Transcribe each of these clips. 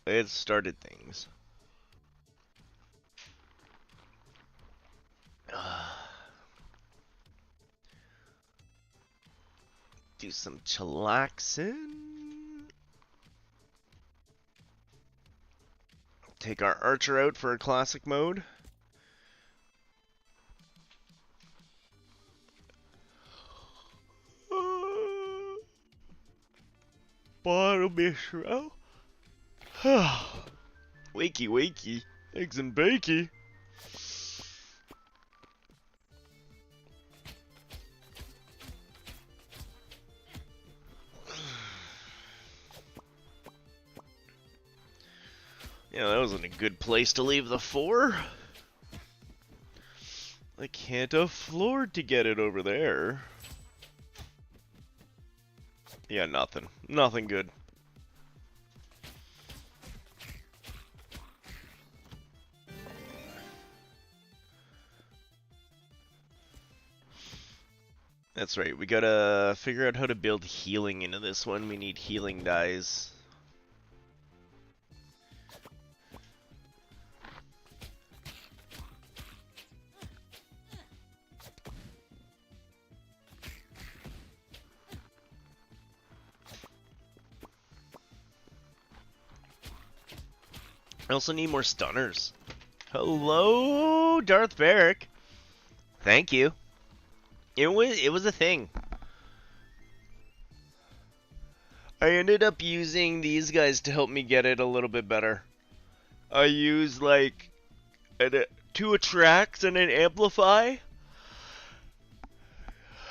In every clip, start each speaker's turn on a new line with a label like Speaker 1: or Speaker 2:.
Speaker 1: It started things. Do some chillaxing. Take our archer out for a classic mode. Bottle bistro. Wakey wakey. Eggs and bakey. Yeah, that wasn't a good place to leave the 4. I can't afford to get it over there. Yeah, nothing. Nothing good. That's right, we gotta figure out how to build healing into this one. We need healing dice. I also need more stunners. Hello, Darth Barrick. Thank you. It was a thing. I ended up using these guys to help me get it a little bit better. I used like 2 attracts and an amplify.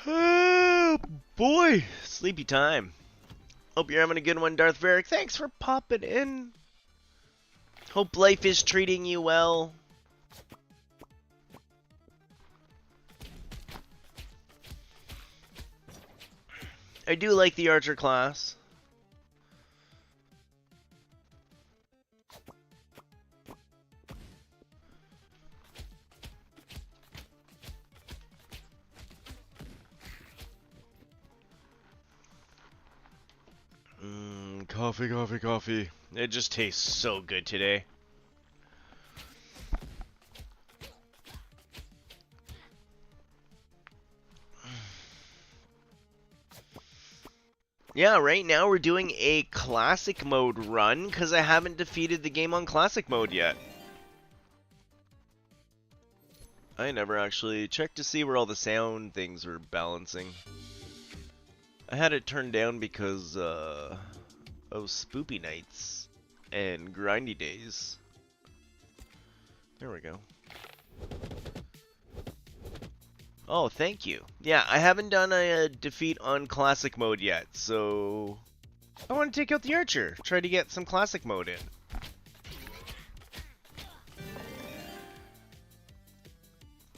Speaker 1: Oh boy, sleepy time. Hope you're having a good one, Darth Barrick. Thanks for popping in. Hope life is treating you well. I do like the archer class. Coffee, coffee, coffee. It just tastes so good today. Yeah, right now we're doing a classic mode run because I haven't defeated the game on classic mode yet. I never actually checked to see where all the sound things were balancing. I had it turned down because of spoopy nights and grindy days. There we go. Oh, thank you. Yeah, I haven't done a defeat on classic mode yet, so I want to take out the archer. Try to get some classic mode in.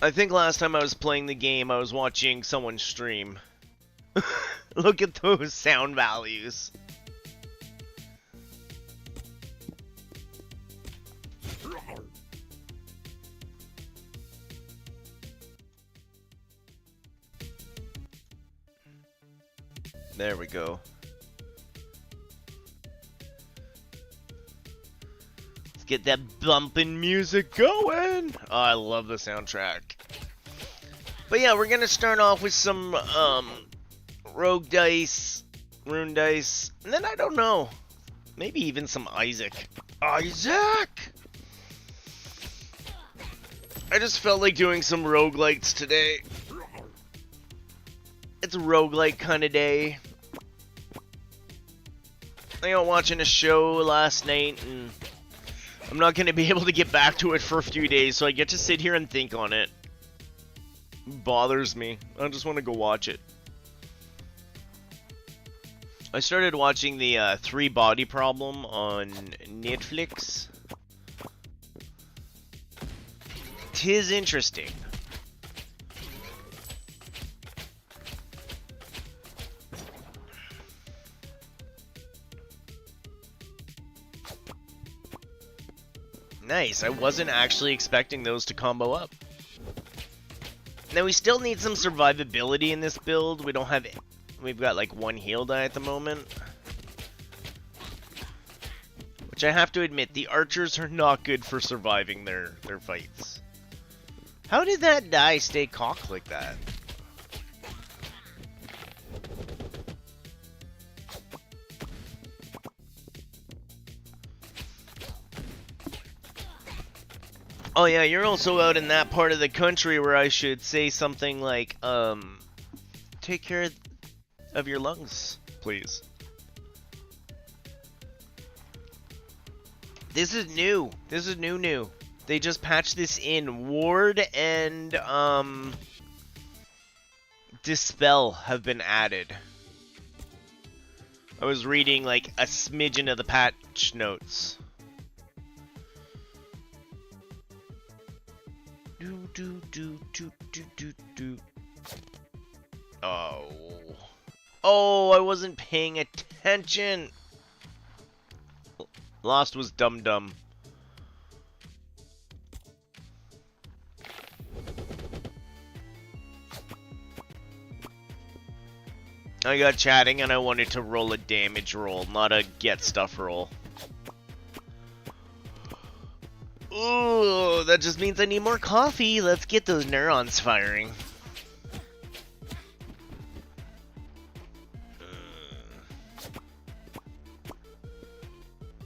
Speaker 1: I think last time I was playing the game, I was watching someone stream. Look at those sound values. There we go. Let's get that bumping music going. Oh, I love the soundtrack. But yeah, we're gonna start off with some rogue dice, rune dice, and then I don't know, maybe even some Isaac. Isaac! I just felt like doing some roguelites today. It's a roguelite kind of day. I was watching a show last night, and I'm not going to be able to get back to it for a few days, so I get to sit here and think on it. It bothers me. I just want to go watch it. I started watching the 3 Body Problem on Netflix. 'Tis interesting. Nice, I wasn't actually expecting those to combo up. Now we still need some survivability in this build. We don't have it. We've got like 1 heal die at the moment. Which I have to admit, the archers are not good for surviving their fights. How did that die stay cocked like that? Oh yeah, you're also out in that part of the country where I should say something like, take care of your lungs, please. This is new. This is new. They just patched this in. Ward and, Dispel have been added. I was reading, like, a smidgen of the patch notes. Oh, I wasn't paying attention. Lost was dumb. I got chatting and I wanted to roll a damage roll, not a get stuff roll. Ooh, that just means I need more coffee. Let's get those neurons firing.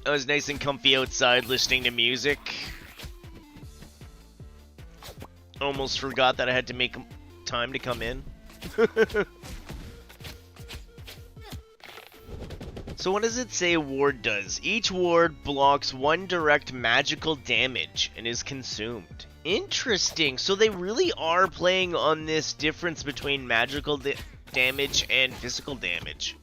Speaker 1: I was nice and comfy outside listening to music. Almost forgot that I had to make time to come in. So what does it say a ward does? Each ward blocks 1 direct magical damage and is consumed. Interesting. So they really are playing on this difference between magical damage and physical damage.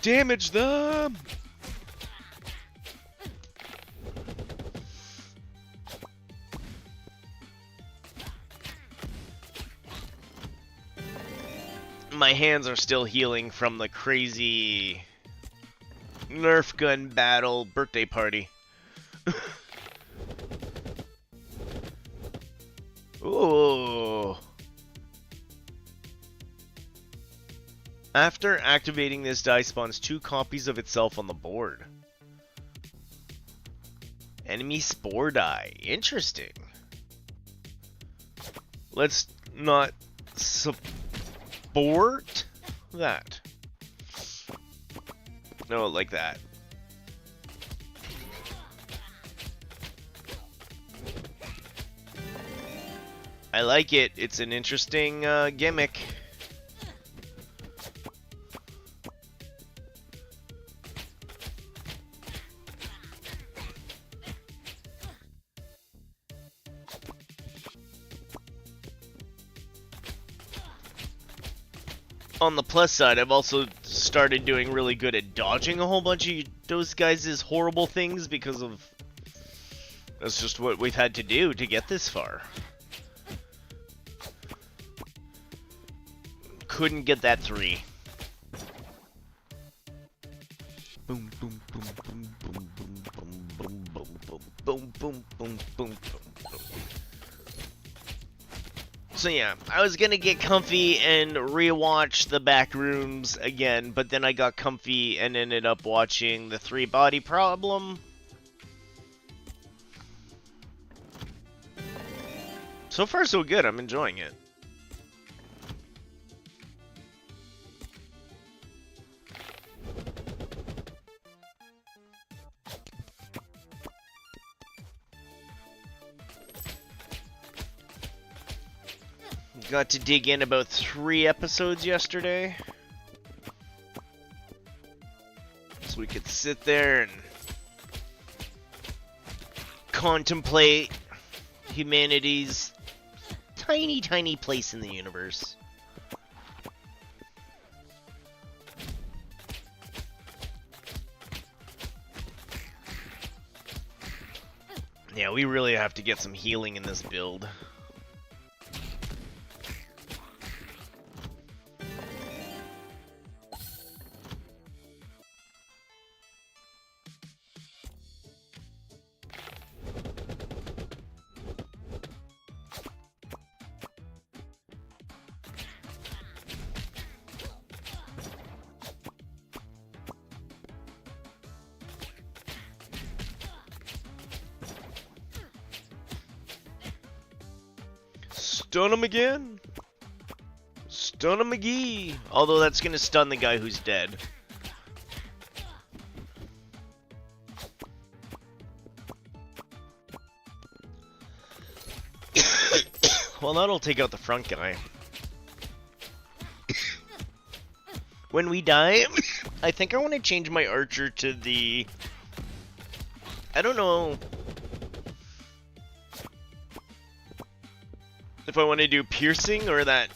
Speaker 1: Damage them! My hands are still healing from the crazy Nerf gun battle birthday party. Ooh. After activating this die spawns 2 copies of itself on the board. Enemy spore die. Interesting. Let's not support that. No, like that. I like it. It's an interesting gimmick. On the plus side, I've also started doing really good at dodging a whole bunch of those guys' horrible things because of... That's just what we've had to do to get this far. Couldn't get that 3. Boom, boom, boom, boom, boom, boom, boom, boom, boom, boom, boom, boom, boom, boom. So yeah, I was gonna get comfy and rewatch the back rooms again, but then I got comfy and ended up watching the 3 body problem. So far so good, I'm enjoying it. Got to dig in about 3 episodes yesterday. So we could sit there and contemplate humanity's tiny, tiny place in the universe. Yeah, we really have to get some healing in this build. Stun him again. Stun him McGee. Although that's gonna stun the guy who's dead. Well, that'll take out the front guy. When we die, I think I want to change my archer to the... I don't know if I want to do piercing or that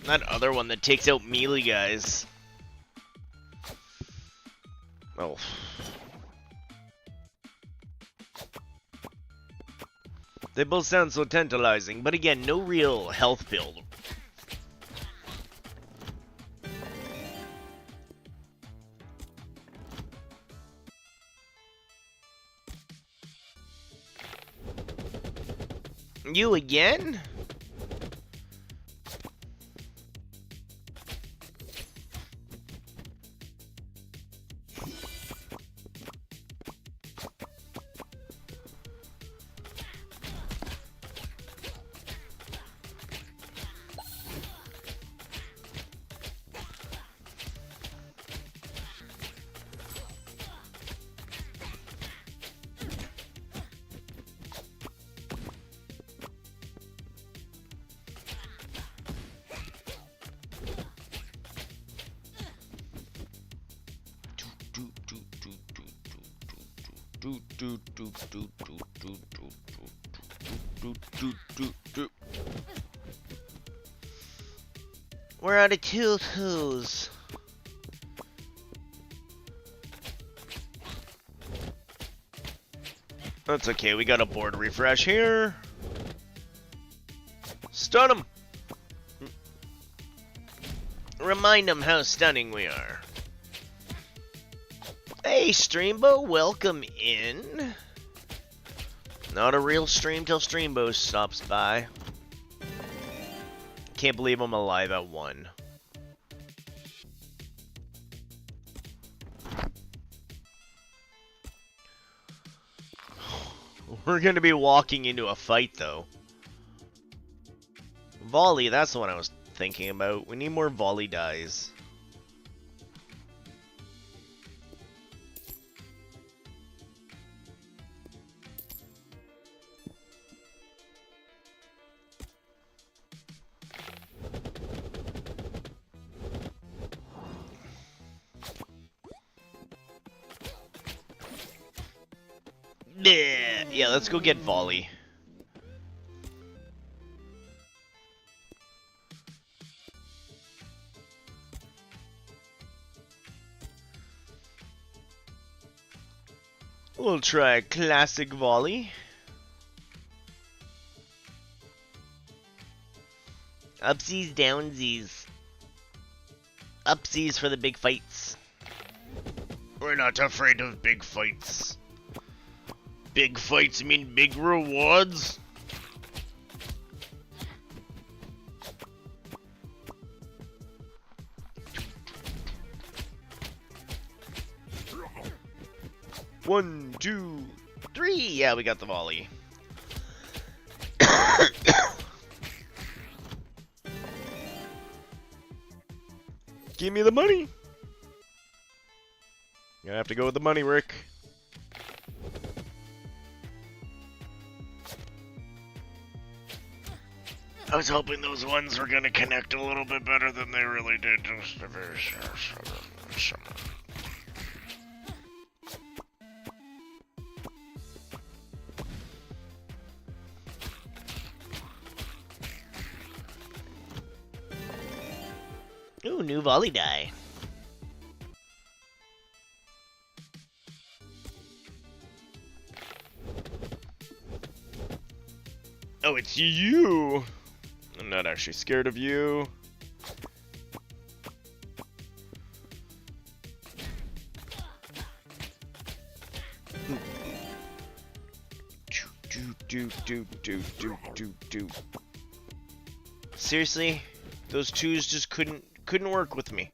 Speaker 1: other one that takes out melee guys. Oh. They both sound so tantalizing, but again, no real health build. You again? We're out of tutus. That's okay, we got a board refresh here. Stun him! Remind him how stunning we are. Hey, Streambo, welcome in. Not a real stream till Streambo stops by. Can't believe I'm alive at 1. We're gonna be walking into a fight, though. Volley, that's the one I was thinking about. We need more volley dies. Yeah, let's go get volley. We'll try classic volley. Upsies, downsies. Upsies for the big fights. We're not afraid of big fights. Big fights mean big rewards. One, two, three. Yeah, we got the volley. Give me the money. You're gonna have to go with the money, Rick. I was hoping those ones were gonna connect a little bit better than they really did. Ooh, new volley die. Oh, it's you! I'm not actually scared of you. Do. Seriously? Those twos just couldn't work with me.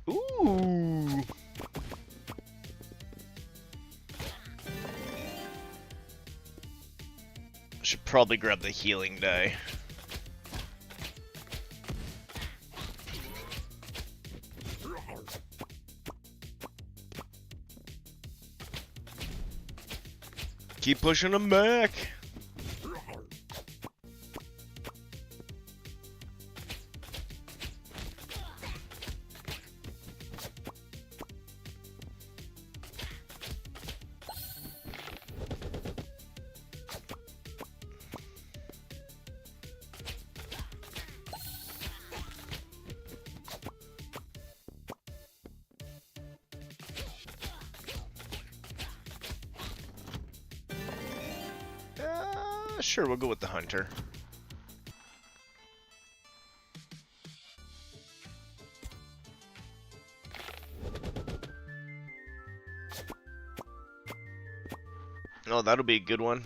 Speaker 1: Ooh. I should probably grab the healing die. Keep pushing them back. Sure, we'll go with the hunter. Oh, that'll be a good one.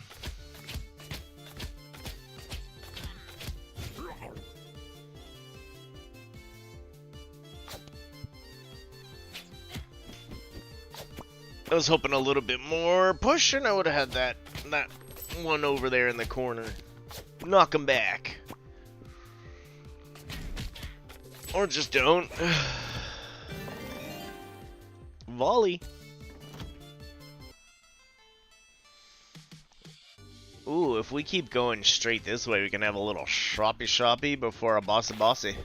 Speaker 1: I was hoping a little bit more push, and I would have had that one over there in the corner. Knock him back. Or just don't. Volley. Ooh, if we keep going straight this way, we can have a little shoppy before a bossy.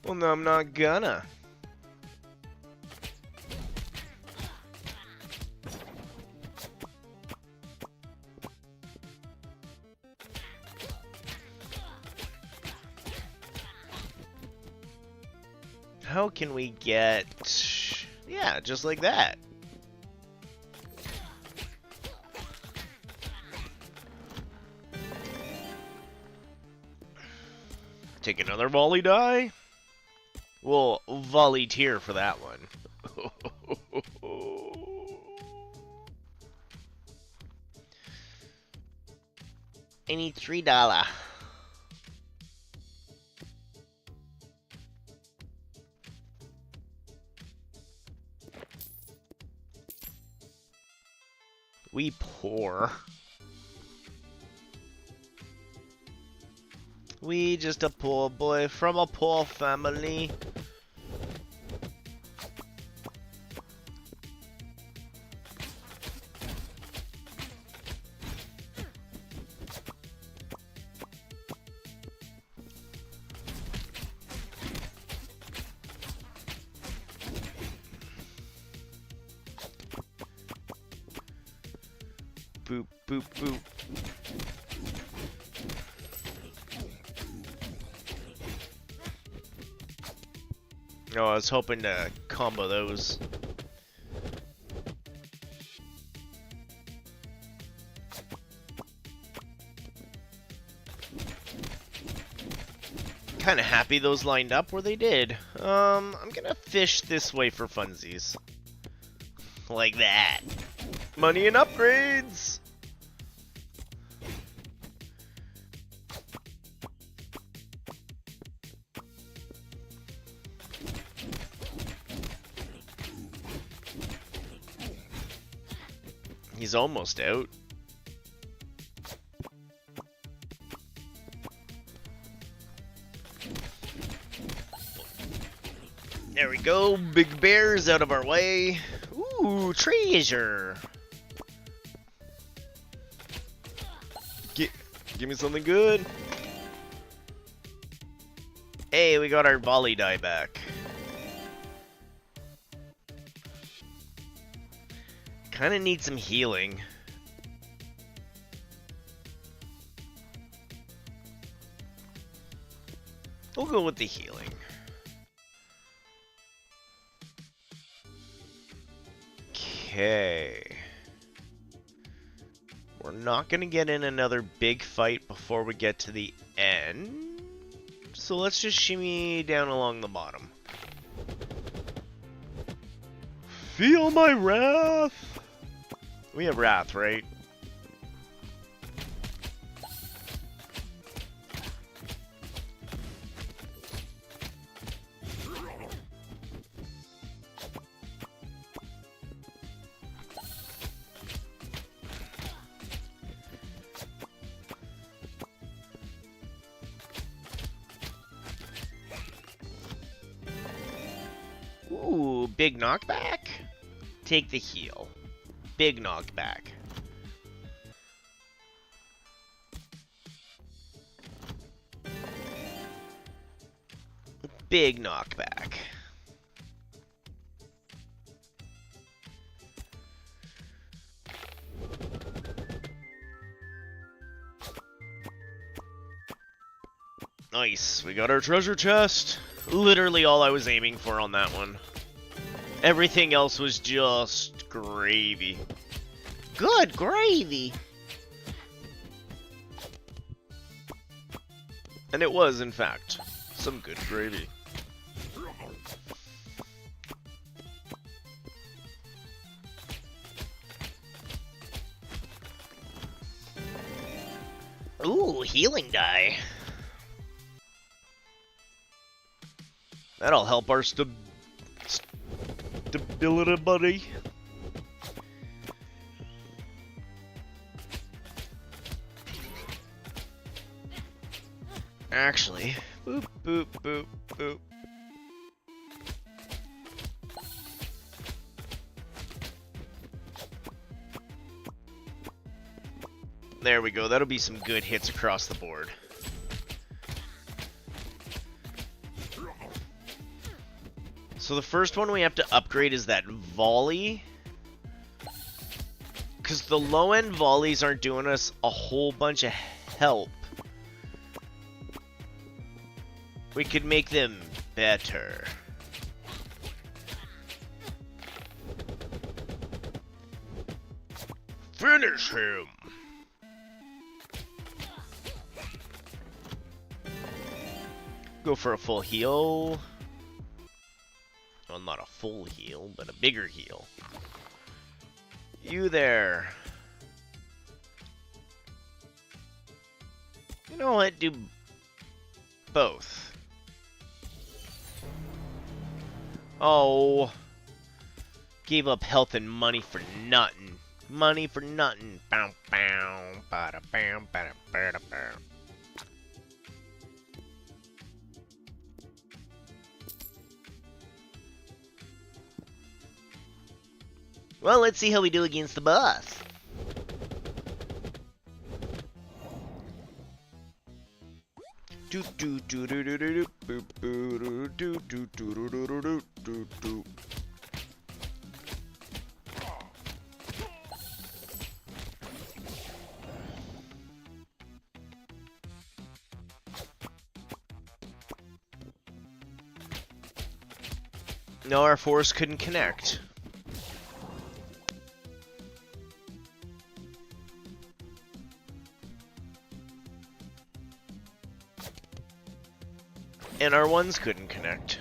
Speaker 1: Well, no, I'm not gonna. How can we get... Yeah, just like that. Take another volley die. We'll volunteer for that one. I need $3. We poor. We just a poor boy from a poor family. Boop, boop, boop. No, I was hoping to combo those. Kinda happy those lined up where they did. I'm gonna fish this way for funsies. Like that. Money and upgrades! He's almost out. There we go. Big bear's out of our way. Ooh, treasure. Give me something good. Hey, we got our volley die back. Kind of need some healing. We'll go with the healing. Okay. We're not going to get in another big fight before we get to the end. So let's just shimmy down along the bottom. Feel my wrath! We have wrath, right? Ooh, big knockback? Take the heal. Big knockback. Big knockback. Nice, we got our treasure chest. Literally all I was aiming for on that one. Everything else was just gravy. Good gravy! And it was, in fact, some good gravy. Ooh, healing die. That'll help our stability, buddy. Actually, boop, boop, boop, boop. There we go. That'll be some good hits across the board. So the first one we have to upgrade is that volley. Because the low-end volleys aren't doing us a whole bunch of help. We could make them better. Finish him! Go for a full heal. Well, not a full heal, but a bigger heal. You there. You know what? Do both. Oh. Gave up health and money for nothing. Money for nothing. Bow, bow, bada, bam, bada, bada, bada. Well, let's see how we do against the boss. No, our force couldn't connect. And our ones couldn't connect.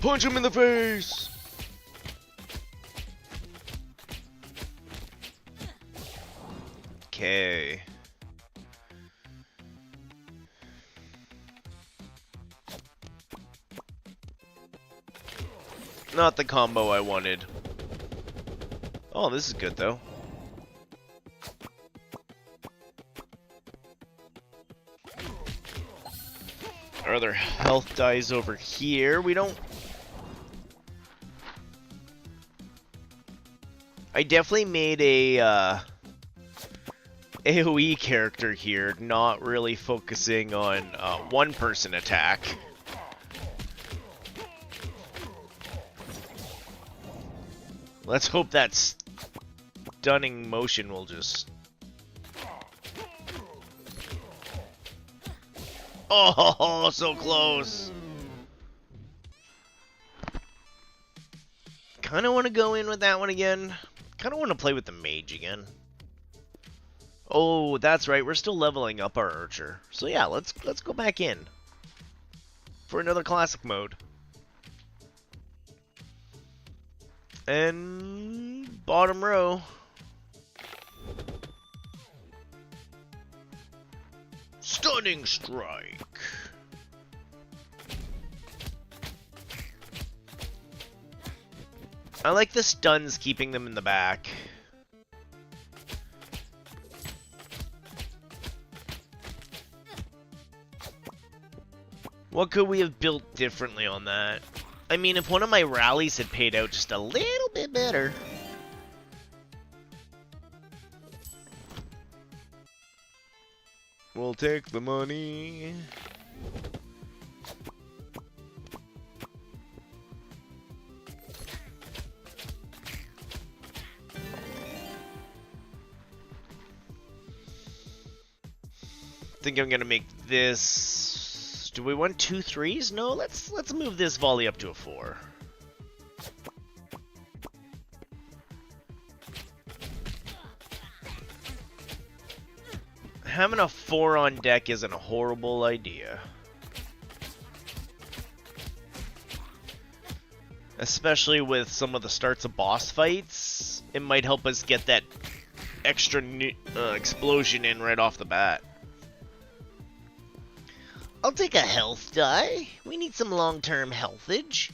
Speaker 1: Punch him in the face! Okay. Not the combo I wanted. Oh, this is good though. Our other health dies over here. We don't... I definitely made a AoE character here, not really focusing on one-person attack. Let's hope that stunning motion will just... Oh, so close. Kind of want to go in with that one again. Kind of want to play with the mage again. Oh, that's right. We're still leveling up our archer. So yeah, let's go back in for another classic mode. And bottom row. Stunning strike. I like the stuns keeping them in the back. What could we have built differently on that? I mean, if one of my rallies had paid out just a little bit better. We'll take the money. I think I'm gonna make this. Do we want 2 3s? No, let's move this volley up to a 4. Having a 4 on deck isn't a horrible idea. Especially with some of the starts of boss fights, it might help us get that extra explosion in right off the bat. I'll take a health die. We need some long-term healthage.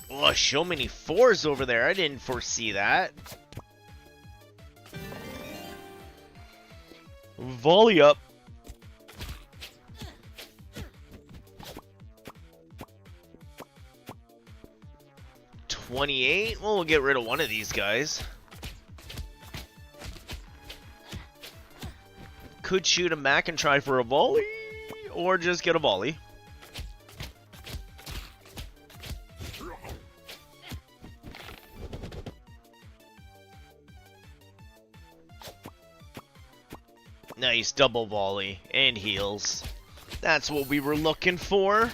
Speaker 1: Oh, so many 4s over there. I didn't foresee that. Volley up. $28. Well, we'll get rid of one of these guys. Could shoot him back and try for a volley, or just get a volley. Nice double volley and heals. That's what we were looking for.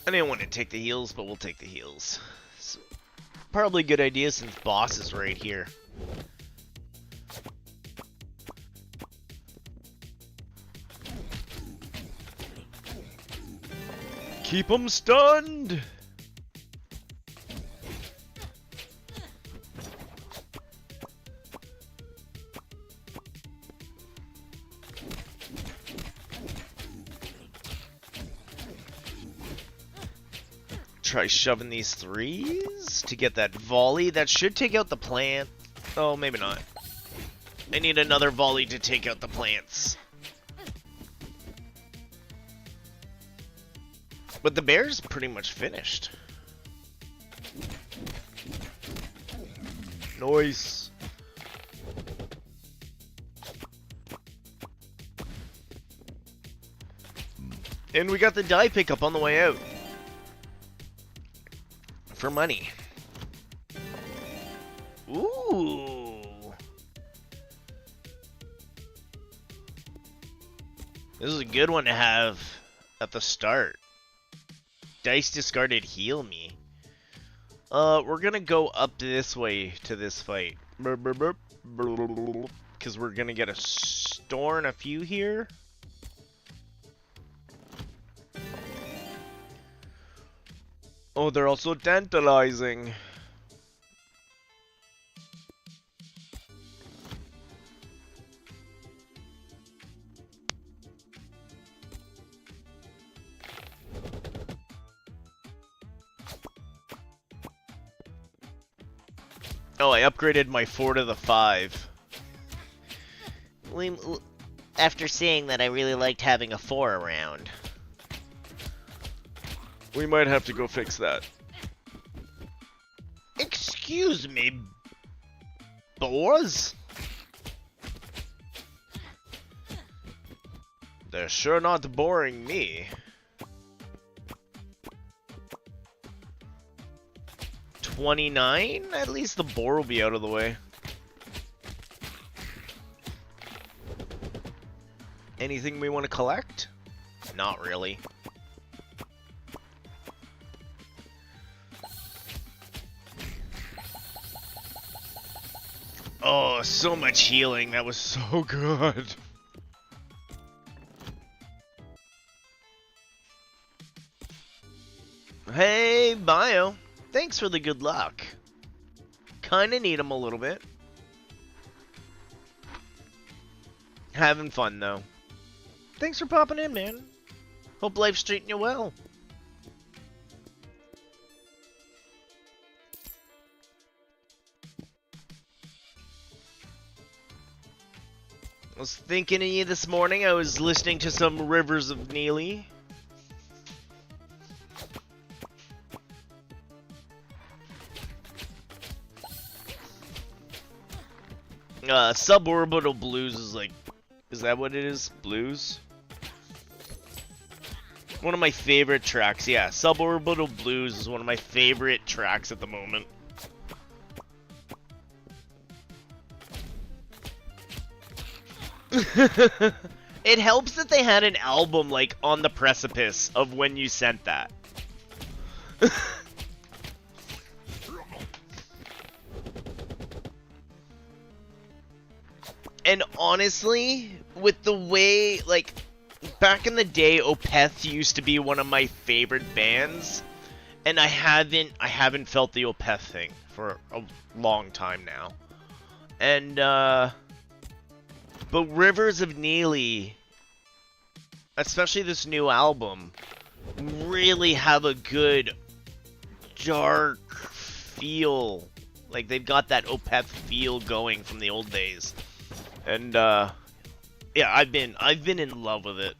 Speaker 1: I didn't want to take the heals, but we'll take the heals. So, probably a good idea since boss is right here. Keep him stunned! Try shoving these 3s to get that volley. That should take out the plant. Oh, maybe not. I need another volley to take out the plants. But the bear's pretty much finished. Nice. And we got the die pickup on the way out. For money. Ooh. This is a good one to have at the start. Dice discarded heal me. We're gonna go up this way to this fight. Because we're gonna get a store and a few here. Oh, they're also tantalizing. Oh, I upgraded my 4 to the 5. After saying that, I really liked having a 4 around. We might have to go fix that. Excuse Excuse me, boars? They're sure not boring me. 29? At least the boar will be out of the way. Anything we want to collect? Not really. Oh, so much healing. That was so good. Hey, Bio. Thanks for the good luck. Kinda need them a little bit. Having fun, though. Thanks for popping in, man. Hope life's treating you well. I was thinking of you this morning. I was listening to some Rivers of Neely. Suborbital Blues is like... Is that what it is? Blues? One of my favorite tracks. Yeah, Suborbital Blues is one of my favorite tracks at the moment. It helps that they had an album, like, on the precipice of when you sent that. And honestly, with the way, like, back in the day, Opeth used to be one of my favorite bands, and I haven't felt the Opeth thing for a long time now. And, but Rivers of Neely, especially this new album, really have a good, dark feel. Like, they've got that Opeth feel going from the old days. And, yeah, I've been in love with it.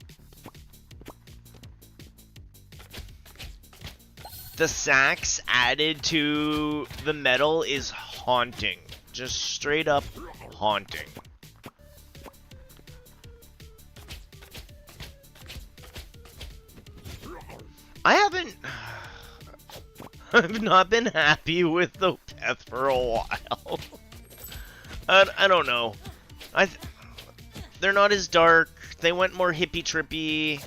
Speaker 1: The sax added to the metal is haunting. Just straight up haunting. I've not been happy with the Opeth for a while. I don't know. They're not as dark. They went more hippie trippy.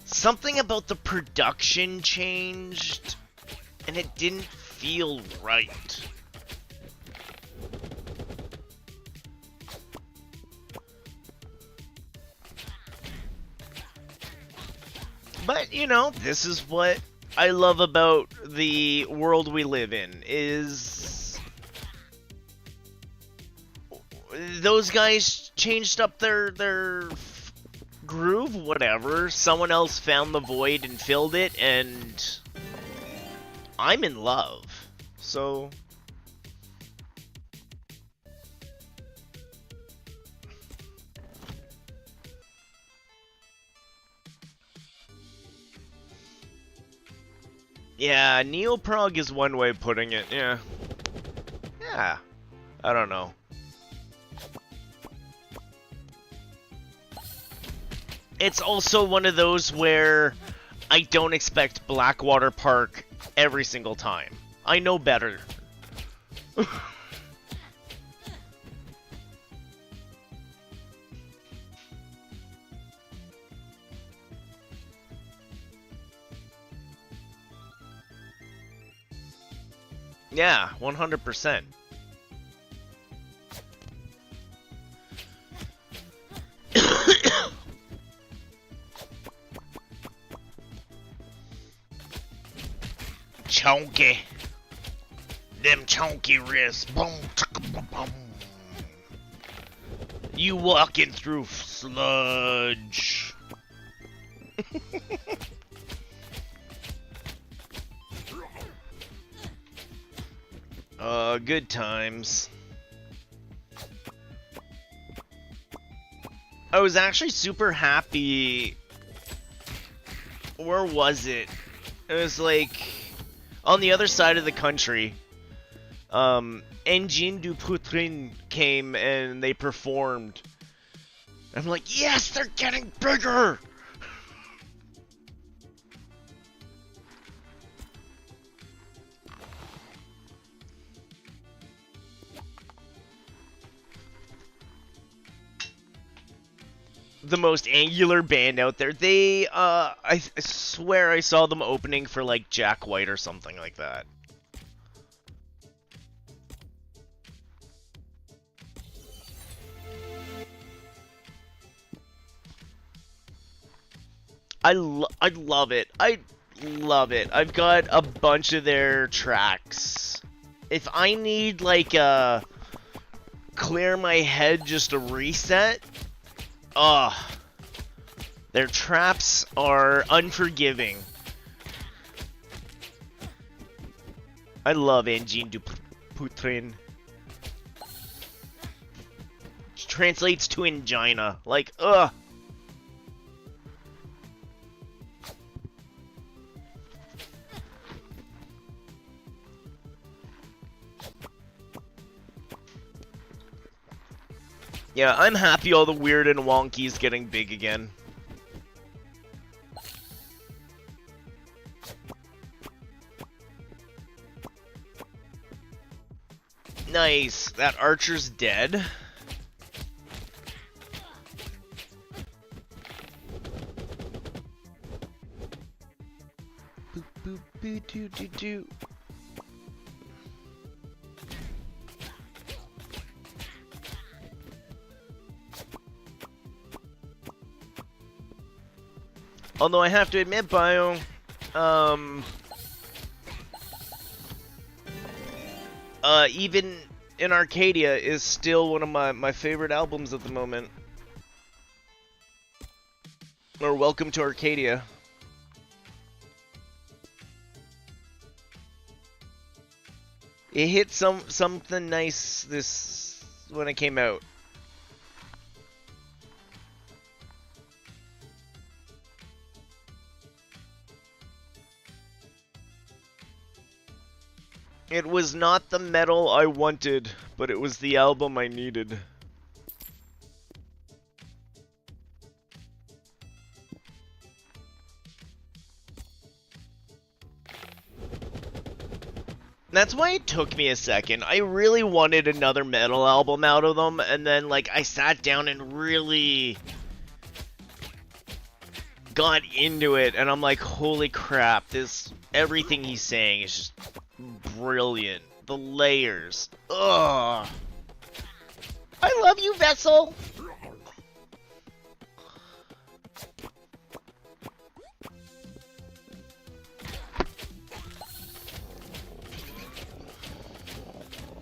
Speaker 1: Something about the production changed, and it didn't feel right. But, you know, this is what I love about the world we live in, is those guys changed up their groove, whatever. Someone else found the void and filled it, and I'm in love. So yeah, neo-prog is one way of putting it, yeah. Yeah, I don't know. It's also one of those where I don't expect Blackwater Park every single time. I know better. Yeah, 100%. Chonky. Them chonky wrists. Boom, chicka, boom, boom. You walking through sludge. Good times. I was actually super happy. Where was it? It was like on the other side of the country. Engine du Poutrin came and they performed. I'm like, yes, they're getting bigger! The most angular band out there. They, I swear I saw them opening for, like, Jack White or something like that. I love it. I love it. I've got a bunch of their tracks. If I need, like, clear my head just a reset, their traps are unforgiving. I love Engine du Poutrin. Which translates to angina. Like, ugh. Yeah, I'm happy all the weird and wonky's getting big again. Nice. That archer's dead. Boop, boop, boo, doo, doo, doo. Although I have to admit, Bio, even in Arcadia is still one of my favorite albums at the moment. Or Welcome to Arcadia. It hit something nice this when it came out. It was not the metal I wanted, but it was the album I needed. That's why it took me a second. I really wanted another metal album out of them, and then, like, I sat down and really got into it, and I'm like, holy crap, everything he's saying is just brilliant. The layers. Ugh. I love you, Vessel!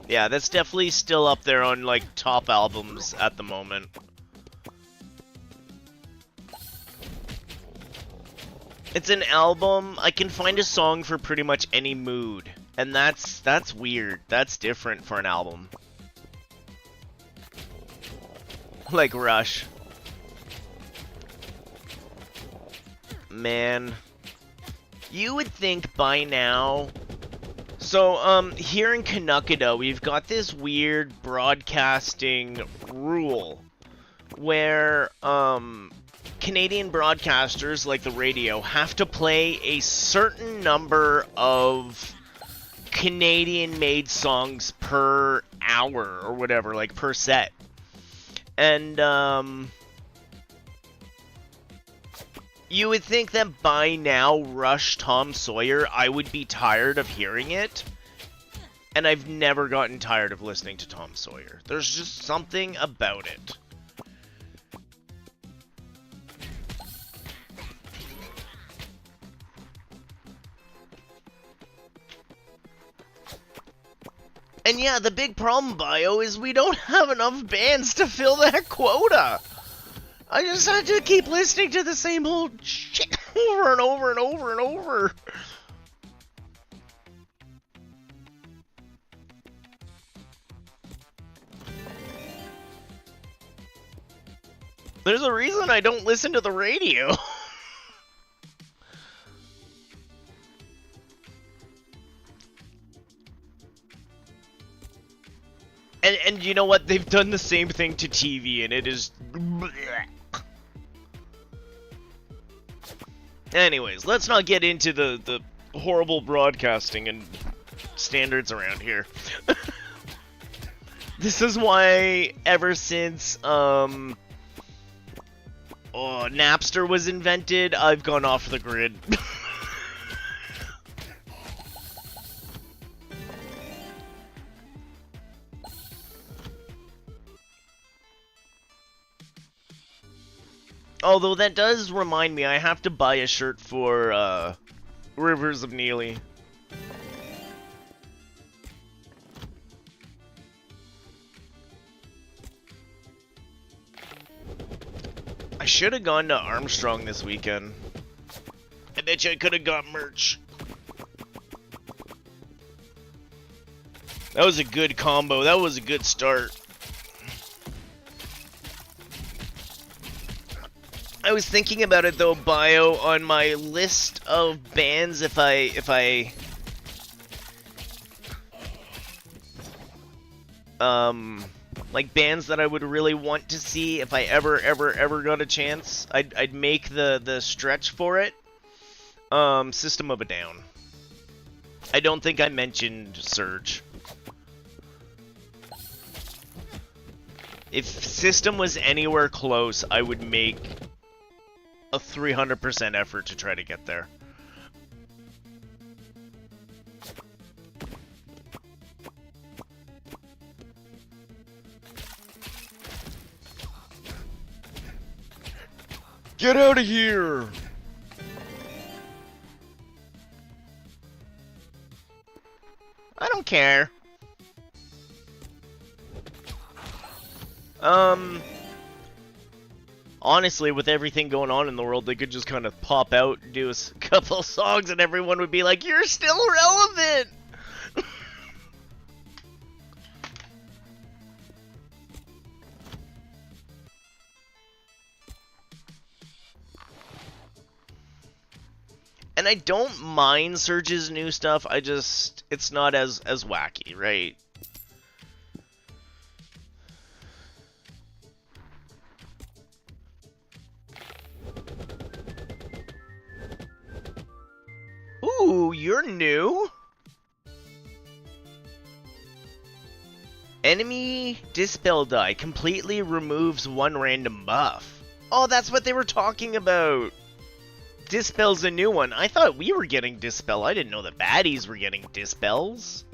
Speaker 1: Yeah, that's definitely still up there on, like, top albums at the moment. It's an album, I can find a song for pretty much any mood. And that's weird. That's different for an album. Like Rush. Man. You would think by now... So, here in Canucada, we've got this weird broadcasting rule where, Canadian broadcasters, like the radio, have to play a certain number of Canadian-made songs per hour or whatever, like per set. And, you would think that by now, Rush, Tom Sawyer, I would be tired of hearing it. And I've never gotten tired of listening to Tom Sawyer. There's just something about it. And yeah, the big problem, Bio, is we don't have enough bands to fill that quota. I just had to keep listening to the same old shit over and over and over and over. There's a reason I don't listen to the radio. And you know what? They've done the same thing to TV, and it is... Anyways, let's not get into the horrible broadcasting and standards around here. This is why ever since Napster was invented, I've gone off the grid. Although that does remind me, I have to buy a shirt for Rivers of Neely. I should have gone to Armstrong this weekend. I bet you I could have got merch. That was a good combo. That was a good start. I was thinking about it though, Bio, on my list of bands if I like bands that I would really want to see if I ever got a chance. I'd make the stretch for it. System of a Down. I don't think I mentioned Surge. If System was anywhere close, I would make a 300% effort to try to get there. Get out of here! I don't care. Honestly, with everything going on in the world, they could just kind of pop out and do a couple songs and everyone would be like, you're still relevant! And I don't mind Surge's new stuff, it's not as wacky, right? Ooh, you're new? Enemy Dispel Die completely removes one random buff. Oh, that's what they were talking about. Dispel's a new one. I thought we were getting Dispel. I didn't know the baddies were getting Dispels.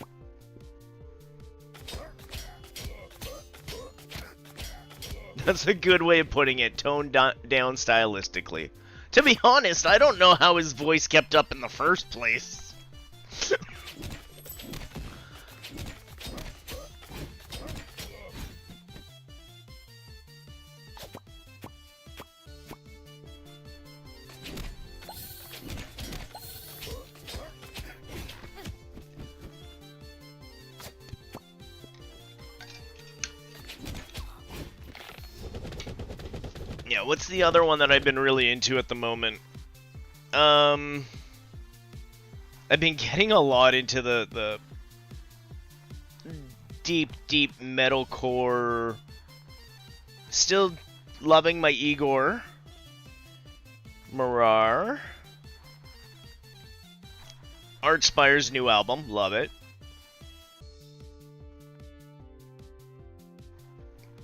Speaker 1: That's a good way of putting it, toned down stylistically. To be honest, I don't know how his voice kept up in the first place. Yeah, what's the other one that I've been really into at the moment? I've been getting a lot into the deep metalcore. Still loving my Igor. Marar. Archspire's new album, love it.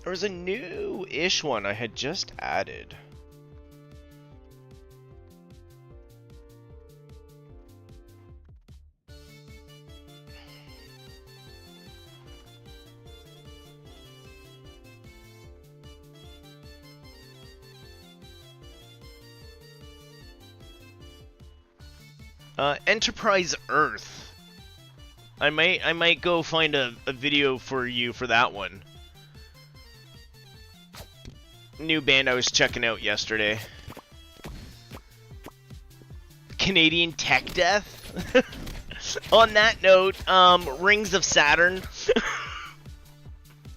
Speaker 1: There was a new-ish one I had just added. Enterprise Earth. I might go find a video for you for that one. New band I was checking out yesterday. Canadian Tech Death. On that note, Rings of Saturn.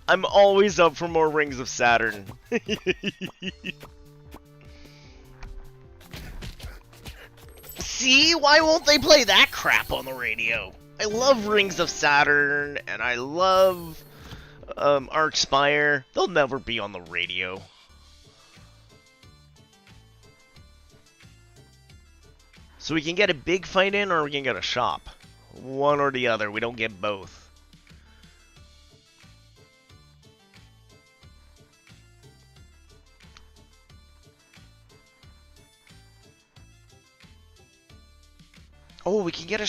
Speaker 1: I'm always up for more Rings of Saturn. See? Why won't they play that crap on the radio? I love Rings of Saturn, and I love Arc Spire, they'll never be on the radio. So we can get a big fight in, or we can get a shop. One or the other, we don't get both. Oh, we can get a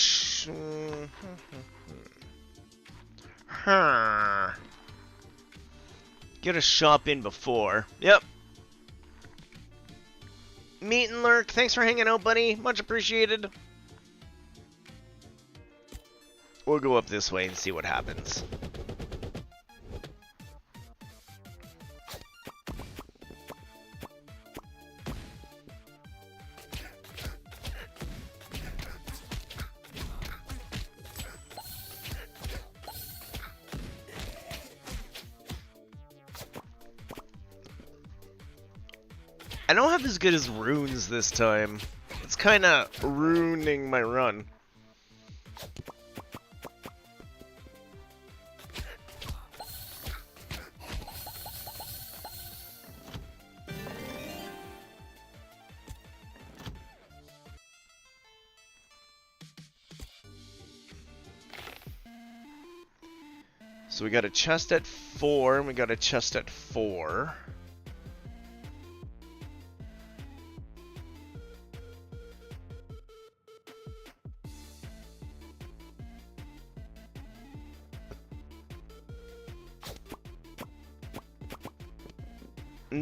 Speaker 1: Get a shop in before. Yep. Meet and Lurk, thanks for hanging out, buddy. Much appreciated. We'll go up this way and see what happens. I don't have as good as runes this time. It's kind of ruining my run. So we got a chest at 4, and we got a chest at 4.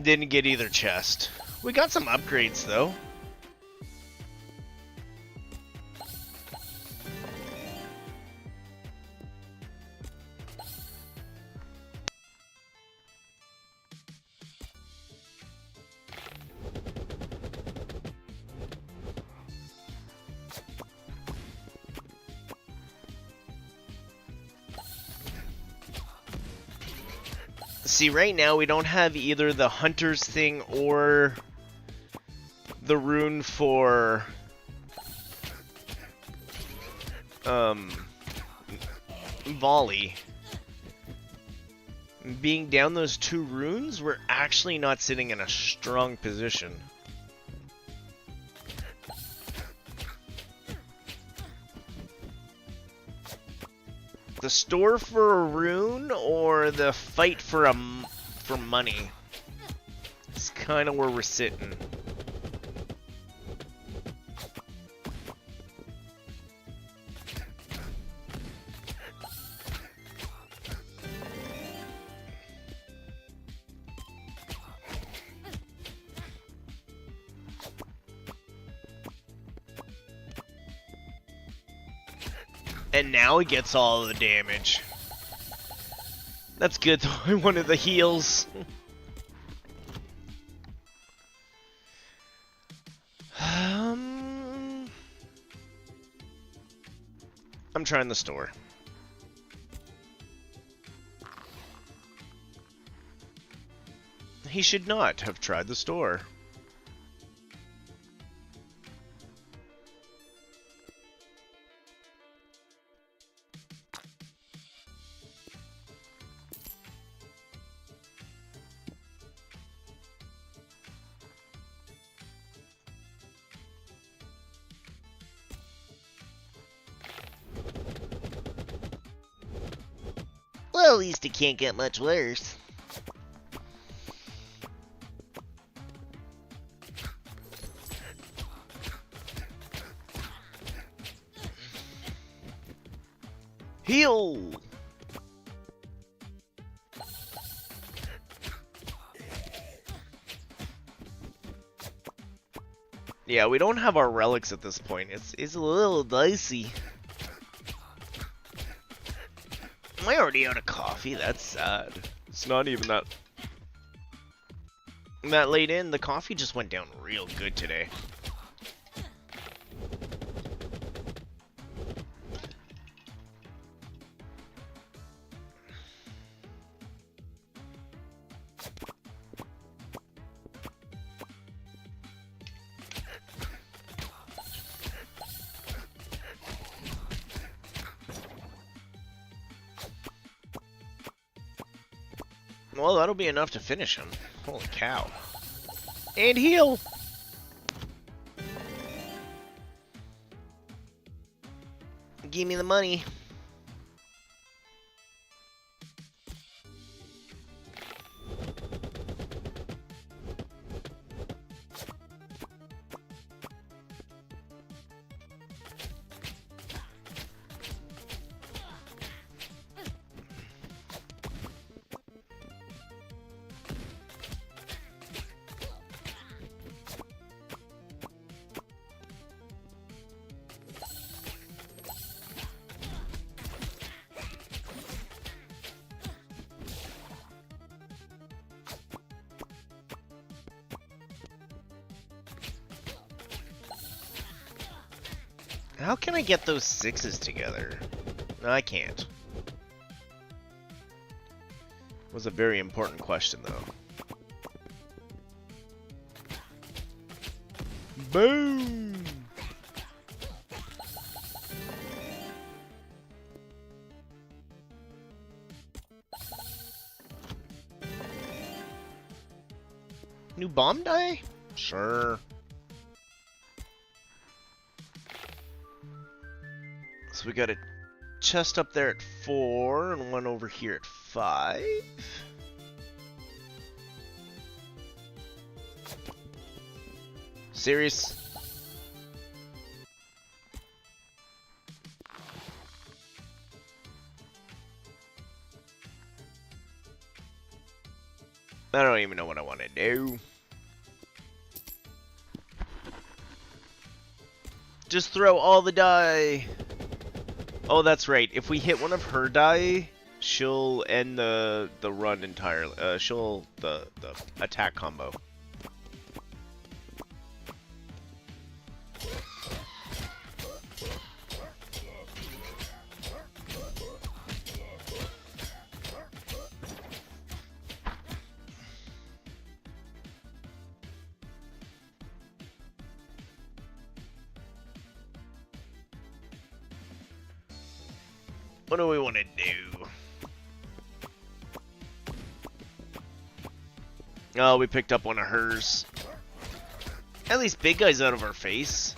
Speaker 1: Didn't get either chest. We got some upgrades though. See, right now we don't have either the hunter's thing or the rune for volley. Being down those 2 runes, we're actually not sitting in a strong position. The store for a rune or the fight for money? It's kind of where we're sitting. And now it gets all the damage. That's good though. I wanted the heals. I'm trying the store. He should not have tried the store. Well, at least it can't get much worse. Heal! Yeah, we don't have our relics at this point. It's a little dicey. Am I already out of coffee? That's sad. It's not even that late in. The coffee just went down real good today. Well, that'll be enough to finish him. Holy cow. And heal! Give me the money. How can I get those 6s together? No, I can't. Was a very important question, though. Boom! New bomb die? Sure. So we got a chest up there at 4 and one over here at 5. Serious? I don't even know what I want to do. Just throw all the die. Oh, that's right. If we hit one of her die, she'll end the run entirely. She'll the attack combo. What do we want to do? Oh, we picked up one of hers. At least big guy's out of our face.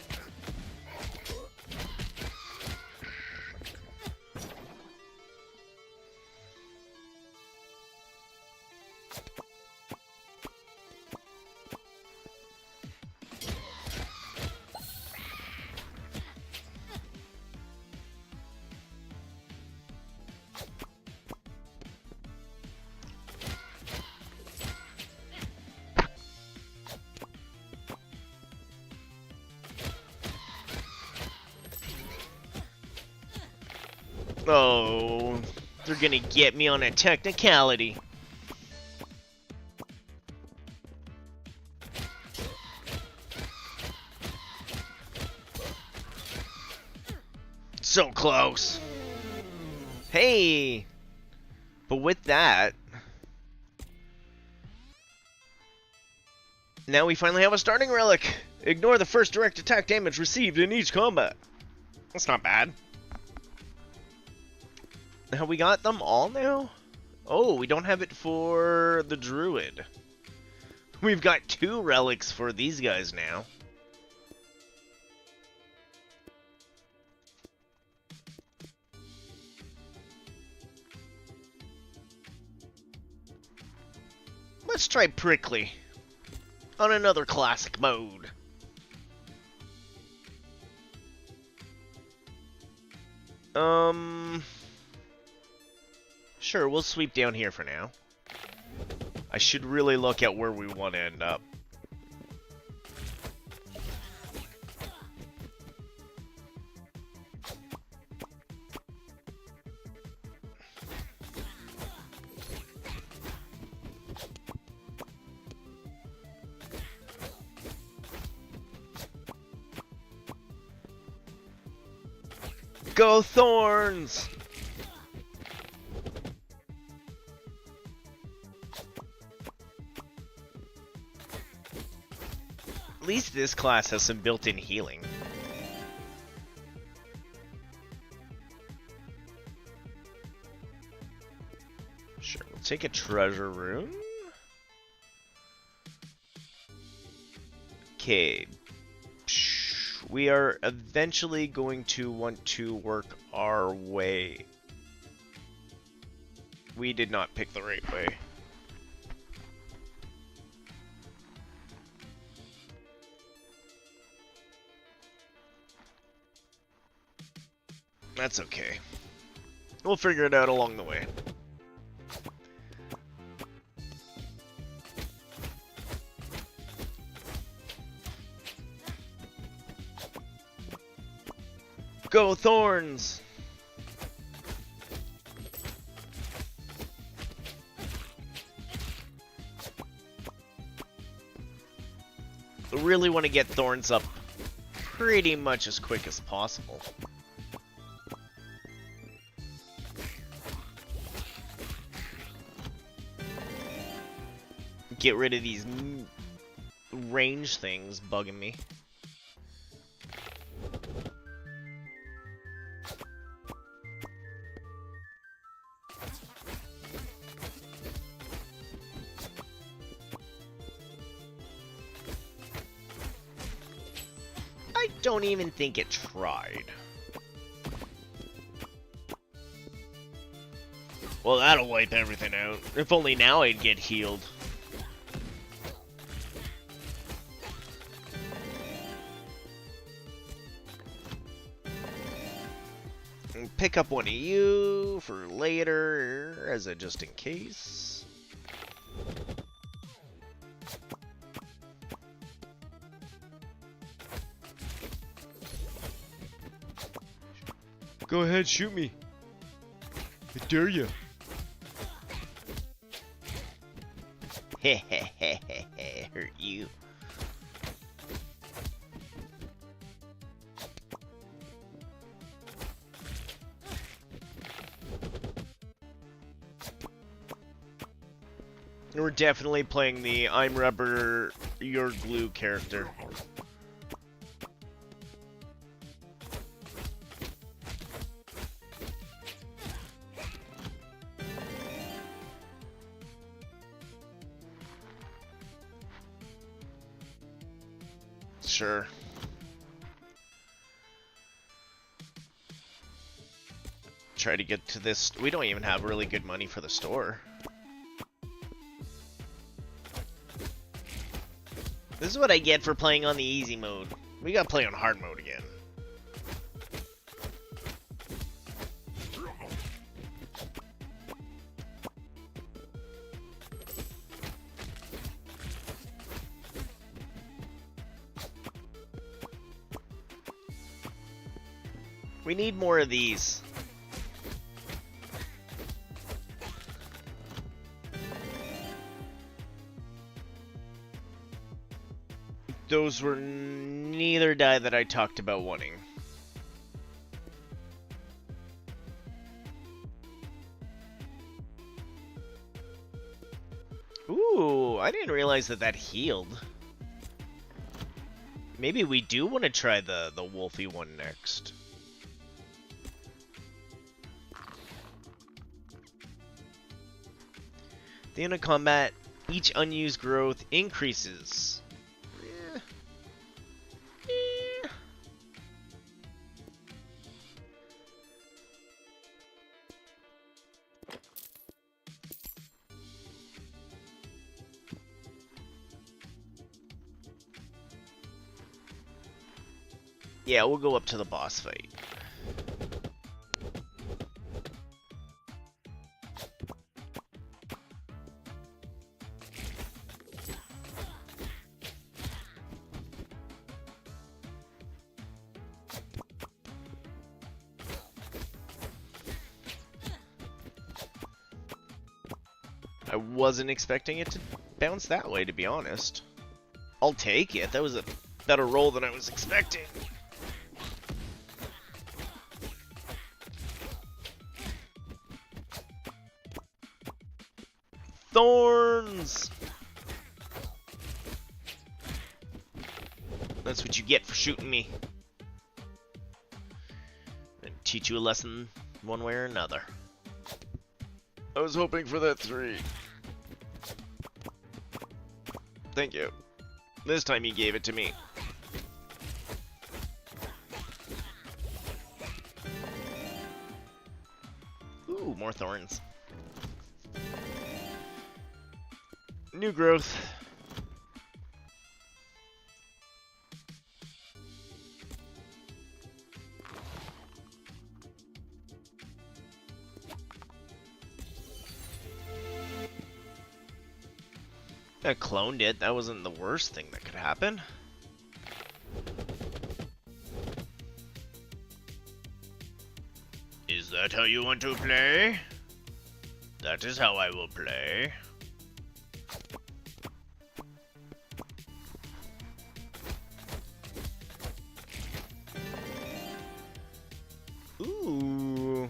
Speaker 1: Oh, they're gonna get me on a technicality. So close. Hey! But with that, now we finally have a starting relic. Ignore the first direct attack damage received in each combat. That's not bad. Have we got them all now? Oh, we don't have it for the druid. We've got 2 relics for these guys now. Let's try Prickly on another classic mode. Sure, we'll sweep down here for now. I should really look at where we want to end up. Go Thorns! At least this class has some built-in healing. Sure, we'll take a treasure room. Okay. We are eventually going to want to work our way. We did not pick the right way. That's okay. We'll figure it out along the way. Go Thorns! I really want to get Thorns up pretty much as quick as possible. Get rid of these range things bugging me. I don't even think it tried. Well, that'll wipe everything out. If only now I'd get healed. Pick up one of you for later, as a just in case. Go ahead, shoot me. I dare you. Hehehehe, hurt you. We're definitely playing the I'm rubber, you're glue character. Sure. Try to get to this. We don't even have really good money for the store. This is what I get for playing on the easy mode. We gotta play on hard mode again. We need more of these. Those were neither die that I talked about wanting. Ooh, I didn't realize that that healed. Maybe we do want to try the wolfy one next. At the end of combat, each unused growth increases. Yeah, we'll go up to the boss fight. I wasn't expecting it to bounce that way, to be honest. I'll take it. That was a better roll than I was expecting. Thorns! That's what you get for shooting me. And teach you a lesson one way or another. I was hoping for that 3. Thank you. This time he gave it to me. Ooh, more thorns. New growth. I cloned it. That wasn't the worst thing that could happen. Is that how you want to play? That is how I will play. Ooh.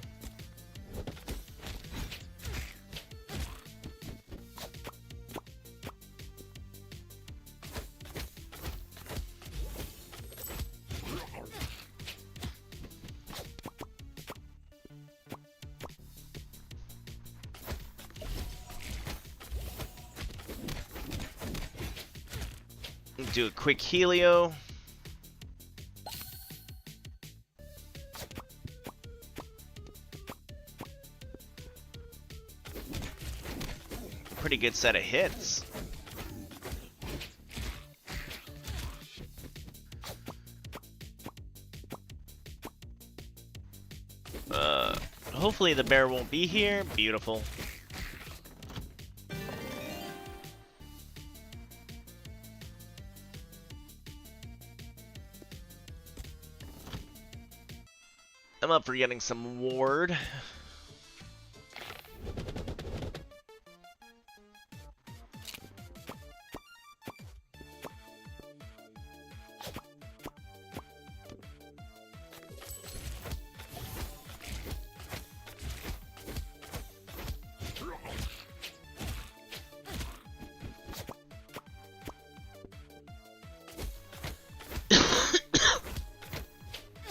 Speaker 1: Do a quick helio. Pretty good set of hits. Hopefully the bear won't be here. Beautiful. I'm up for getting some ward.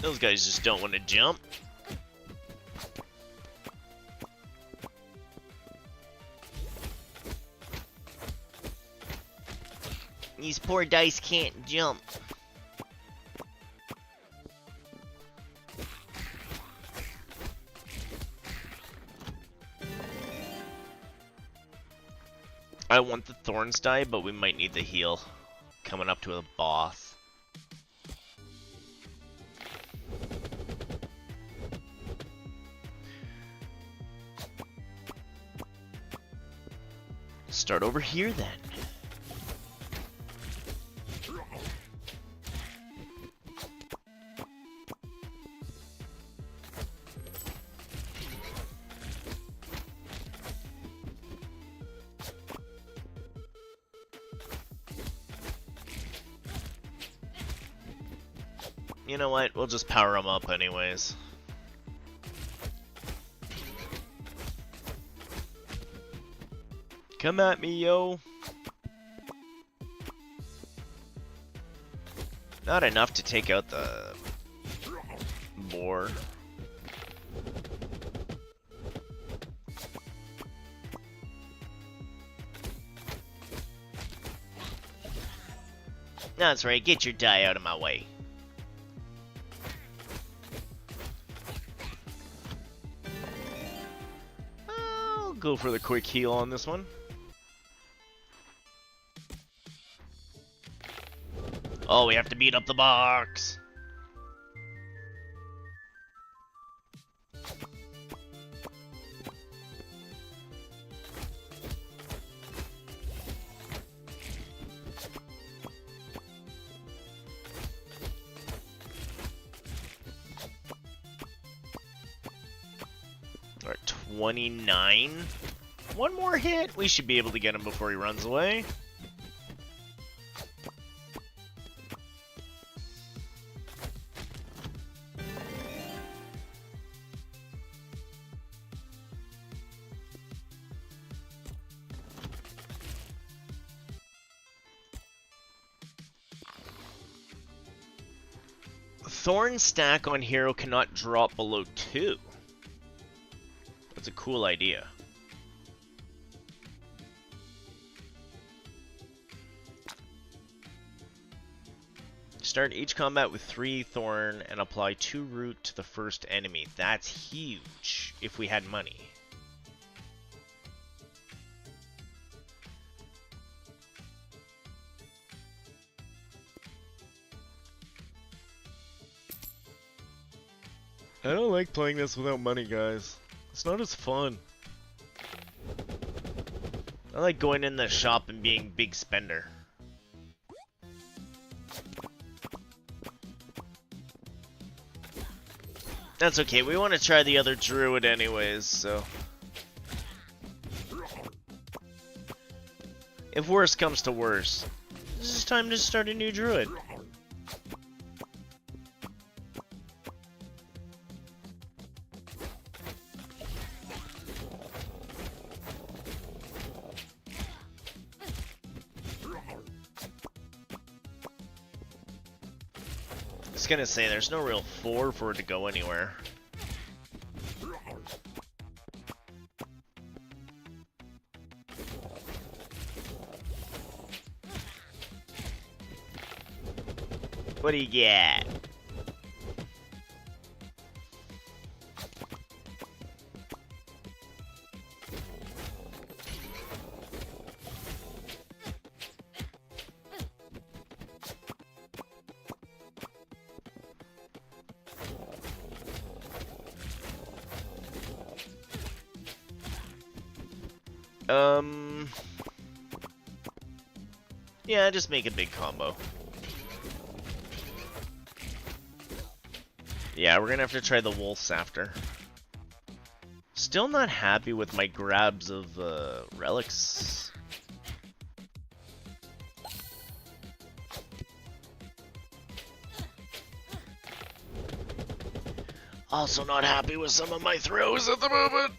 Speaker 1: Those guys just don't want to jump. These poor dice can't jump. I want the thorns die, but we might need the heal coming up to a boss. Start over here then. You know what? We'll just power them up anyways. Come at me, yo. Not enough to take out the boar. That's right, get your die out of my way. I'll go for the quick heal on this one. Oh, we have to beat up the box. We're at 29. One more hit. We should be able to get him before he runs away. Thorn stack on hero cannot drop below 2. That's a cool idea. Start each combat with 3 thorn and apply 2 root to the first enemy. That's huge if we had money. I don't like playing this without money, guys. It's not as fun. I like going in the shop and being big spender. That's okay, we want to try the other druid anyways, so... If worse comes to worse, this is time to start a new druid. I was gonna say, there's no real floor for it to go anywhere. What do you get? Yeah, just make a big combo. Yeah, we're gonna have to try the wolves after. Still not happy with my grabs of relics. Also not happy with some of my throws at the moment.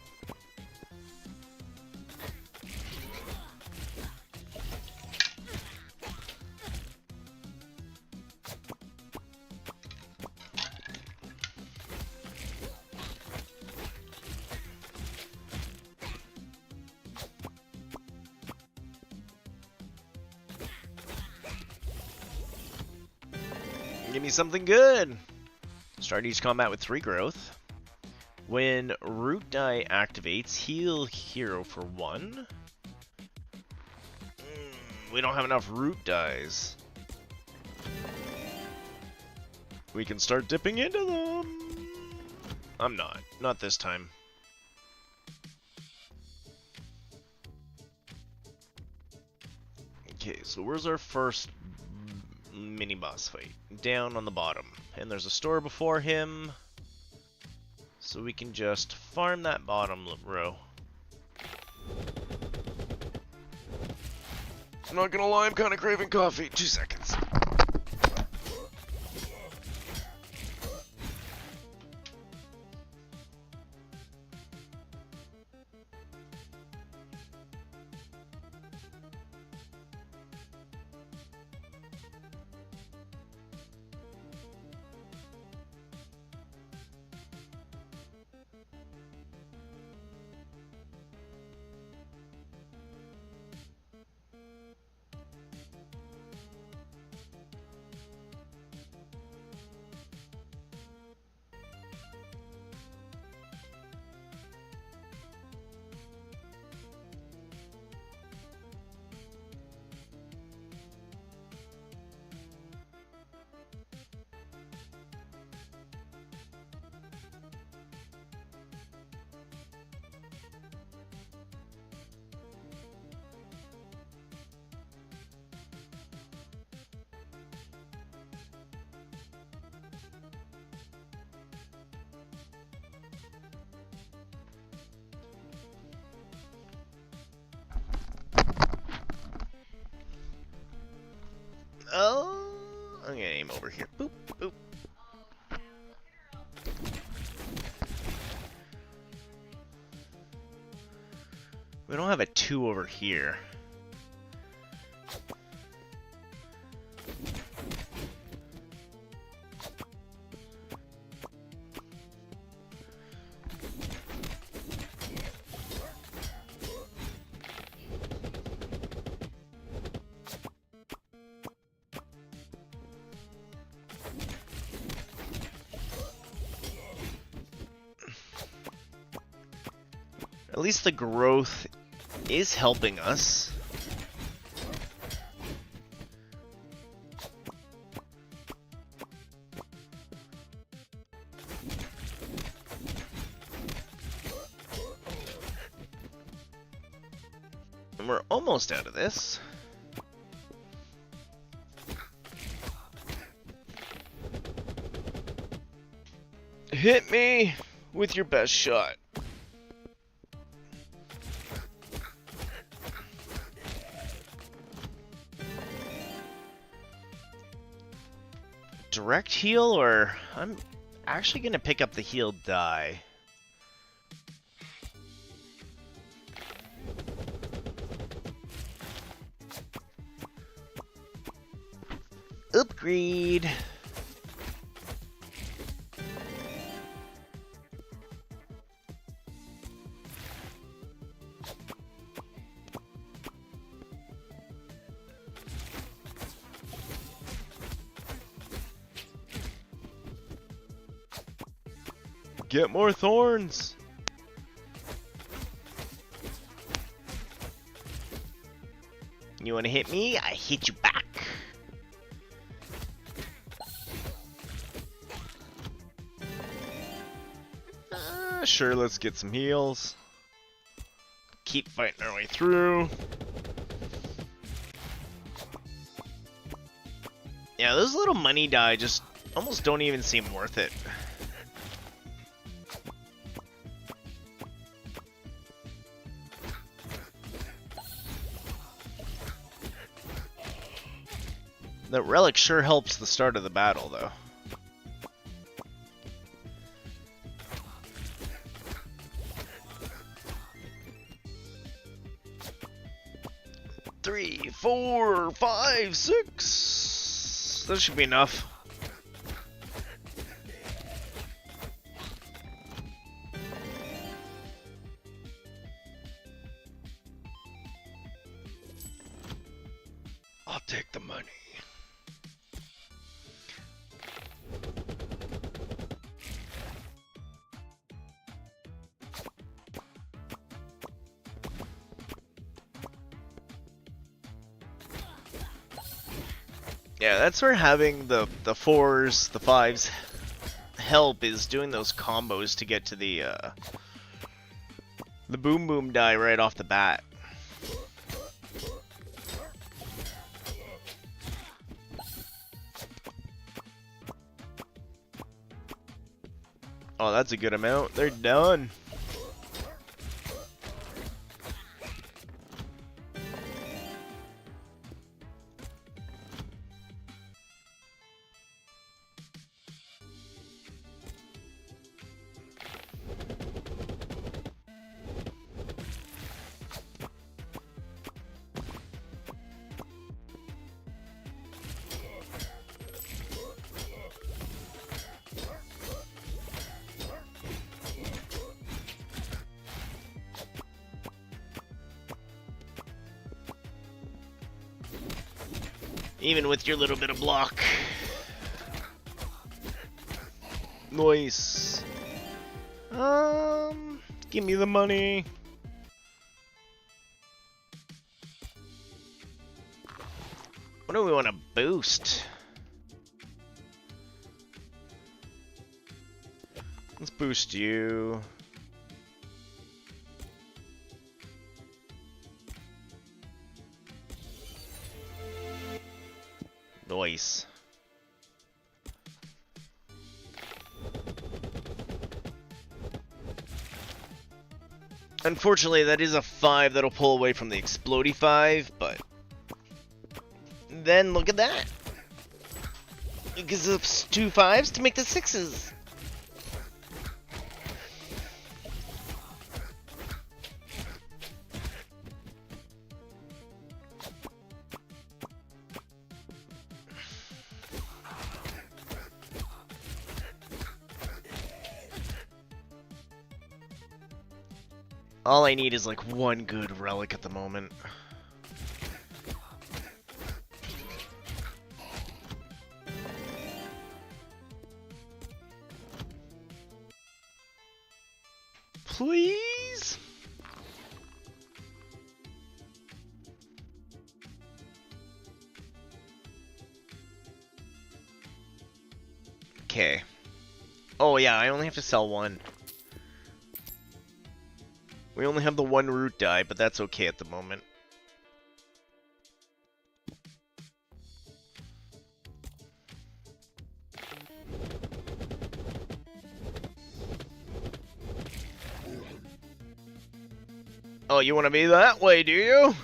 Speaker 1: Give me something good. Start each combat with 3 growth. When root die activates, heal hero for 1. We don't have enough root dies. We can start dipping into them. I'm not this time. Okay, so where's our first mini boss fight? Down on the bottom, and there's a store before him, so we can just farm that bottom row. I'm not gonna lie, I'm kind of craving coffee. 2 seconds. Oh, I'm gonna aim over here. Boop, boop. We don't have a 2 over here. At least the growth is helping us. And we're almost out of this. Hit me with your best shot. Direct heal, or I'm actually gonna pick up the healed die. Upgrade. Get more thorns. You wanna hit me? I hit you back. Sure, let's get some heals. Keep fighting our way through. Yeah, those little money die just almost don't even seem worth it. That relic sure helps the start of the battle, though. Three, 4, 5, 6. That should be enough. I'll take the money. Yeah, that's where having the 4s, the 5s help, is doing those combos to get to the boom boom die right off the bat. Oh, that's a good amount. They're done. Even with your little bit of block. Nice. Give me the money. What do we want to boost? Let's boost you. Nice. Unfortunately, that is a 5 that'll pull away from the explodey 5, but then look at that. It gives us 2 5s to make the 6s. All I need is like one good relic at the moment. Please? okay. Oh yeah, I only have to sell one. We only have the one root die, but that's okay at the moment. Oh, you want to be that way, do you?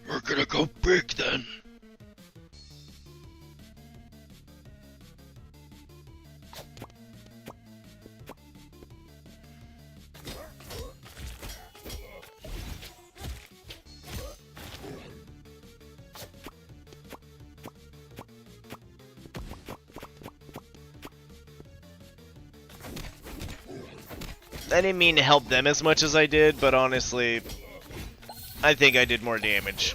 Speaker 1: We're gonna go big then. I didn't mean to help them as much as I did, but honestly, I think I did more damage.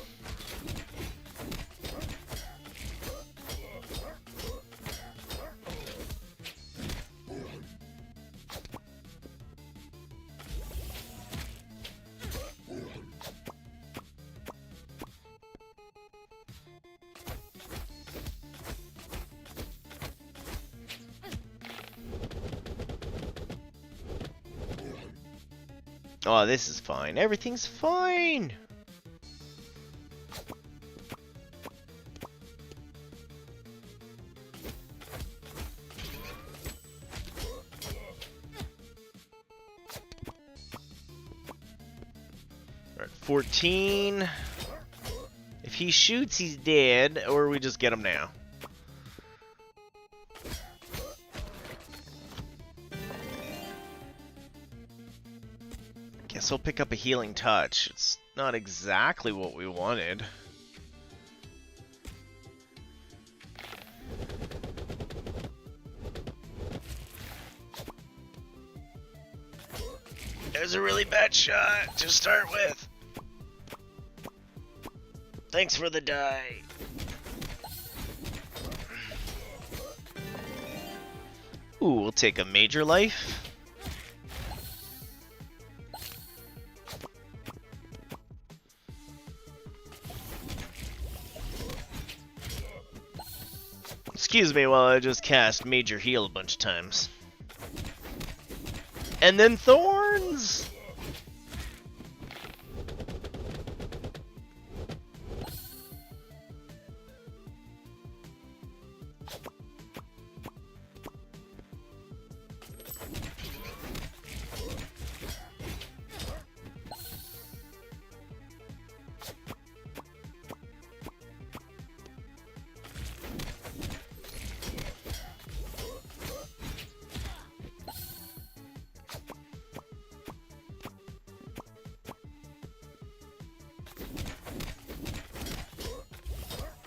Speaker 1: Oh, this is fine. Everything's fine. We're at 14. If he shoots, he's dead, or we just get him now. Guess I'll pick up a healing touch. It's not exactly what we wanted. There's a really bad shot to start with. Thanks for the die. Ooh, we'll take a major life. Excuse me while I just cast major heal a bunch of times. And then thorns!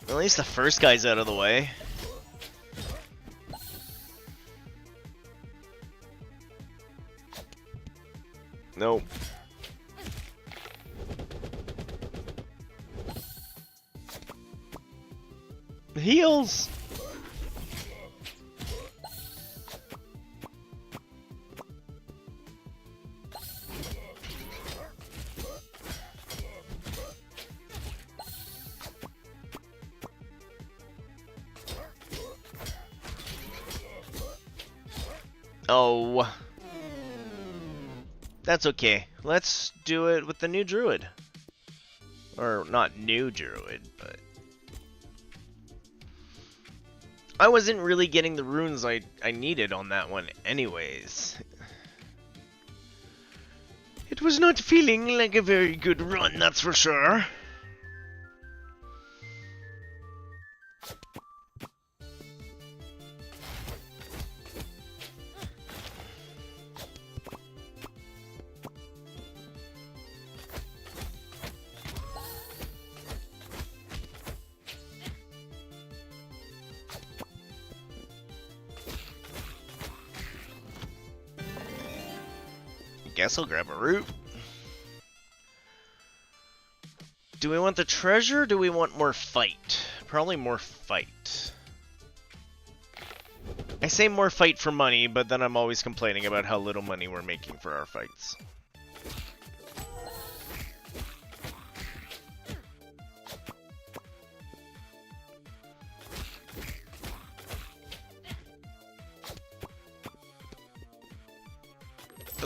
Speaker 1: At least the first guy's out of the way. Nope. Heals! Oh. That's okay. Let's do it with the new druid. Or, not new druid, but... I wasn't really getting the runes I needed on that one anyways. It was not feeling like a very good run, that's for sure. Guess I'll grab a root. Do we want the treasure or do we want more fight? Probably more fight. I say more fight for money, but then I'm always complaining about how little money we're making for our fights.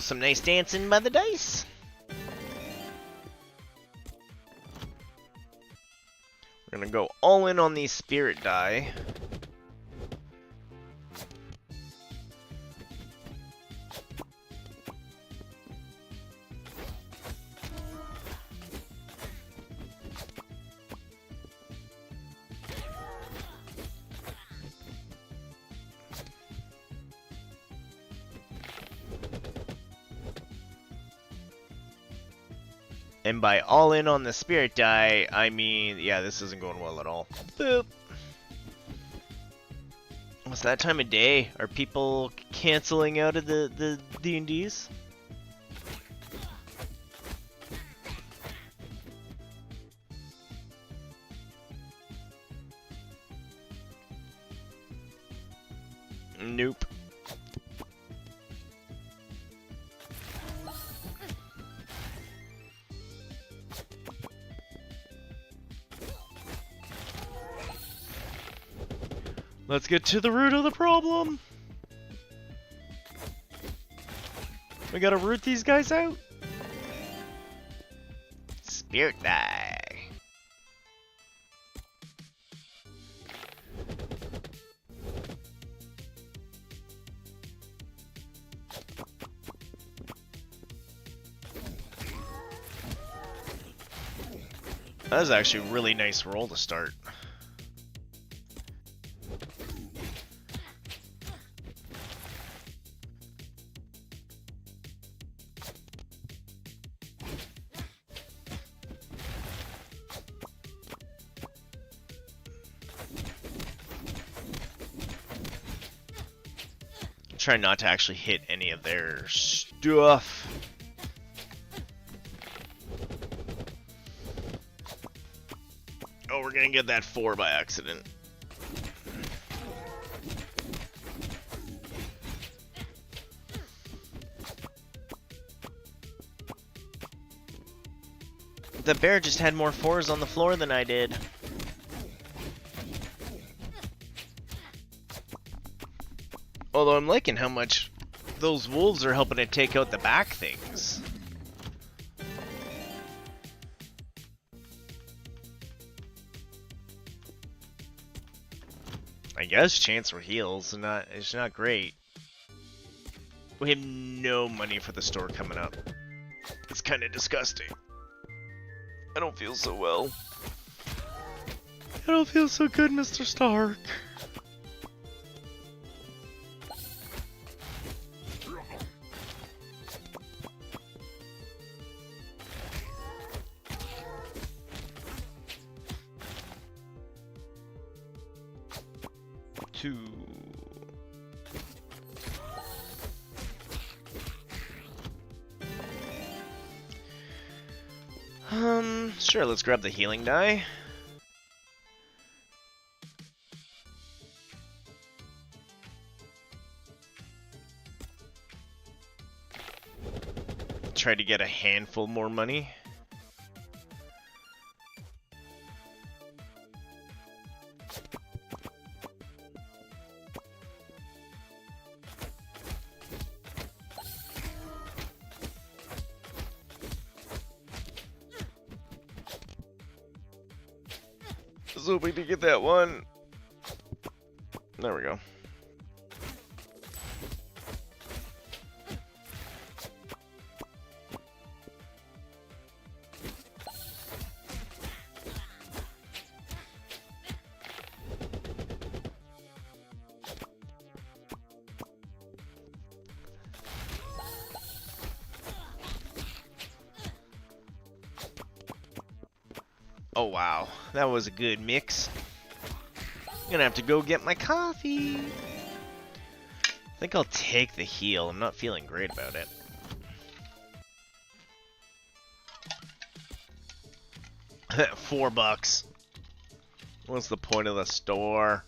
Speaker 1: some nice dancing by the dice. We're gonna go all in on these spirit die. And by all in on the spirit die, I mean, yeah, this isn't going well at all. Boop. What's that time of day? Are people canceling out of the D&Ds? Nope. Let's get to the root of the problem. We gotta root these guys out. Spirit die. That was actually a really nice roll to start. Try not to actually hit any of their stuff. Oh, we're gonna get that 4 by accident. The bear just had more 4s on the floor than I did. Although I'm liking how much those wolves are helping to take out the back things. I guess chance for heals, it's not great. We have no money for the store coming up. It's kind of disgusting. I don't feel so well. I don't feel so good, Mr. Stark. Sure, let's grab the healing die. Try to get a handful more money. I was hoping to get that one. There we go. Oh wow, that was a good mix. I'm gonna have to go get my coffee. I think I'll take the heal. I'm not feeling great about it. $4. What's the point of the store?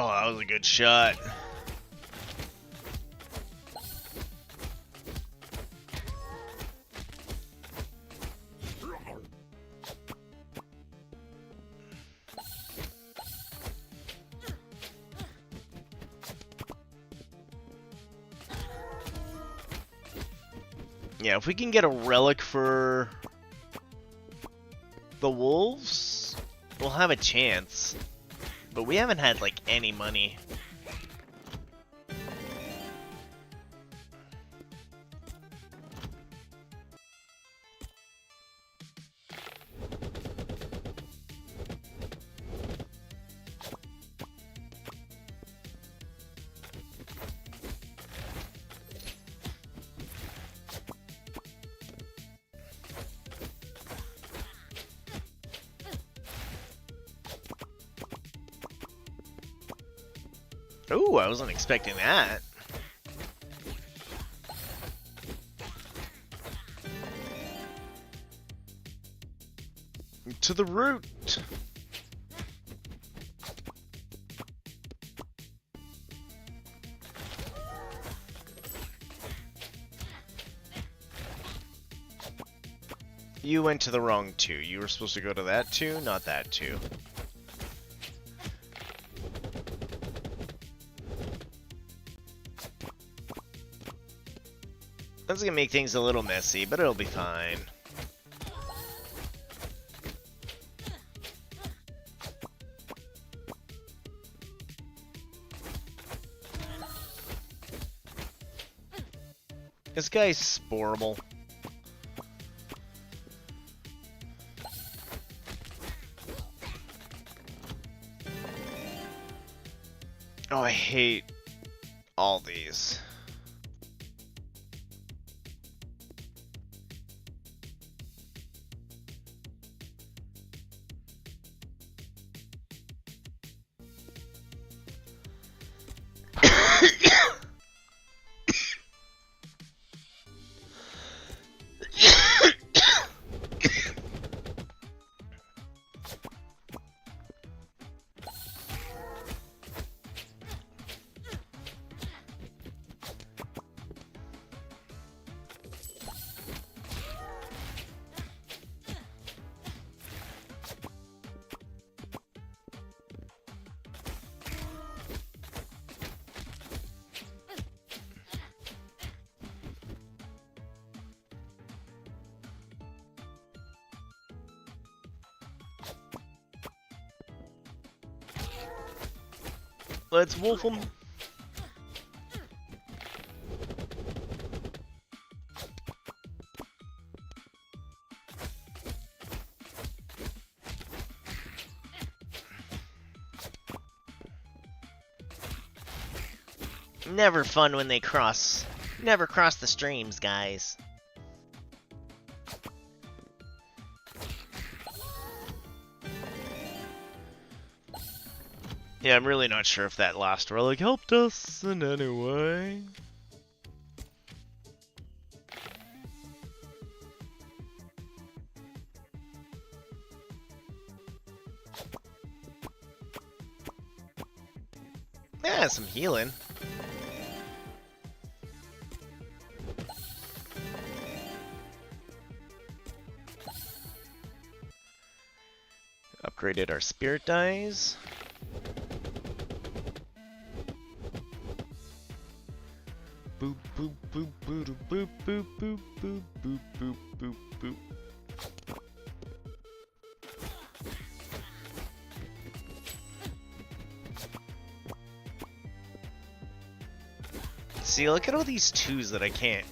Speaker 1: Oh, that was a good shot. Yeah, if we can get a relic for the wolves, we'll have a chance. But we haven't had, like, any money. Ooh, I wasn't expecting that. To the root. You went to the wrong two. You were supposed to go to that two, not that two. That's gonna make things a little messy, but it'll be fine. This guy's sporable. Oh, I hate all these. Let's wolf them. Never fun when they cross. Never cross the streams, guys. Yeah, I'm really not sure if that last relic helped us in any way. Yeah, some healing. Upgraded our spirit dies. Boop boop boop boop boop boop boop boop boop boop boop boop. See, look at all these twos that I can't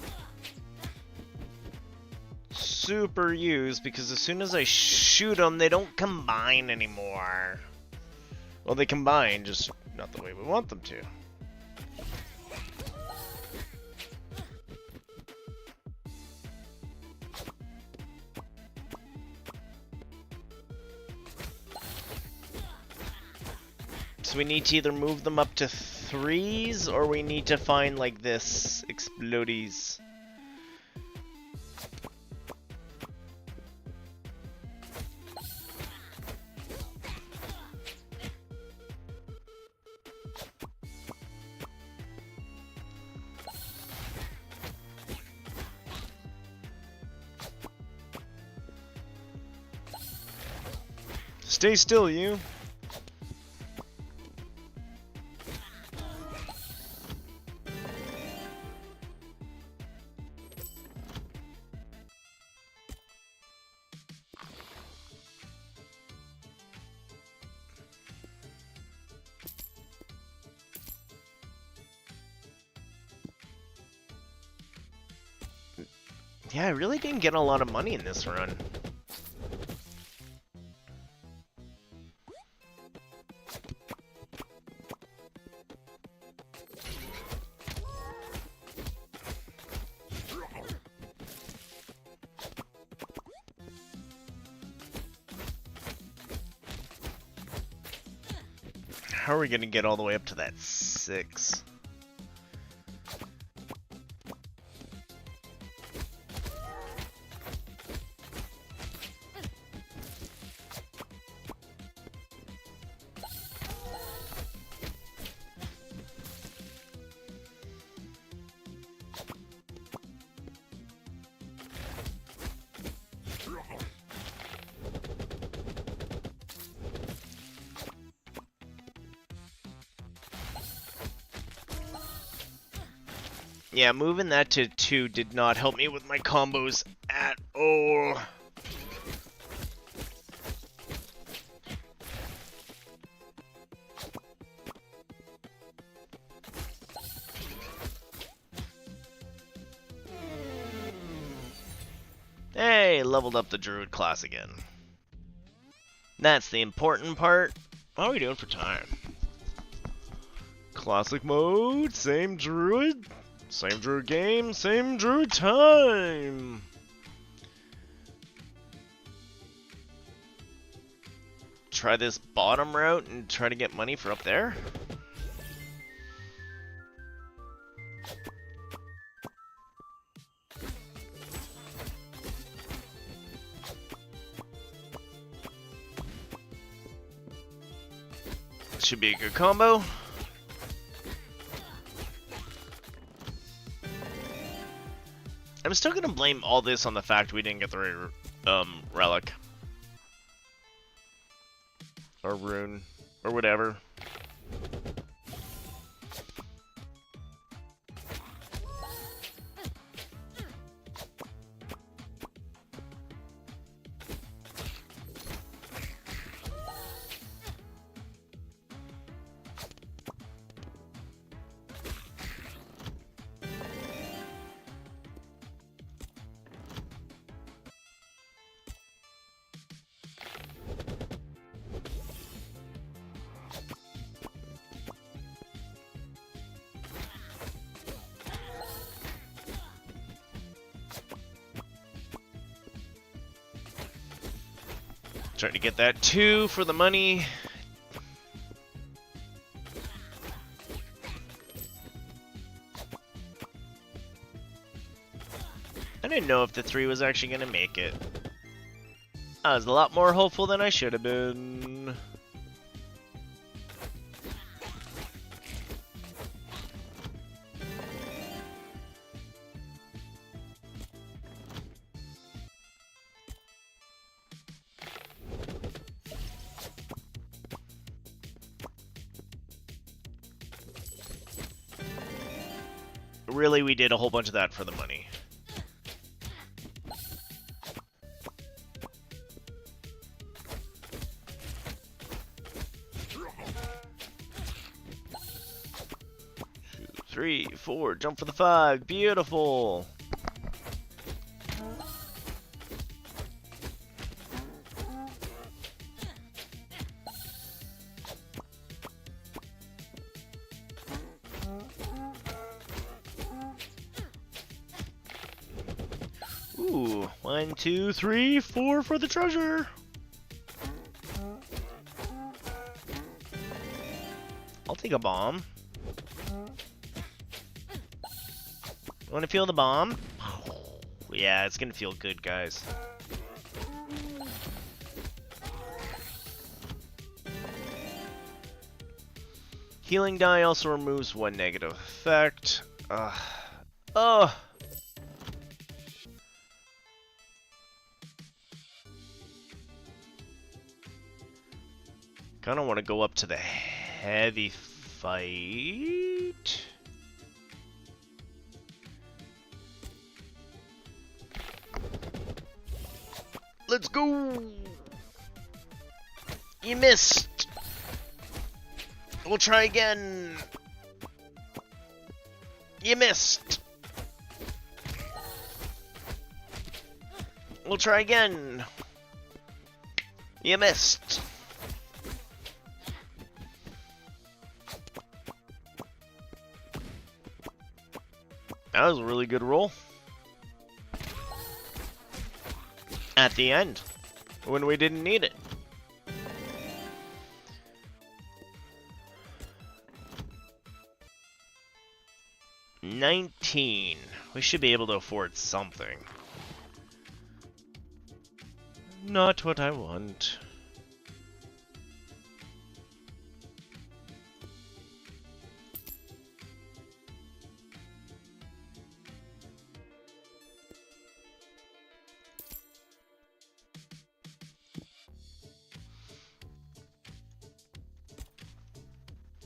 Speaker 1: super use because as soon as I shoot them, they don't combine anymore. Well, they combine, just not the way we want them to. So we need to either move them up to 3s or we need to find like this explodies. Stay still, you. Yeah, I really didn't get a lot of money in this run. How are we gonna get all the way up to that 6? Yeah, moving that to 2 did not help me with my combos at all. Hey, leveled up the Druid class again. That's the important part. How are we doing for time? Classic mode, same Druid game, same Druid time. Try this bottom route and try to get money for up there. Should be a good combo. I'm still gonna blame all this on the fact we didn't get the right relic. Or rune. Or whatever. Trying to get that 2 for the money. I didn't know if the 3 was actually going to make it. I was a lot more hopeful than I should have been. Really, we did a whole bunch of that for the money. Two, 3, 4, jump for the 5. Beautiful. Ooh, 1, 2, 3, 4 for the treasure. I'll take a bomb. You want to feel the bomb? Yeah, it's gonna feel good, guys. Healing die also removes 1 negative effect. Ugh. Kinda wanna go up to the heavy fight. Let's go! You missed! We'll try again! You missed! We'll try again! You missed! That was a really good roll. At the end, when we didn't need it. $19. We should be able to afford something. Not what I want.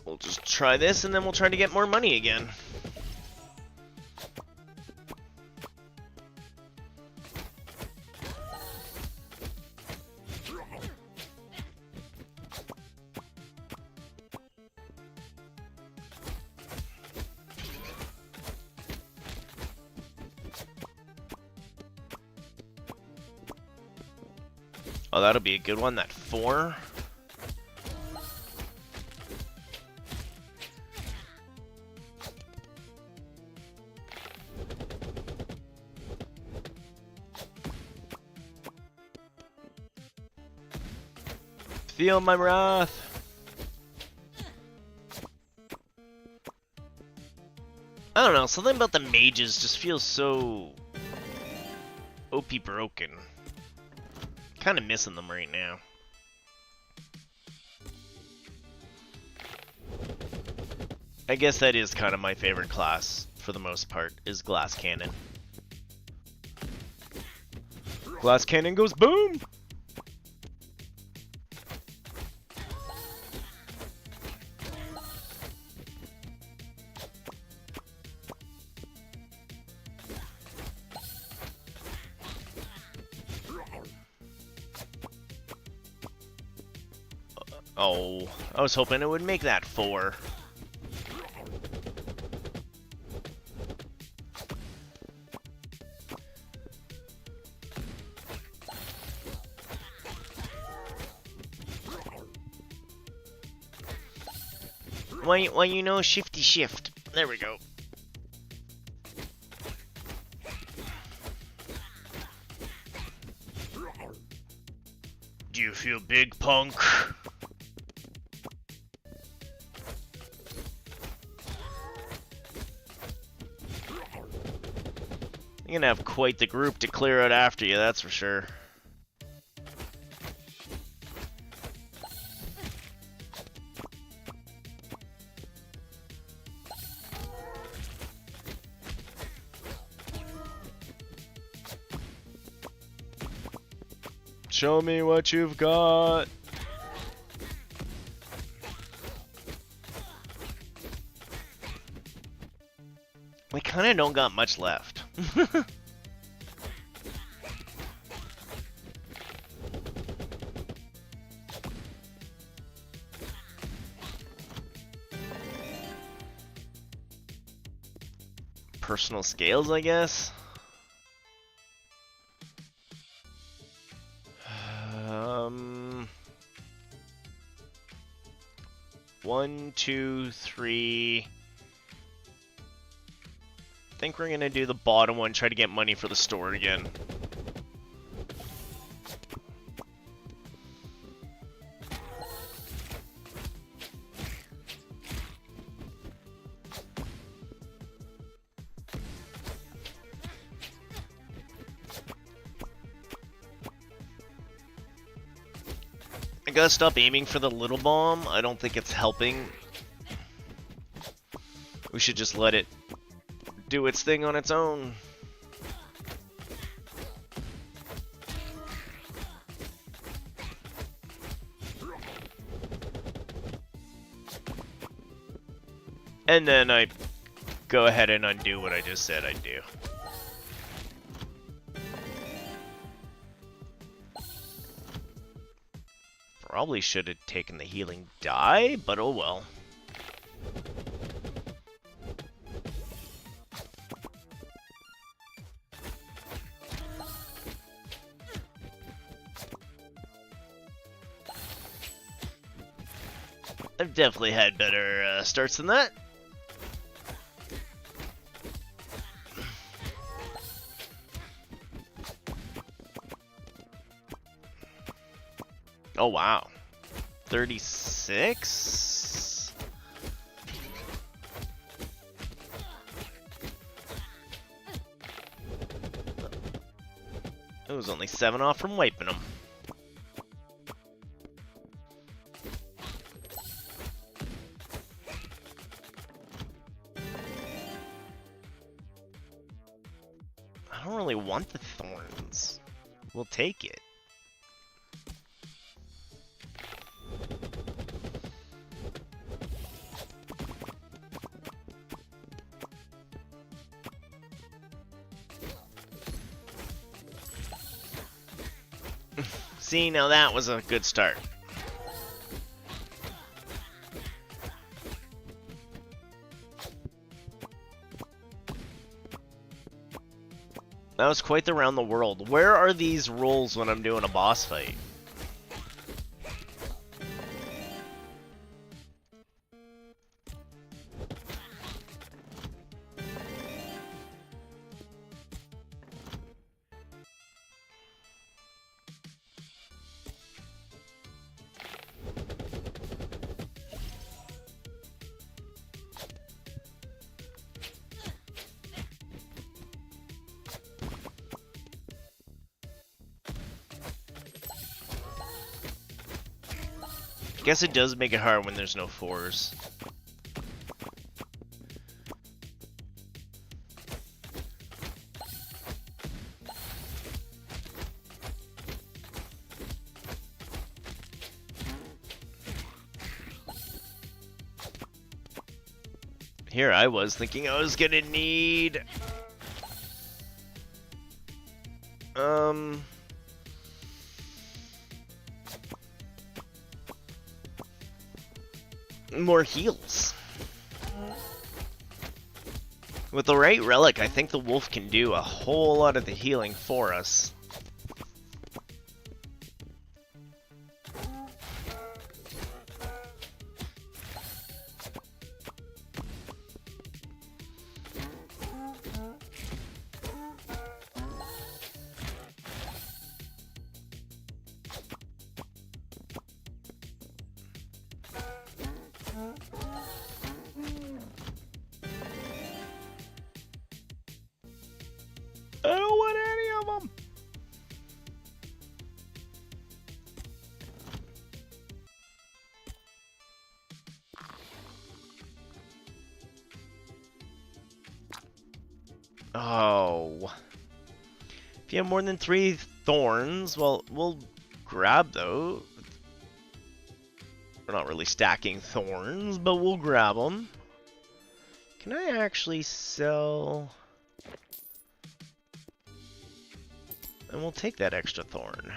Speaker 1: We'll just try this, and then we'll try to get more money again. Oh, that'll be a good one, that 4. Feel my wrath. I don't know, something about the mages just feels so OP broken. Kind of missing them right now. I guess that is kind of my favorite class, for the most part, is Glass Cannon. Glass Cannon goes boom! Oh, I was hoping it would make that 4. Why you know shifty shift. There we go. Do you feel big, punk? You're gonna have quite the group to clear out after you, that's for sure. Show me what you've got. We kinda don't got much left. Personal scales, I guess. 1, 2, 3. I think we're gonna do the bottom one, try to get money for the store again. I gotta stop aiming for the little bomb. I don't think it's helping. We should just let it do its thing on its own. And then I go ahead and undo what I just said I'd do. Probably should have taken the healing die, but oh well. I've definitely had better starts than that. Oh wow. 36? It was only 7 off from wiping them. I don't really want the thorns. We'll take it. See, now that was a good start. That was quite the round the world. Where are these rolls when I'm doing a boss fight? Guess it does make it hard when there's no 4s. Here I was thinking I was gonna need more heals. With the right relic, I think the wolf can do a whole lot of the healing for us. I don't want any of them. Oh. If you have more than 3 thorns, well, we'll grab those. We're not really stacking thorns, but we'll grab them. Can I actually sell... And we'll take that extra thorn.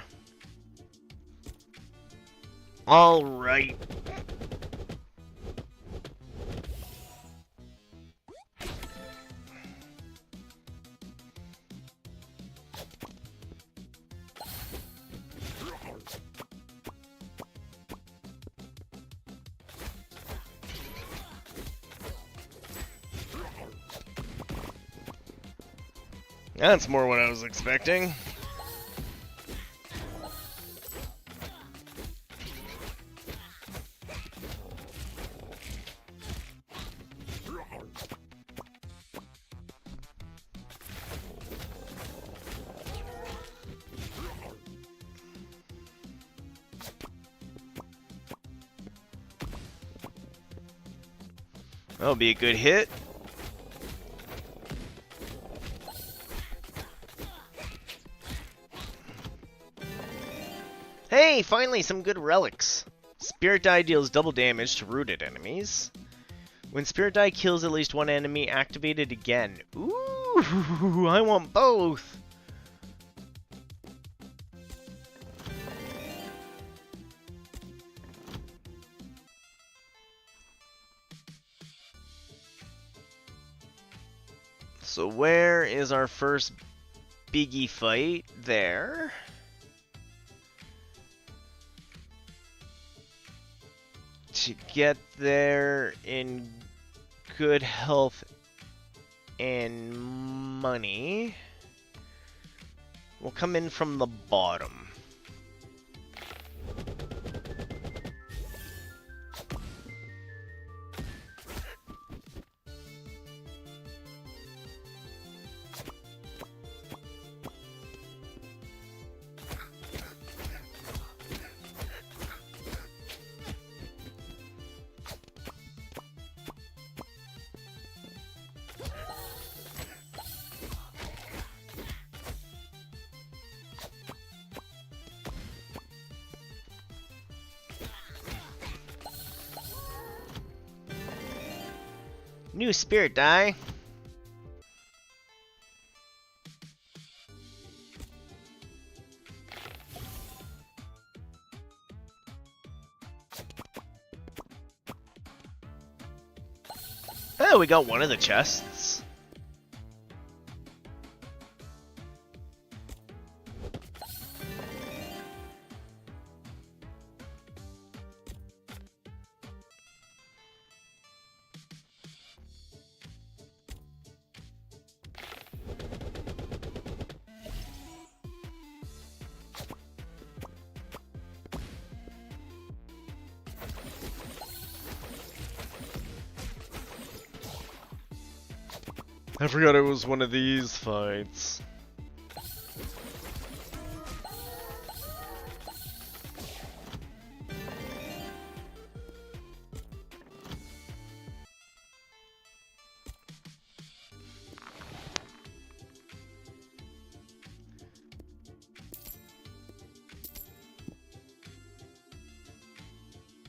Speaker 1: All right. That's more what I was expecting. That'll be a good hit. Hey, finally some good relics. Spirit Die deals double damage to rooted enemies. When Spirit Die kills at least one enemy, activate it again. Ooh, I want both. So where is our first biggie fight? There. To get there in good health and money, we'll come in from the bottom. New Spirit Die. Oh, we got one of the chests. I forgot it was one of these fights.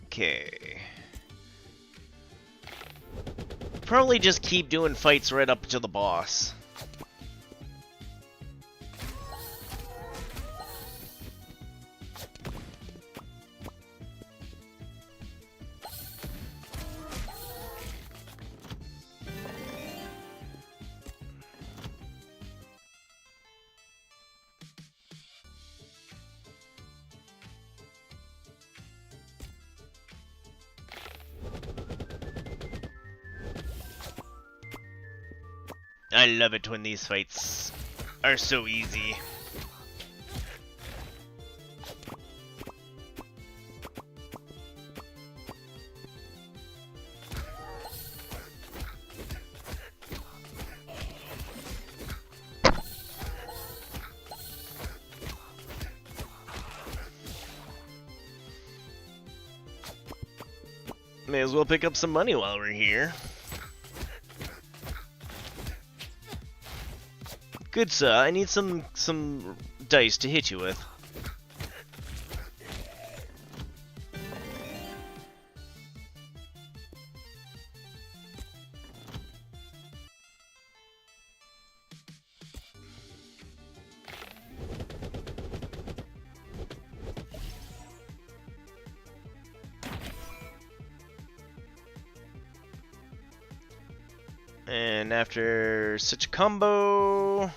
Speaker 1: Okay. Probably just keep doing fights right up to the boss. I love it when these fights are so easy. May as well pick up some money while we're here. Good sir, I need some dice to hit you with. And after such a combo,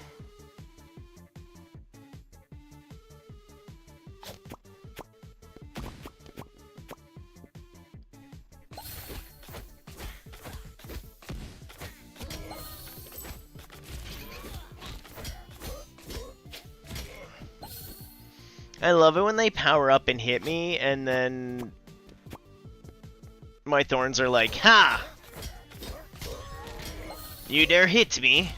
Speaker 1: I love it when they power up and hit me, and then my thorns are like, ha! You dare hit me?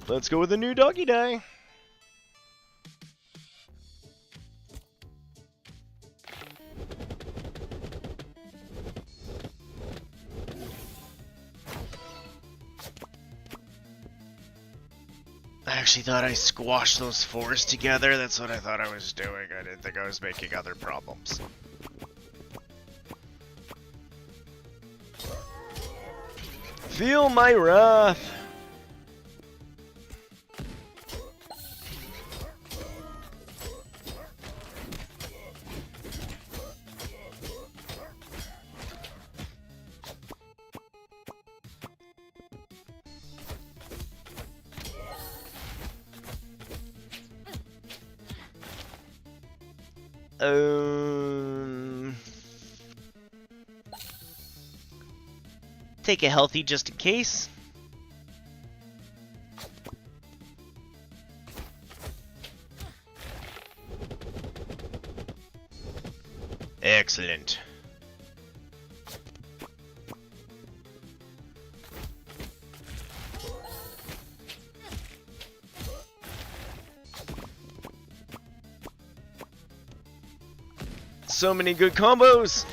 Speaker 1: Let's go with a new doggy die. actually thought I squashed those fours together. That's what I thought I was doing. I didn't think I was making other problems. Feel my wrath. Take a healthy just in case. Excellent. So many good combos.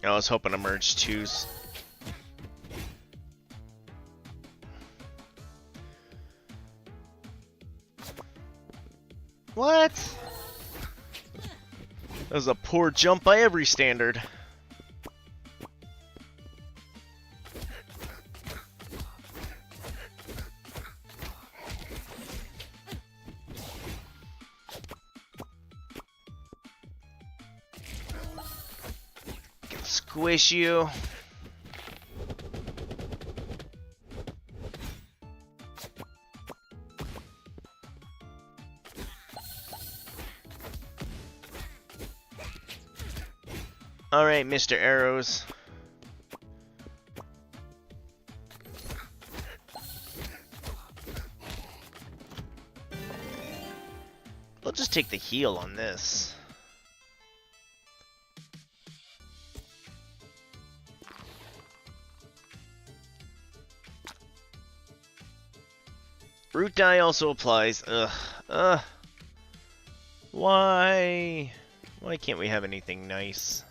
Speaker 1: I was hoping to merge twos. What? That was a poor jump by every standard. Squish you. All right, Mr. Arrows. I'll just take the heal on this. Root die also applies. Ugh. Why? Why can't we have anything nice?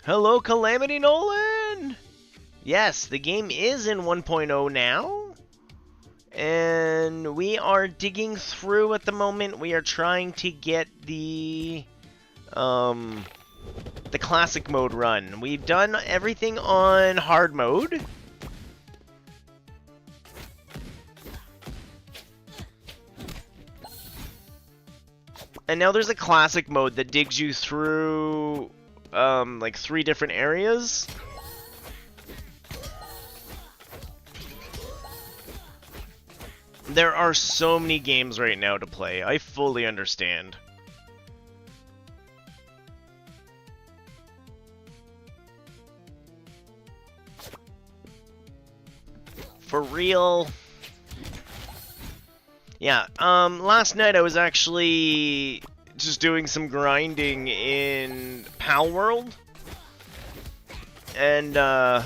Speaker 1: Hello, Calamity Nolan! Yes, the game is in 1.0 now. And we are digging through at the moment. We are trying to get the classic mode run. We've done everything on hard mode. And now there's a classic mode that digs you through like 3 different areas. There are so many games right now to play. I fully understand. For real. Yeah, last night I was actually just doing some grinding in Pal World. And, I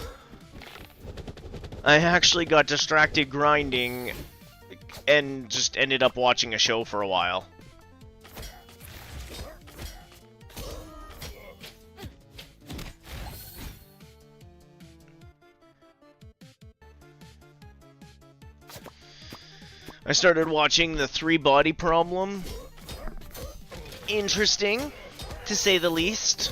Speaker 1: actually got distracted grinding and just ended up watching a show for a while. I started watching The 3 Body Problem. Interesting, to say the least.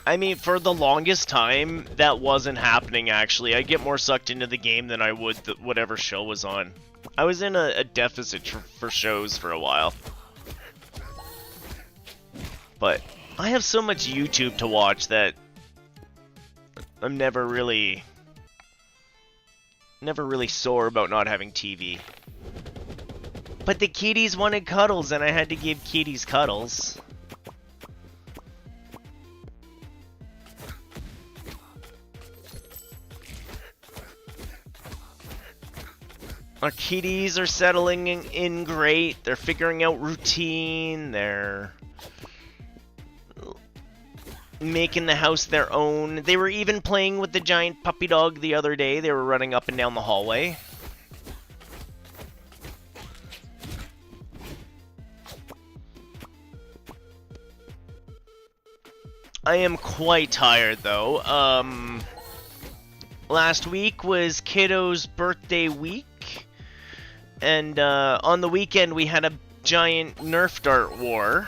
Speaker 1: I mean, for the longest time, that wasn't happening, actually. I get more sucked into the game than I would whatever show was on. I was in a deficit for shows for a while. But I have so much YouTube to watch that I'm never Never really sore about not having TV. But the kitties wanted cuddles, and I had to give kitties cuddles. Our kitties are settling in great. They're figuring out routine. They're making the house their own. They were even playing with the giant puppy dog the other day. They were running up and down the hallway. I am quite tired, though. Last week was Kiddo's birthday week, and on the weekend we had a giant Nerf dart war.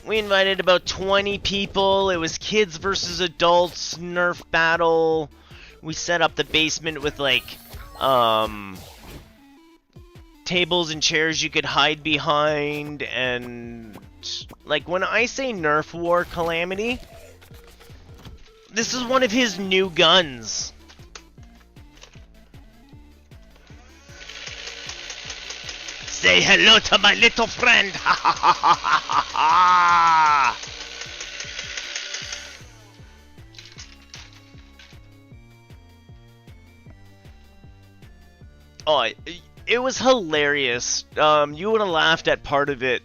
Speaker 1: We invited about 20 people. It was kids versus adults Nerf battle. We set up the basement with, like, tables and chairs you could hide behind, and like, when I say Nerf War Calamity, this is one of his new guns. Say hello to my little friend. Ha ha ha ha ha ha. Oh, it was hilarious. You would have laughed at part of it.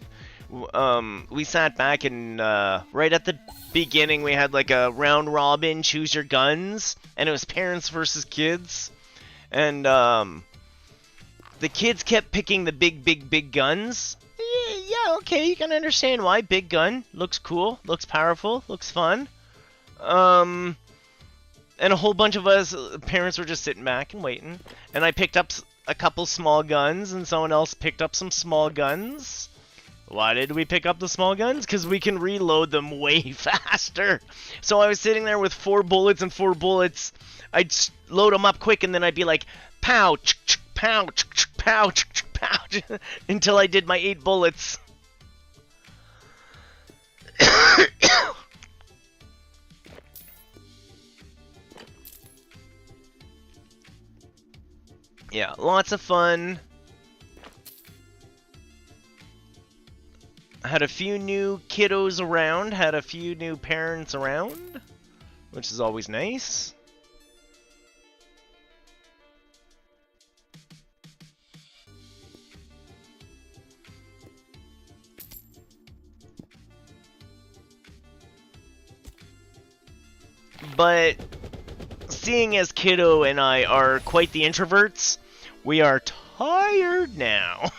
Speaker 1: We sat back and right at the beginning we had like a round robin, choose your guns, and it was parents versus kids. And the kids kept picking the big guns. Yeah, okay, you can understand why. Big gun, looks cool, looks powerful, looks fun. And a whole bunch of us parents were just sitting back and waiting. And I picked up a couple small guns, and someone else picked up some small guns. Why did we pick up the small guns? Because we can reload them way faster. So I was sitting there with 4 bullets and 4 bullets. I'd load them up quick, and then I'd be like, pow, pow, pow, pow, until I did my 8 bullets. Yeah, lots of fun. Had a few new kiddos around, had a few new parents around, which is always nice. But seeing as Kiddo and I are quite the introverts, we are tired now.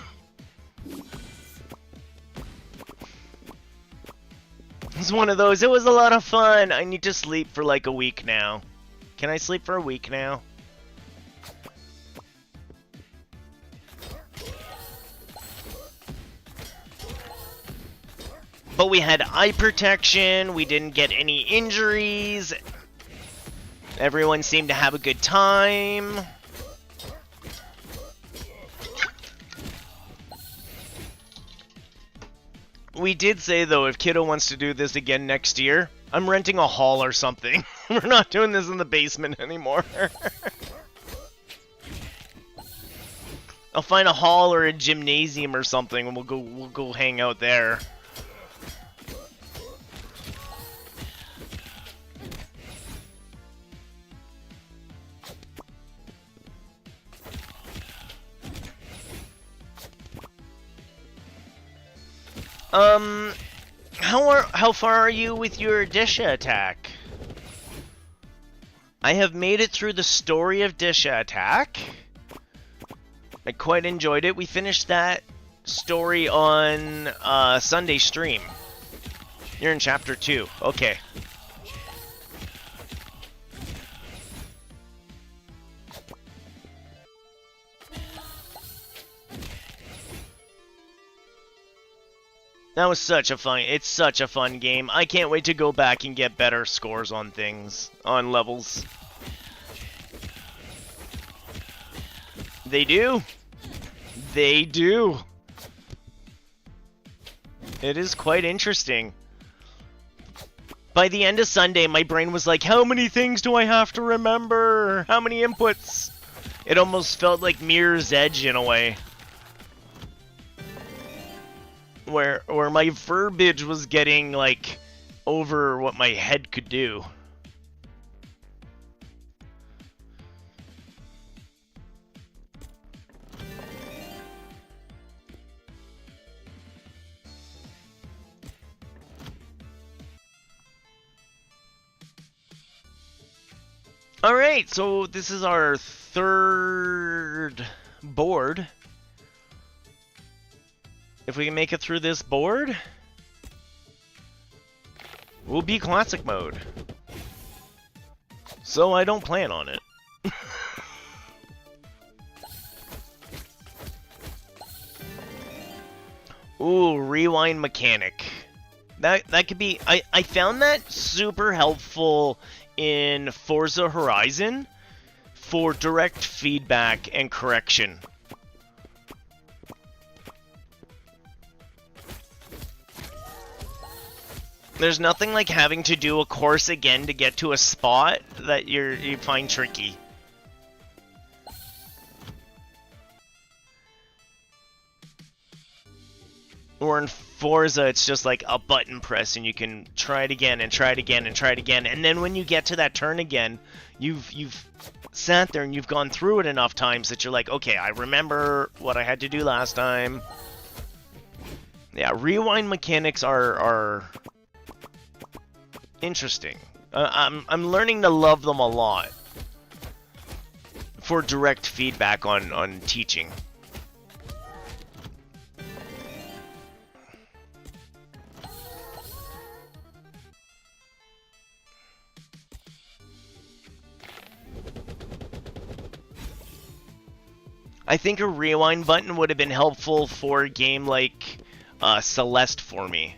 Speaker 1: It's one of those, it was a lot of fun. I need to sleep for like a week now. Can I sleep for a week now? But we had eye protection, we didn't get any injuries. Everyone seemed to have a good time. We did say, though, if Kiddo wants to do this again next year, I'm renting a hall or something. We're not doing this in the basement anymore. I'll find a hall or a gymnasium or something, and we'll go hang out there. How far are you with your Disha attack? I have made it through the story of Disha attack. I quite enjoyed it. We finished that story on Sunday stream. You're in chapter 2. Okay. That was such a fun, it's such a fun game. I can't wait to go back and get better scores on things, on levels. They do. They do. It is quite interesting. By the end of Sunday, my brain was like, how many things do I have to remember? How many inputs? It almost felt like Mirror's Edge in a way. Where my verbiage was getting, like, over what my head could do. Alright, so this is our third board. If we can make it through this board, we'll be classic mode. So I don't plan on it. Ooh, rewind mechanic. That could be... I found that super helpful in Forza Horizon for direct feedback and correction. There's nothing like having to do a course again to get to a spot that you find tricky. Or in Forza, it's just like a button press and you can try it again and try it again and try it again. And then when you get to that turn again, you've sat there and you've gone through it enough times that you're like, okay, I remember what I had to do last time. Yeah, rewind mechanics are interesting. I'm learning to love them a lot for direct feedback on teaching. I think a rewind button would have been helpful for a game like Celeste for me.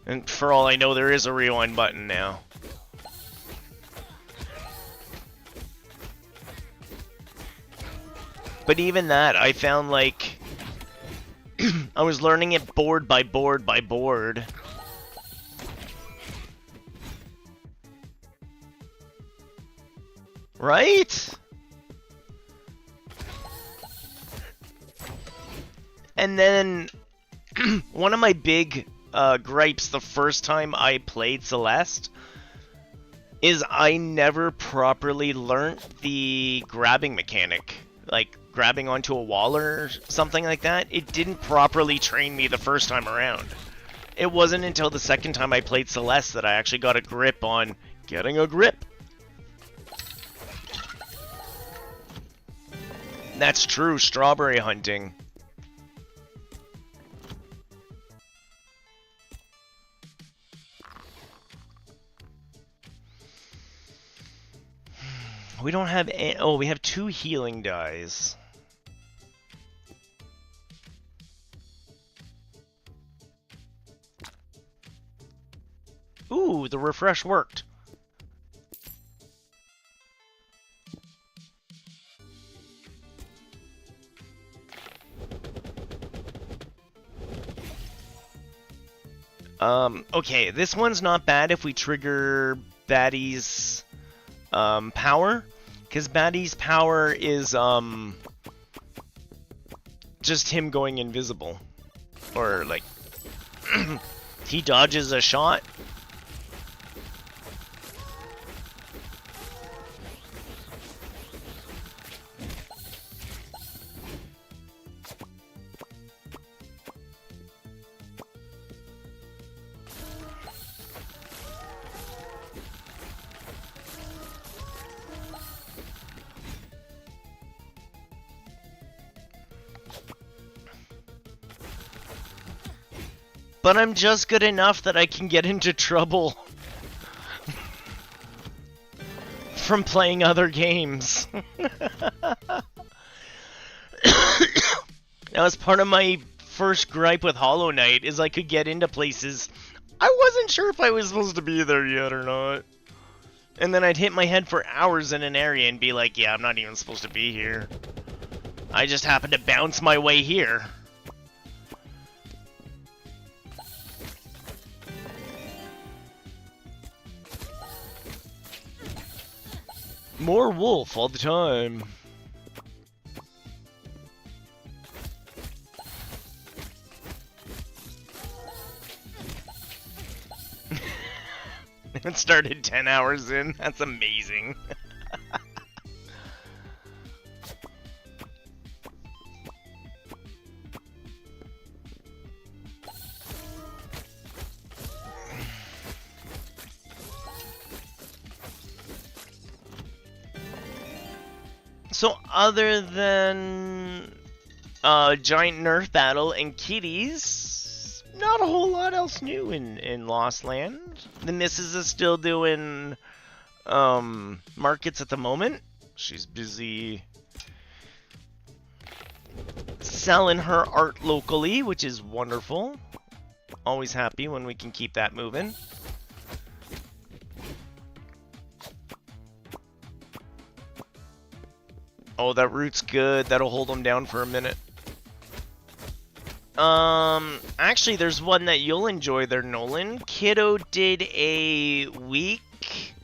Speaker 1: And for all I know, there is a rewind button now. But even that, I found like... I was learning it board by board by board. Right? And then, one of my big gripes the first time I played Celeste is I never properly learnt the grabbing mechanic. Like, grabbing onto a wall or something like that. It didn't properly train me the first time around. It wasn't until the second time I played Celeste that I actually got a grip on getting a grip. That's true, strawberry hunting. We don't have any... Oh, we have 2 healing dies. Ooh, the refresh worked. Okay, this one's not bad if we trigger Batty's power, because Batty's power is just him going invisible, or like he dodges a shot. But I'm just good enough that I can get into trouble from playing other games. That was part of my first gripe with Hollow Knight, is I could get into places I wasn't sure if I was supposed to be there yet or not. And then I'd hit my head for hours in an area and be like, yeah, I'm not even supposed to be here. I just happened to bounce my way here. More wolf all the time. It started 10 hours in. That's amazing. So other than giant nerf battle and kitties, not a whole lot else new in Lost Land. The missus is still doing markets at the moment. She's busy selling her art locally, which is wonderful. Always happy when we can keep that moving. Oh, that root's good. That'll hold them down for a minute. Actually, there's one that you'll enjoy there, Nolan. Kiddo did a week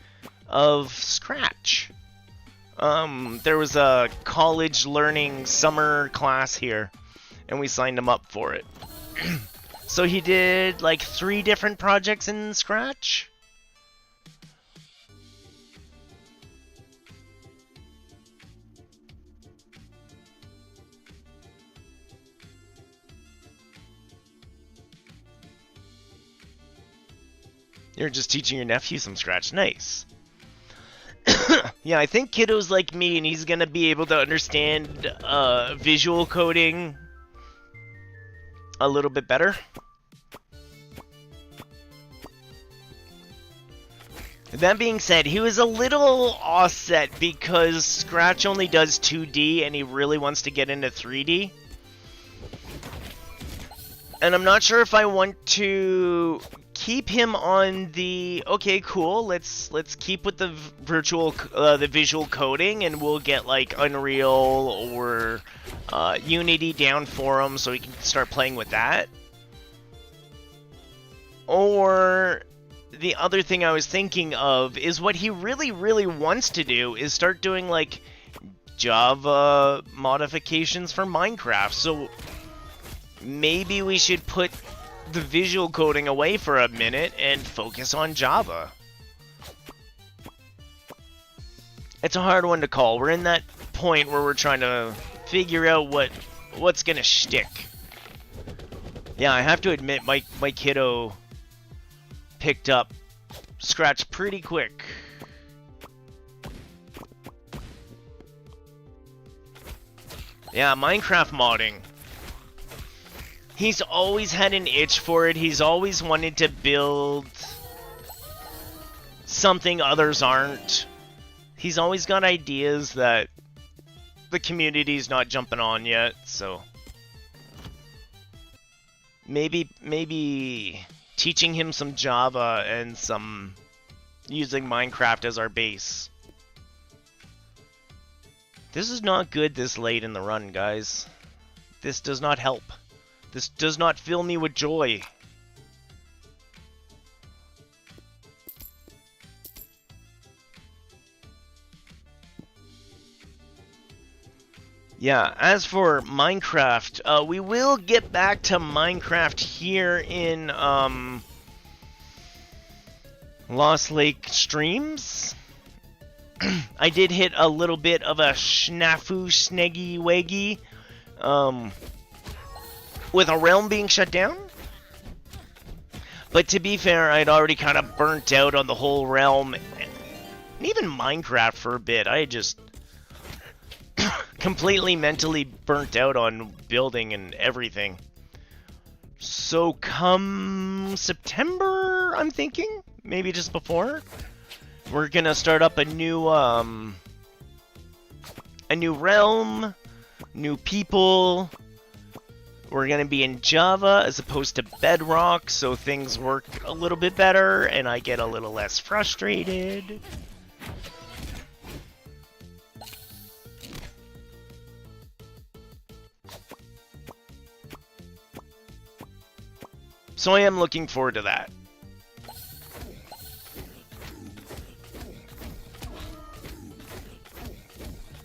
Speaker 1: of Scratch. There was a college learning summer class here, and we signed him up for it. So he did like 3 different projects in Scratch. You're just teaching your nephew some Scratch. Nice. Yeah, I think Kiddo's like me, and he's gonna be able to understand visual coding a little bit better. That being said, he was a little offset because Scratch only does 2D, and he really wants to get into 3D. And I'm not sure if I want to keep him on the okay, cool. Let's keep with the the visual coding, and we'll get like Unreal or Unity down for him so he can start playing with that. Or the other thing I was thinking of is what he really, really wants to do is start doing like Java modifications for Minecraft. So maybe we should put the visual coding away for a minute and focus on Java. It's a hard one to call. We're in that point where we're trying to figure out what's gonna shtick. Yeah, I have to admit, my kiddo picked up Scratch pretty quick. Yeah, Minecraft modding. He's always had an itch for it. He's always wanted to build something others aren't. He's always got ideas that the community's not jumping on yet, so maybe teaching him some Java and some using Minecraft as our base. This is not good this late in the run, guys. This does not help. This does not fill me with joy. Yeah, as for Minecraft, we will get back to Minecraft here in Lost Lake streams. I did hit a little bit of a snafu sneggy waggy with a realm being shut down. But to be fair, I'd already kind of burnt out on the whole realm, and even Minecraft for a bit. I just completely mentally burnt out on building and everything. So come September, I'm thinking, maybe just before, we're gonna start up a new realm, new people. We're gonna be in Java as opposed to Bedrock, so things work a little bit better and I get a little less frustrated. So I am looking forward to that.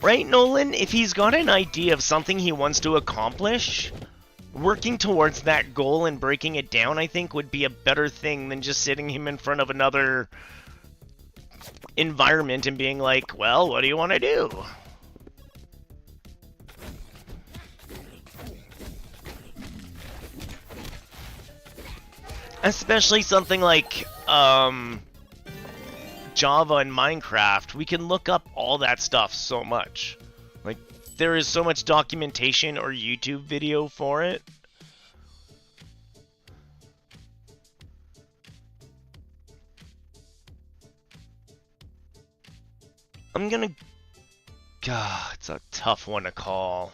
Speaker 1: Right, Nolan? If he's got an idea of something he wants to accomplish, working towards that goal and breaking it down, I think, would be a better thing than just sitting him in front of another environment and being like, well, what do you want to do? Especially something like Java and Minecraft, we can look up all that stuff so much. Like, there is so much documentation or YouTube video for it. I'm gonna... God, it's a tough one to call.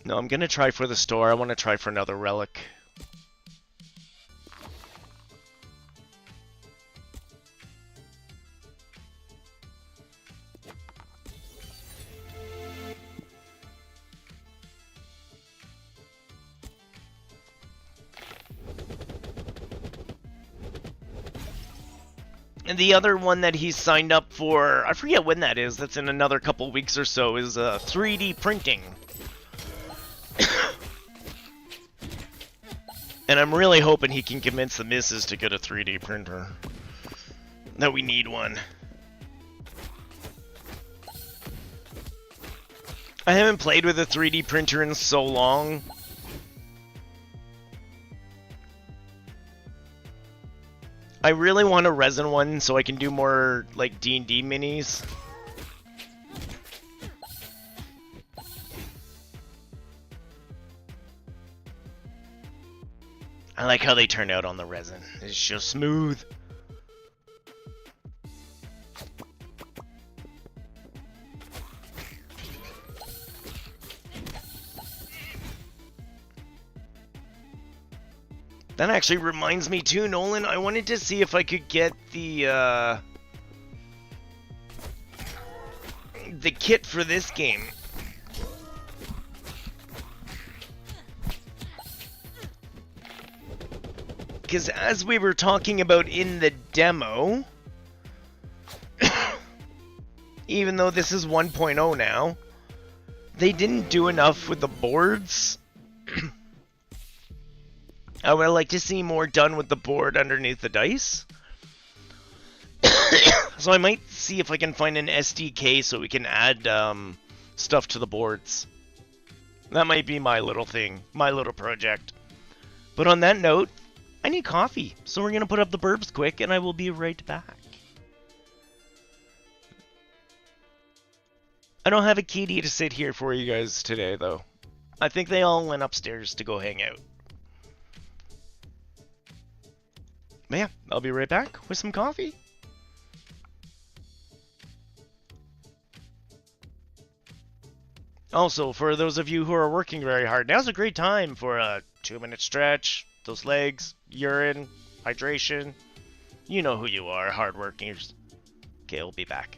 Speaker 1: No, I'm gonna try for the store. I want to try for another relic. And the other one that he's signed up for, I forget when that is, that's in another couple weeks or so, is 3D printing. And I'm really hoping he can convince the missus to get a 3D printer. That we need one. I haven't played with a 3D printer in so long. I really want a resin one so I can do more, like, D&D minis. I like how they turn out on the resin. It's just smooth. That actually reminds me too, Nolan, I wanted to see if I could get the kit for this game. Because as we were talking about in the demo, even though this is 1.0 now, they didn't do enough with the boards. I would like to see more done with the board underneath the dice. So I might see if I can find an SDK so we can add stuff to the boards. That might be my little thing, my little project. But on that note, I need coffee, so we're going to put up the burbs quick and I will be right back. I don't have a kitty to sit here for you guys today, though. I think they all went upstairs to go hang out. But yeah, I'll be right back with some coffee. Also, for those of you who are working very hard, now's a great time for a 2-minute stretch, those legs, urine, hydration. You know who you are, hard workers. Okay, we'll be back.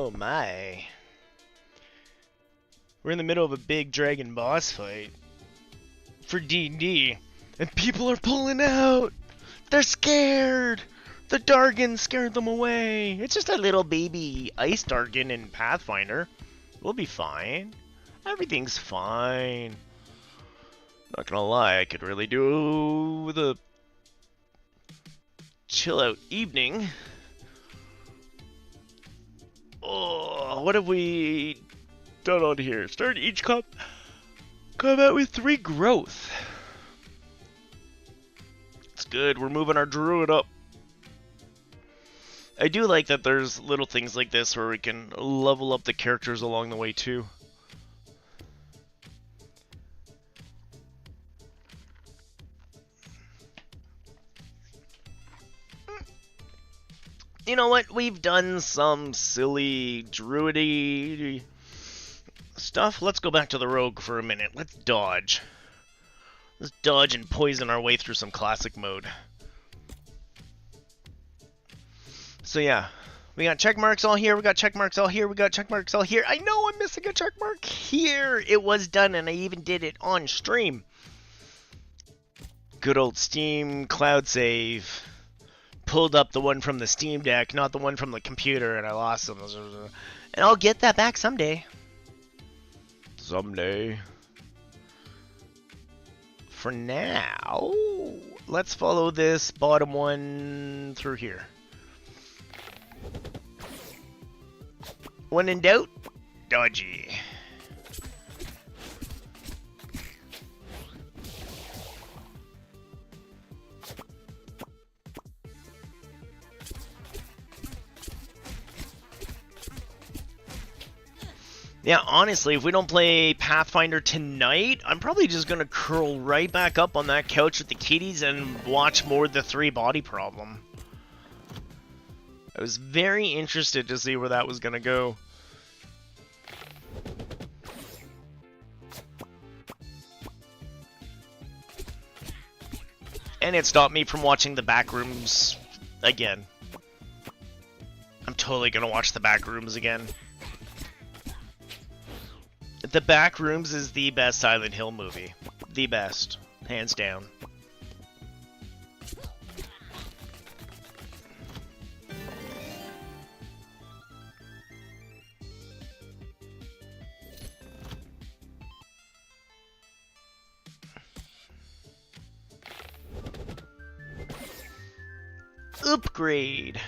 Speaker 1: Oh my. We're in the middle of a big dragon boss fight for D&D, and people are pulling out. They're scared. The Dargon scared them away. It's just a little baby ice Dargon in Pathfinder. We'll be fine. Everything's fine. Not gonna lie, I could really do with a chill out evening. Oh, what have we done on here? Start each combat with 3 growth. It's good, we're moving our druid up. I do like that there's little things like this where we can level up the characters along the way too. You know what? We've done some silly druidy stuff. Let's go back to the rogue for a minute. Let's dodge. Let's dodge and poison our way through some classic mode. So yeah, we got check marks all here, we got check marks all here, we got check marks all here. I know I'm missing a check mark here. It was done and I even did it on stream. Good old Steam cloud save. Pulled up the one from the Steam Deck, not the one from the computer, and I lost them. And I'll get that back someday. Someday. For now, let's follow this bottom one through here. When in doubt, dodgy. Yeah, honestly, if we don't play Pathfinder tonight, I'm probably just gonna curl right back up on that couch with the kitties and watch more of the 3 body problem. I was very interested to see where that was gonna go. And it stopped me from watching the Backrooms again. I'm totally gonna watch the Backrooms again. The Backrooms is the best Silent Hill movie. The best. Hands down. Upgrade.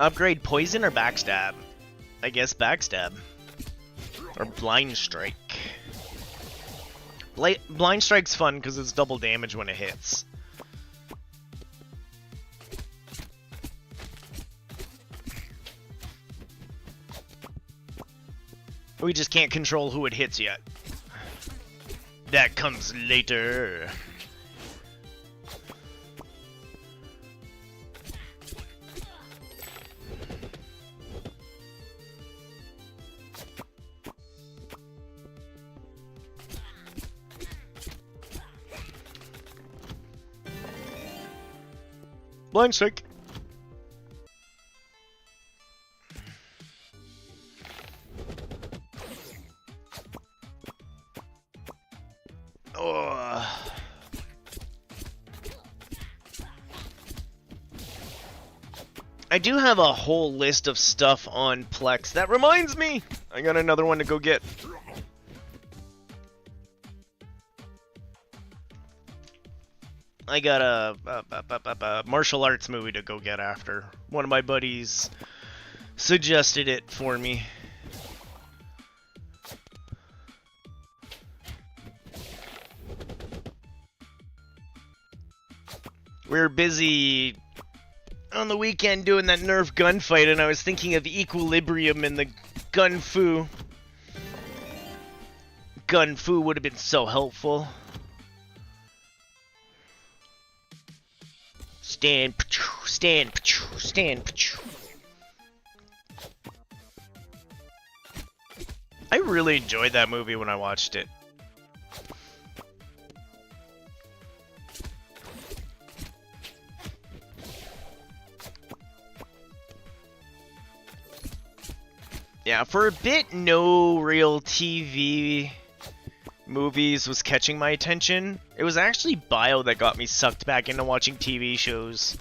Speaker 1: Upgrade poison or backstab? I guess backstab. Or blind strike. Blind strike's fun because it's double damage when it hits. We just can't control who it hits yet. That comes later. Blind strike. Oh. I do have a whole list of stuff on Plex. That reminds me! I got another one to go get. I got a martial arts movie to go get after. One of my buddies suggested it for me. We were busy on the weekend doing that Nerf gunfight, and I was thinking of equilibrium and the gun fu. Gun fu would have been so helpful. Stand, stand, stand. I really enjoyed that movie when I watched it. Yeah, for a bit, no real TV movies was catching my attention. It was actually Bio that got me sucked back into watching TV shows.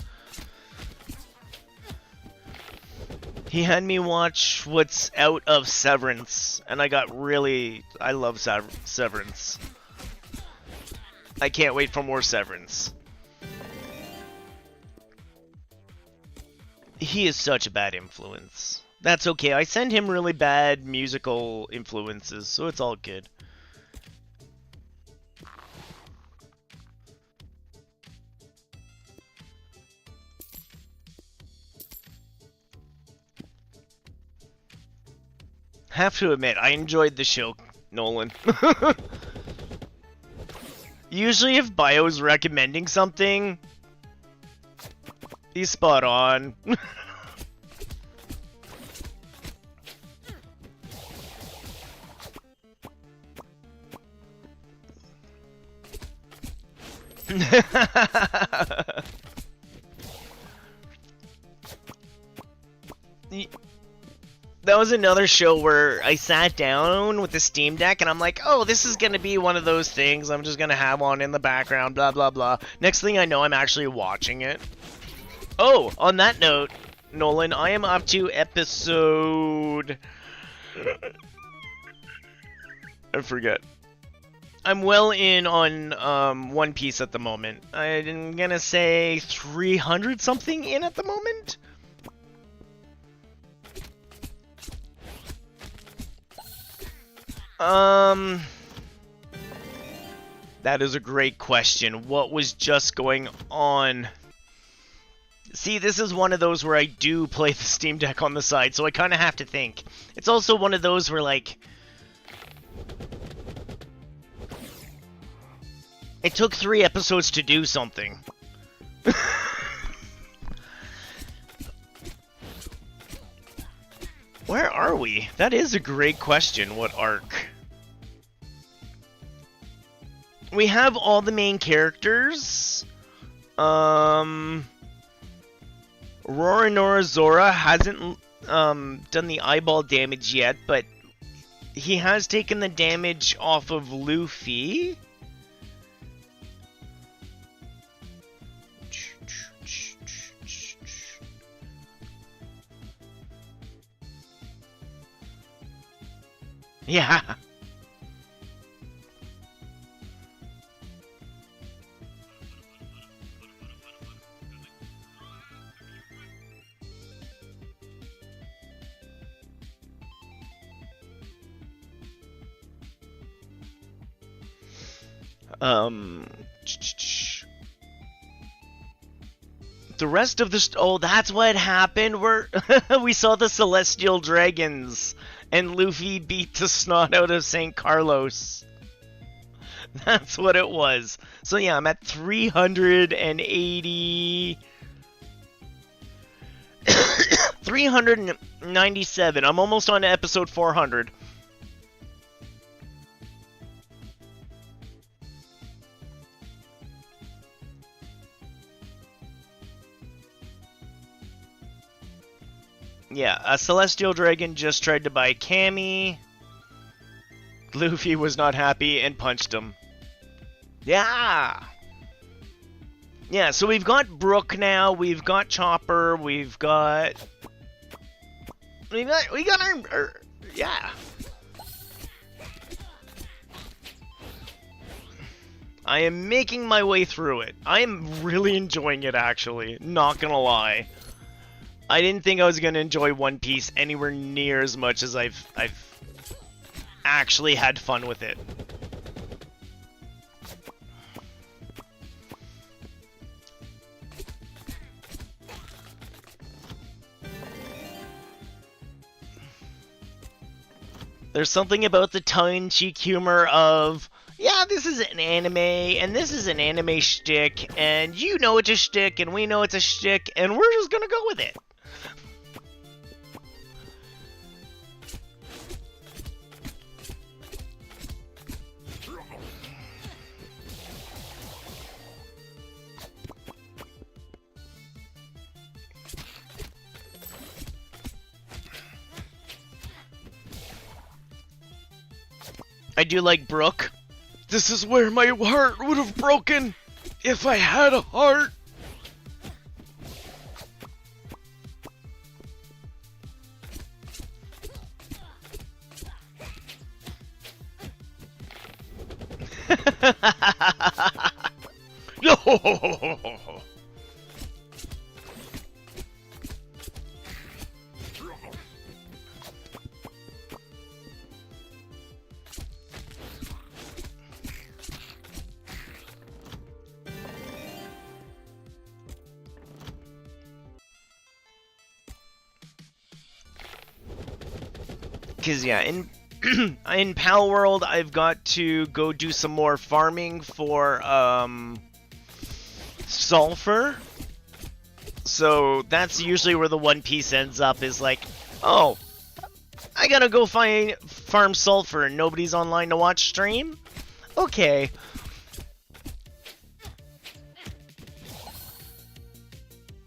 Speaker 1: He had me watch what's out of Severance, and I love Severance. I can't wait for more Severance. He is such a bad influence. That's okay, I send him really bad musical influences, so it's all good. Have to admit, I enjoyed the show, Nolan. Usually if Bio's recommending something, he's spot on. That was another show where I sat down with the Steam Deck and I'm like, oh, this is going to be one of those things I'm just going to have on in the background, blah, blah, blah. Next thing I know, I'm actually watching it. Oh, on that note, Nolan, I am up to episode... I forget. I'm well in on One Piece at the moment. I'm going to say 300 something in at the moment. That is a great question. What was just going on? See, this is one of those where I do play the Steam Deck on the side, so I kind of have to think. It's also one of those where, like... It took 3 episodes to do something. Where are we? That is a great question, what arc? We have all the main characters. Roronoa Zora hasn't done the eyeball damage yet, but he has taken the damage off of Luffy. Yeah. The rest of the oh, that's what happened. We saw the Celestial Dragons, and Luffy beat the snot out of St. Carlos. That's what it was. So yeah, I'm at 380... 397. I'm almost on to episode 400. Yeah, a Celestial Dragon just tried to buy Cammy. Luffy was not happy and punched him. Yeah! Yeah, so we've got Brook now, we've got Chopper, we got our yeah. I am making my way through it. I am really enjoying it, actually. Not gonna lie. I didn't think I was gonna enjoy One Piece anywhere near as much as I've actually had fun with it. There's something about the tongue-in-cheek humor of, yeah, this is an anime, and this is an anime shtick, and you know it's a shtick, and we know it's a shtick, and we're just gonna go with it. do like Brooke. This is where my heart would have broken if I had a heart. Yo! Because, yeah, in Pal World, I've got to go do some more farming for, sulfur. So, that's usually where the One Piece ends up, is like, oh, I gotta go farm sulfur and nobody's online to watch stream? Okay.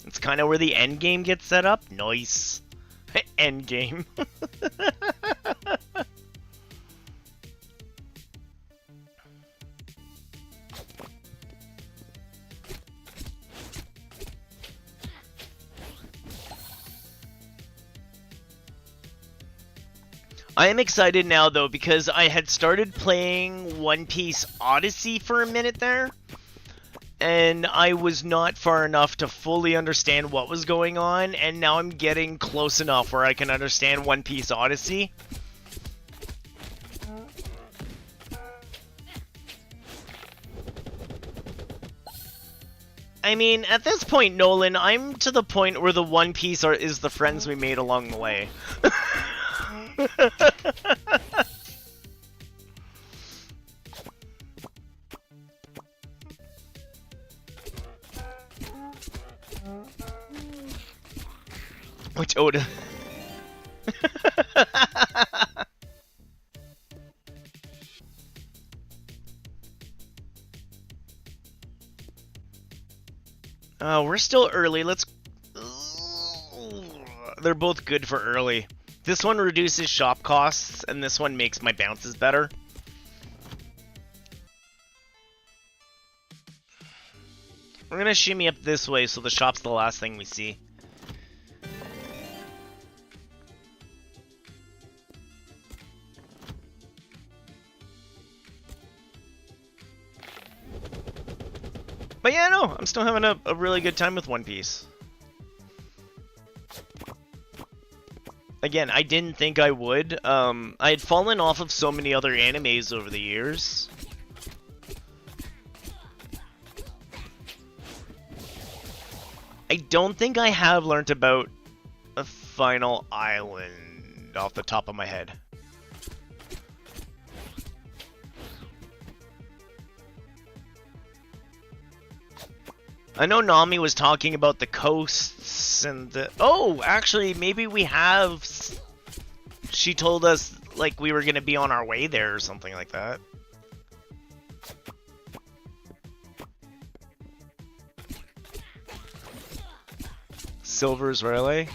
Speaker 1: It's kind of where the end game gets set up. Nice. End game. I am excited now, though, because I had started playing One Piece Odyssey for a minute there, and I was not far enough to fully understand what was going on, and now I'm getting close enough where I can understand One Piece Odyssey. I mean, at this point, Nolan, I'm to the point where the One Piece is the friends we made along the way. Which Oda? We're still early. Let's... They're both good for early. This one reduces shop costs, and this one makes my bounces better. We're gonna shimmy up this way so the shop's the last thing we see. But yeah, no, I'm still having a really good time with One Piece. Again, I didn't think I would. I had fallen off of so many other animes over the years. I don't think I have learnt about a final island off the top of my head. I know Nami was talking about the coasts and the... Oh, actually, maybe we have... She told us, like, we were going to be on our way there or something like that. Silver's Rally?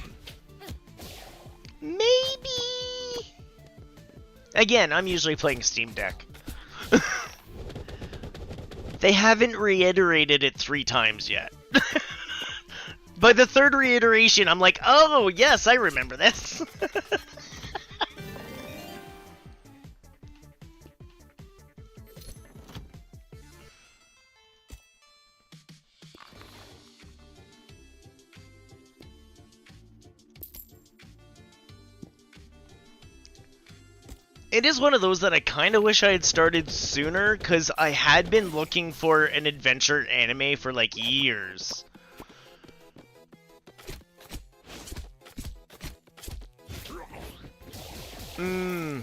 Speaker 1: Maybe... Again, I'm usually playing Steam Deck. They haven't reiterated it 3 times yet. By the 3rd reiteration, I'm like, oh, yes, I remember this. It is one of those that I kind of wish I had started sooner, because I had been looking for an adventure anime for, like, years. We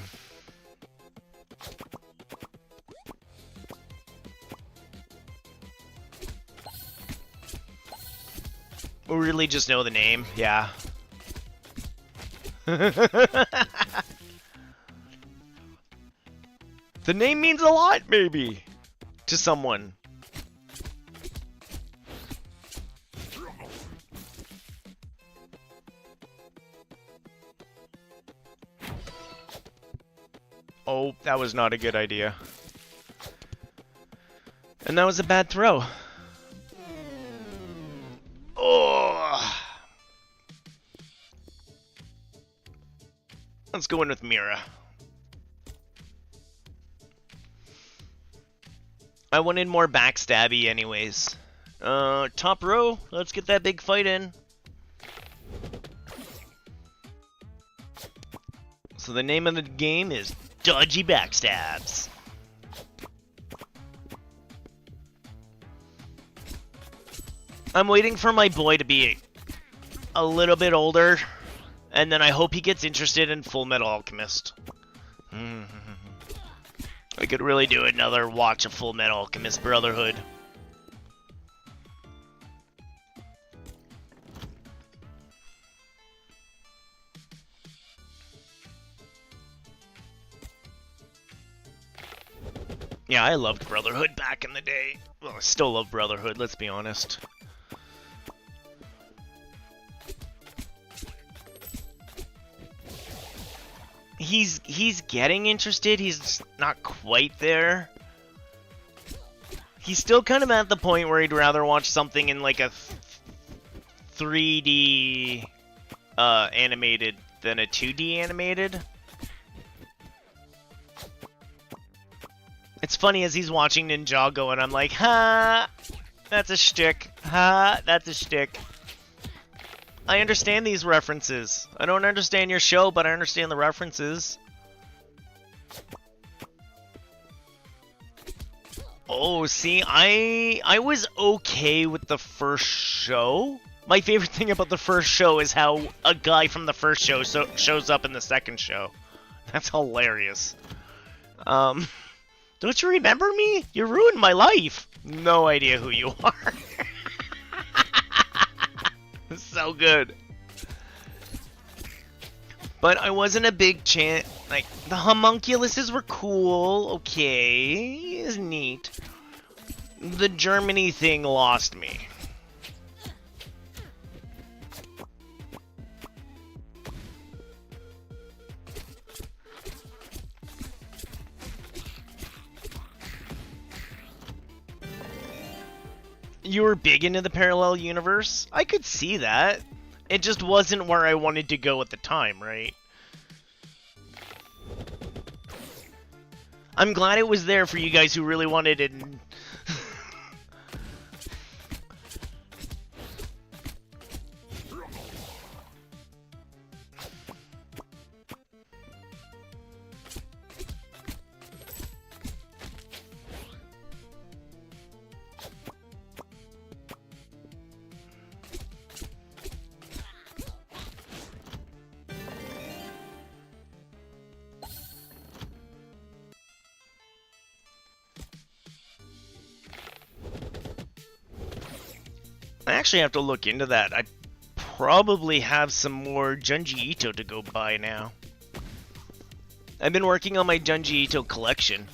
Speaker 1: really just know the name, yeah. The name means a lot, maybe, to someone. Oh, that was not a good idea. And that was a bad throw. Oh! Let's go in with Mira. I wanted more backstabby anyways. Top row, let's get that big fight in. So the name of the game is Dodgy Backstabs. I'm waiting for my boy to be a little bit older, and then I hope he gets interested in Full Metal Alchemist. I could really do another watch of Full Metal Alchemist Brotherhood. Yeah, I loved Brotherhood back in the day. Well, I still love Brotherhood, let's be honest. He's getting interested, he's not quite there. He's still kind of at the point where he'd rather watch something in like a 3D animated than a 2D animated. It's funny as he's watching Ninjago and I'm like, ha, that's a shtick. Ha, that's a shtick. I understand these references. I don't understand your show, but I understand the references. Oh, see, I was okay with the first show. My favorite thing about the first show is how a guy from the first show shows up in the second show. That's hilarious. Don't you remember me? You ruined my life. No idea who you are. So good. But I wasn't a big like, the homunculuses were cool, okay, is neat. The Germany thing lost me. You were big into the parallel universe? I could see that. It just wasn't where I wanted to go at the time, right? I'm glad it was there for you guys who really wanted it. I actually have to look into that. I probably have some more Junji Ito to go buy now. I've been working on my Junji Ito collection.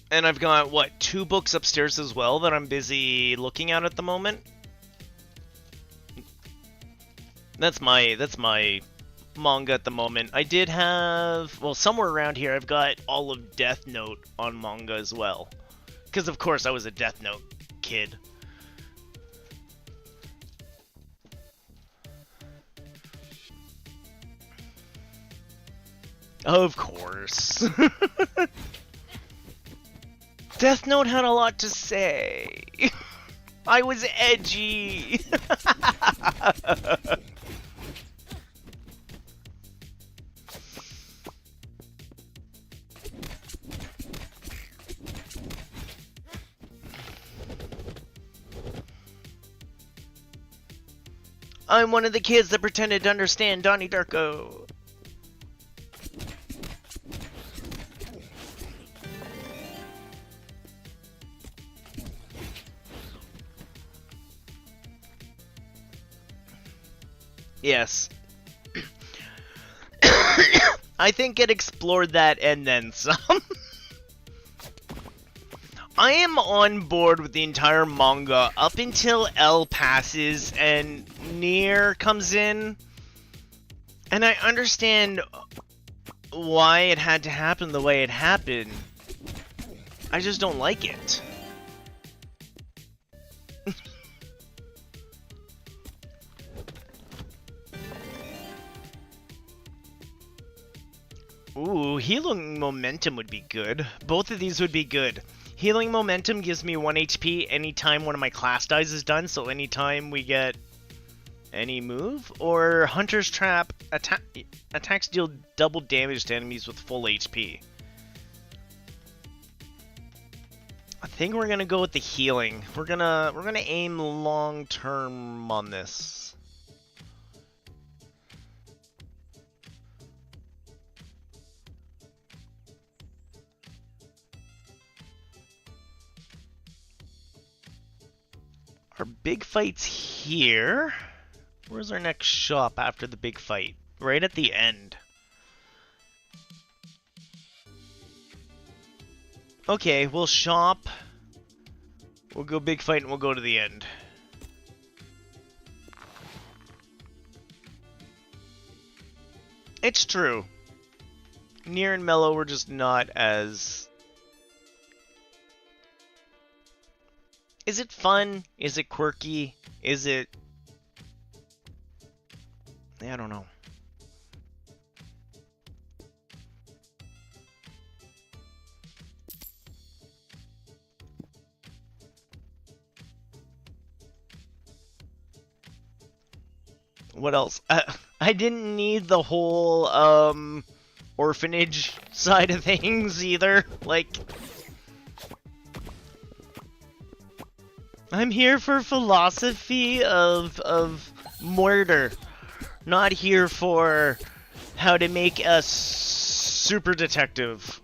Speaker 1: And I've got, what, 2 books upstairs as well that I'm busy looking at the moment. That's my manga at the moment. I did have, well, somewhere around here I've got all of Death Note on manga as well. Because of course I was a Death Note kid. Of course. Death Note had a lot to say. I was edgy. I'm one of the kids that pretended to understand Donnie Darko. Yes. I think it explored that and then some. I am on board with the entire manga up until L passes and Nier comes in. And I understand why it had to happen the way it happened. I just don't like it. Ooh, healing momentum would be good. Both of these would be good. Healing momentum gives me 1 HP anytime one of my class dies is done, so anytime we get any move. Or Hunter's Trap, attacks deal double damage to enemies with full HP. I think we're gonna go with the healing. We're gonna aim long term on this. Our big fight's here. Where's our next shop after the big fight? Right at the end. Okay, we'll shop. We'll go big fight and we'll go to the end. It's true. Nier and Mellow were just not as... Is it fun? Is it quirky? Is it... I don't know. What else? I didn't need the whole, orphanage side of things either. Like... I'm here for philosophy of murder. Not here for how to make a super detective.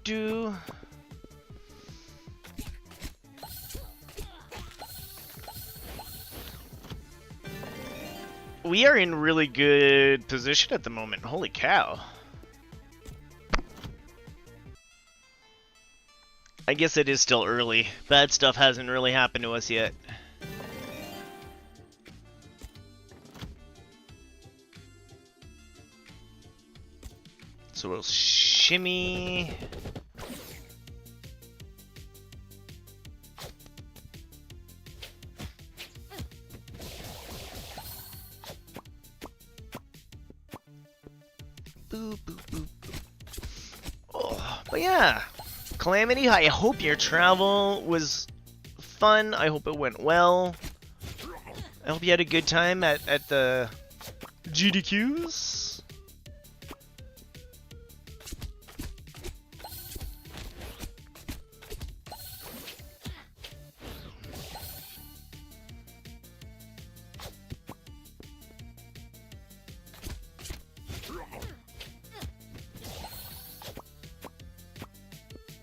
Speaker 1: Do. We are in really good position at the moment. Holy cow. I guess it is still early. Bad stuff hasn't really happened to us yet. So we'll shimmy. Boop, boop, boop, boop. Oh, but yeah. Calamity, I hope your travel was fun. I hope it went well. I hope you had a good time at the GDQs.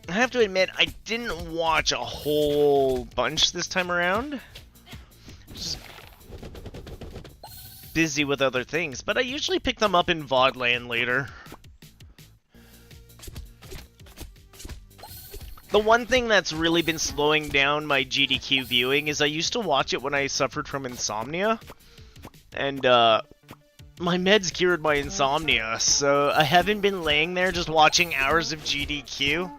Speaker 1: I have to admit, I didn't watch a whole bunch this time around. Just busy with other things, but I usually pick them up in VOD land later. The one thing that's really been slowing down my GDQ viewing is I used to watch it when I suffered from insomnia. And, my meds cured my insomnia, so I haven't been laying there just watching hours of GDQ.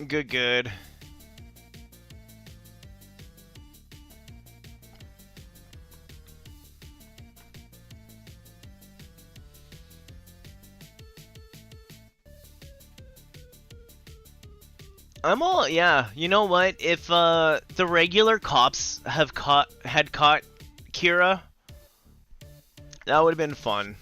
Speaker 1: Good. I'm all, yeah, you know what? If the regular cops had caught Kira, that would have been fun.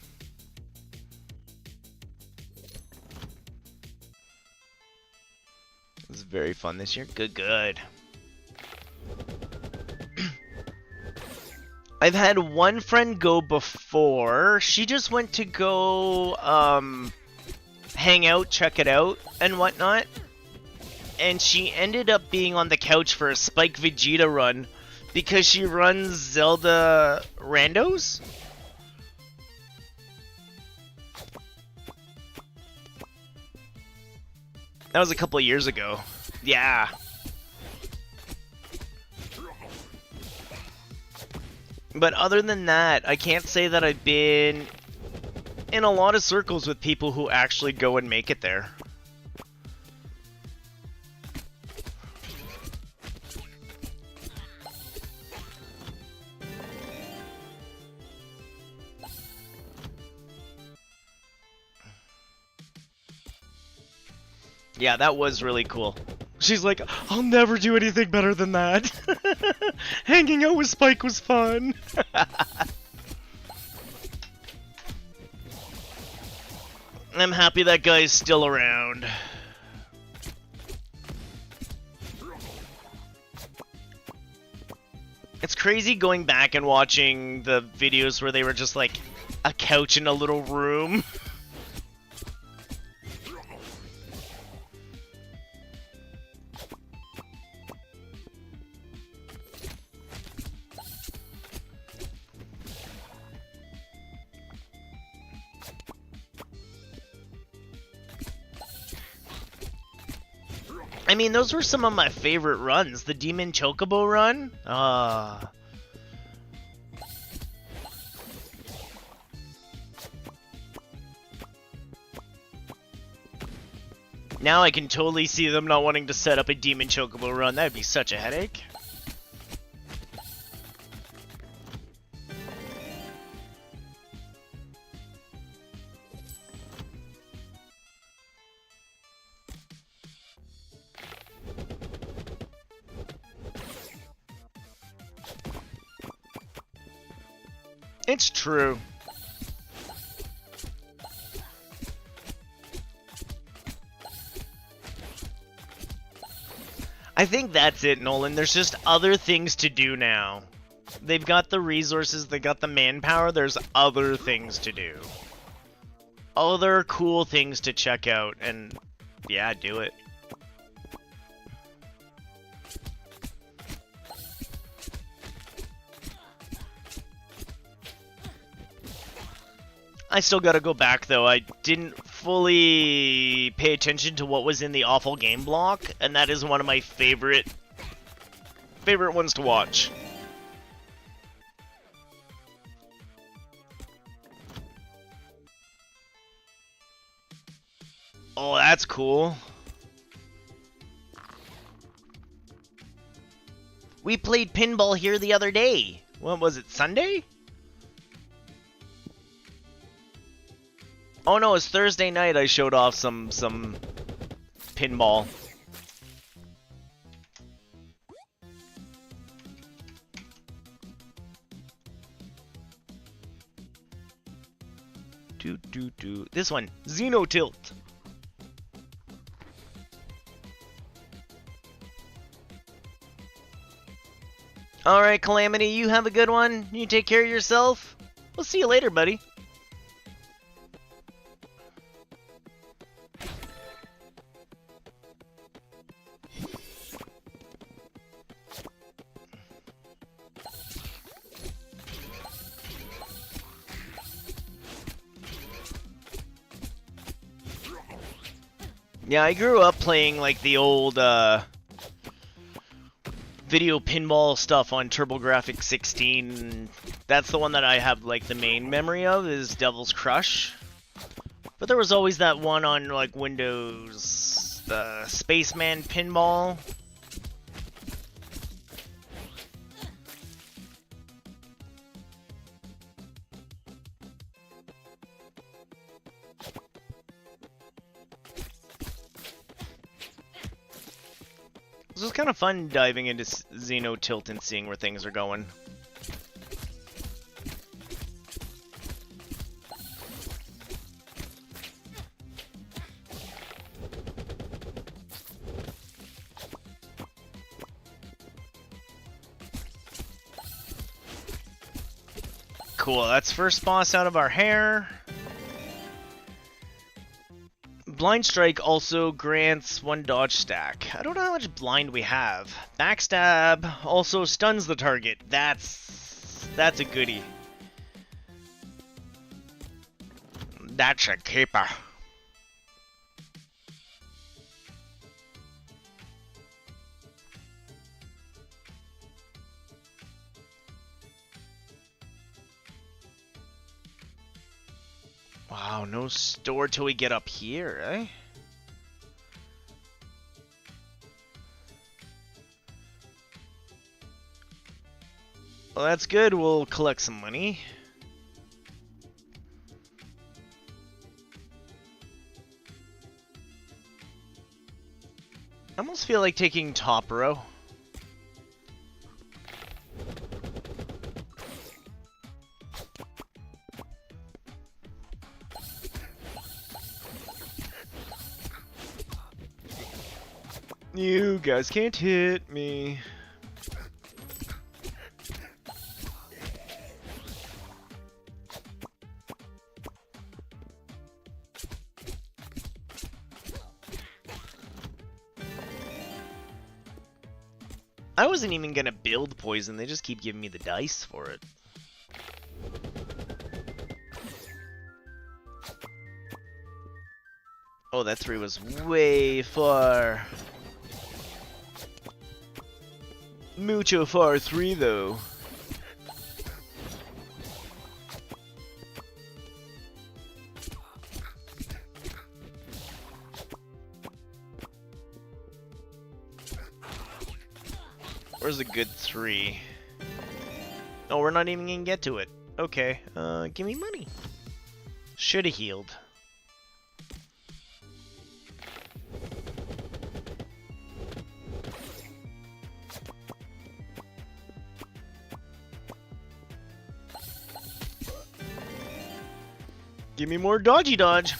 Speaker 1: It was very fun this year. Good. I've had one friend go before. She just went to go hang out, check it out, and whatnot. And she ended up being on the couch for a Spike Vegeta run because she runs Zelda randos. That was a couple of years ago. Yeah. But other than that, I can't say that I've been in a lot of circles with people who actually go and make it there. Yeah, that was really cool. She's like, I'll never do anything better than that. Hanging out with Spike was fun. I'm happy that guy's still around. It's crazy going back and watching the videos where they were just like a couch in a little room. I mean, those were some of my favorite runs. The Demon Chocobo run? Now I can totally see them not wanting to set up a Demon Chocobo run. That would be such a headache. It's true. I think that's it, Nolan. There's just other things to do now. They've got the resources, they got the manpower, there's other things to do. Other cool things to check out, and yeah, do it. I still gotta go back, though. I didn't fully pay attention to what was in the awful game block, and that is one of my favorite ones to watch. Oh, that's cool. We played pinball here the other day. What was it, Sunday? Oh no, it was Thursday night I showed off some pinball. This one, Xeno Tilt. Alright, Calamity, you have a good one. You take care of yourself. We'll see you later, buddy. Yeah, I grew up playing like the old video pinball stuff on TurboGrafx 16. That's the one that I have like the main memory of is Devil's Crush. But there was always that one on like Windows, the Spaceman Pinball. This was kind of fun diving into Xeno Tilt and seeing where things are going. Cool, that's first boss out of our hair. Blind Strike also grants 1 dodge stack. I don't know how much blind we have. Backstab also stuns the target. That's a goodie. That's a keeper. Wow, no store till we get up here, eh? Well, that's good. We'll collect some money. I almost feel like taking top row. You guys can't hit me. I wasn't even gonna build poison, they just keep giving me the dice for it. Oh, that 3 was way far. Mucho far 3 though. Where's a good 3? Oh, we're not even gonna get to it. Okay, give me money. Shoulda healed. Give me more dodgy dodge.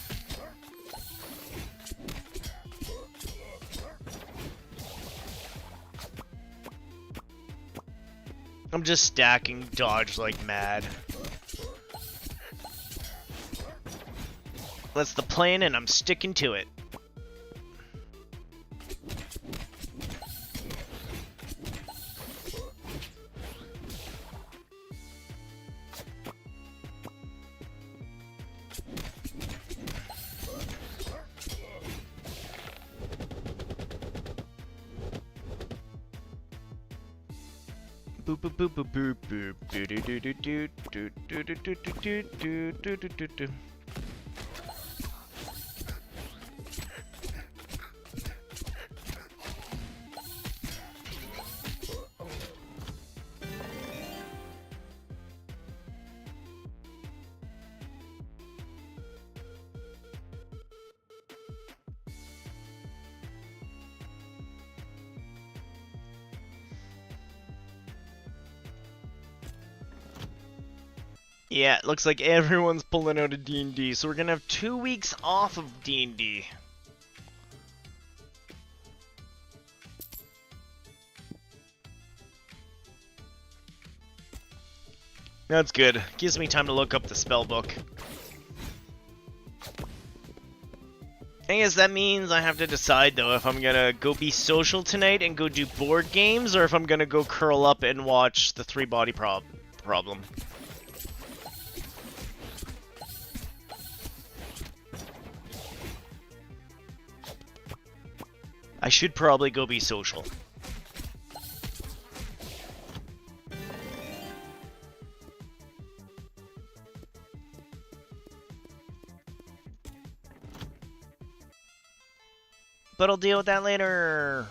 Speaker 1: I'm just stacking dodge like mad. That's the plan and I'm sticking to it. Boop boop boop boop boop boop do do do do do do do do do do do do do do do. Yeah, it looks like everyone's pulling out of D&D, so we're gonna have 2 weeks off of D&D. That's good. Gives me time to look up the spell book. I guess that means I have to decide, though, if I'm gonna go be social tonight and go do board games, or if I'm gonna go curl up and watch the 3-body problem. I should probably go be social. But I'll deal with that later.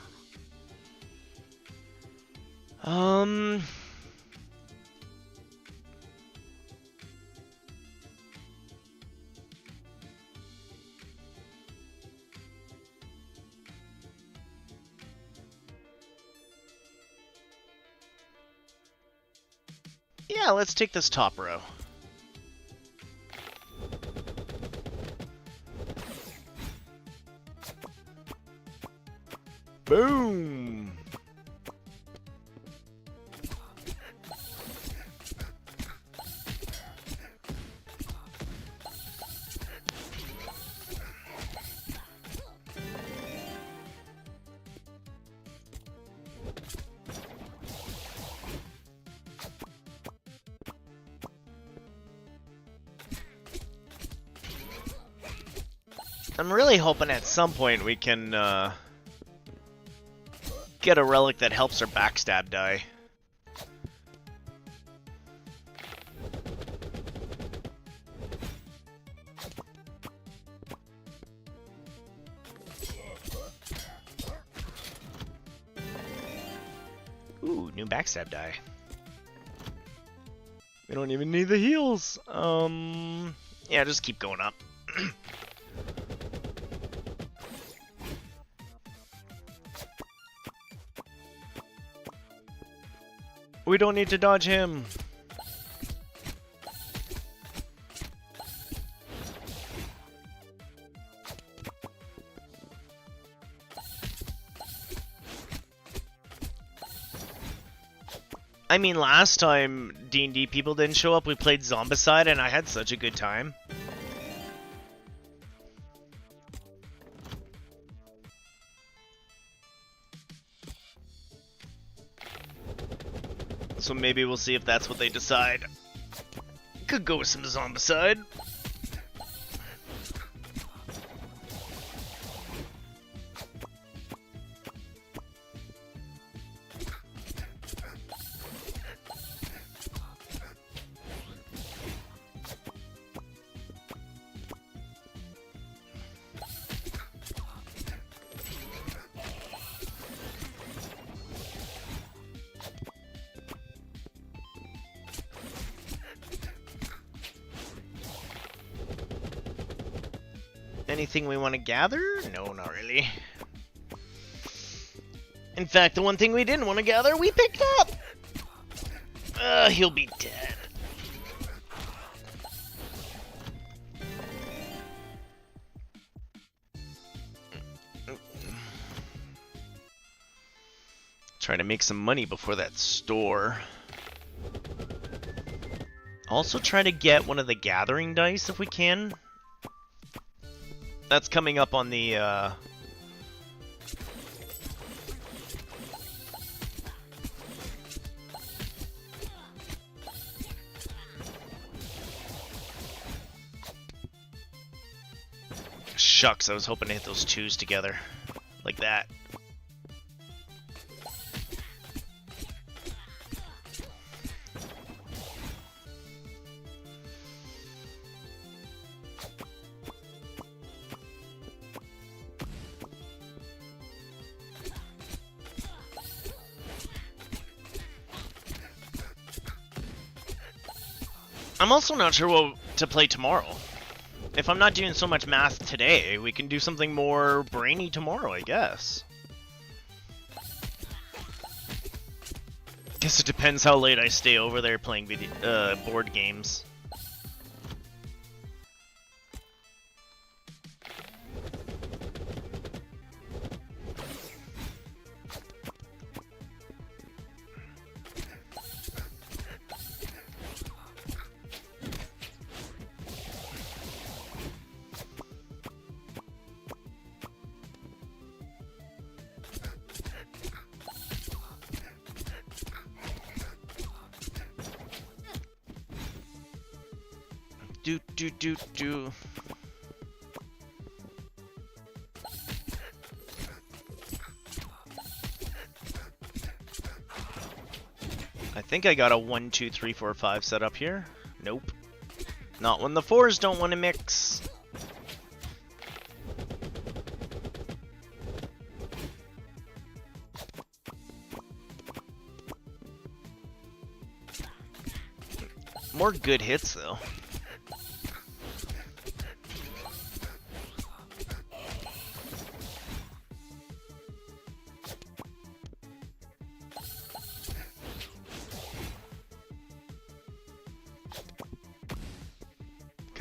Speaker 1: Yeah, let's take this top row. Boom! I'm really hoping at some point we can get a relic that helps our backstab die. Ooh, new backstab die. We don't even need the heals. Yeah, just keep going up. We don't need to dodge him. I mean, last time D&D people didn't show up, we played Zombicide, and I had such a good time. So maybe we'll see if that's what they decide. Could go with some Zombicide. Anything we want to gather? No, not really. In fact, the one thing we didn't want to gather, we picked up! He'll be dead. Try to make some money before that store. Also try to get one of the gathering dice if we can. That's coming up on the, Shucks, I was hoping to hit those twos together. Like that. I'm also not sure what to play tomorrow. If I'm not doing so much math today, we can do something more brainy tomorrow, I guess. Guess it depends how late I stay over there playing board games. Do. I think I got a 1, 2, 3, 4, 5 set up here. Nope. Not when the 4s don't want to mix. More good hits, though.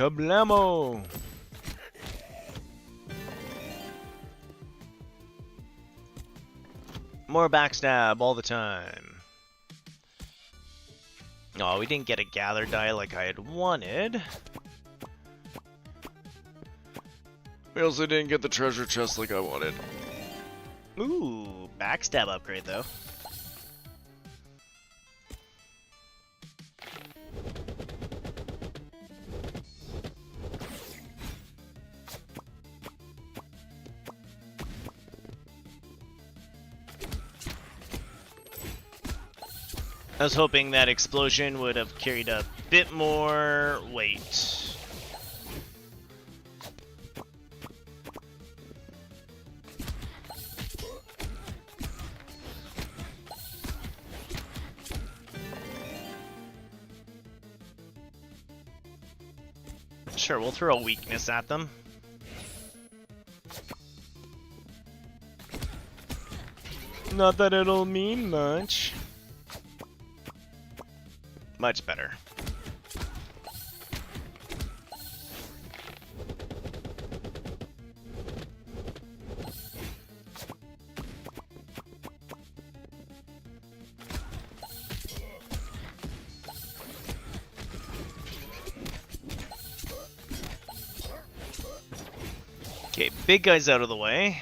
Speaker 1: Kablamo! More backstab all the time. Oh, we didn't get a gather die like I had wanted. We also didn't get the treasure chest like I wanted. Ooh, backstab upgrade though. I was hoping that explosion would have carried a bit more weight. Sure, we'll throw a weakness at them. Not that it'll mean much. Much better. Okay, big guy's out of the way.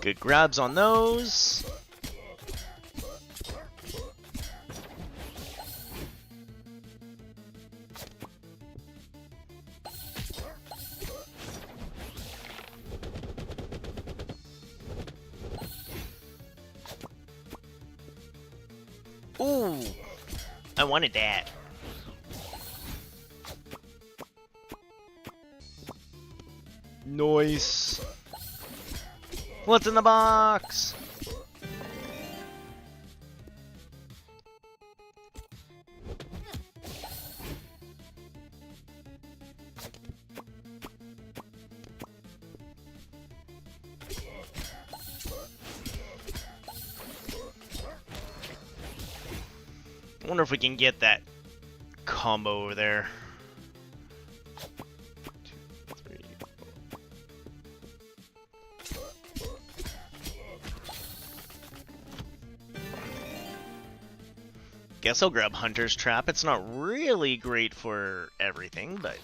Speaker 1: Good grabs on those. Ooh, I wanted that. Nice. What's in the box? I wonder if we can get that combo over there. Guess I'll grab Hunter's Trap. It's not really great for everything, but...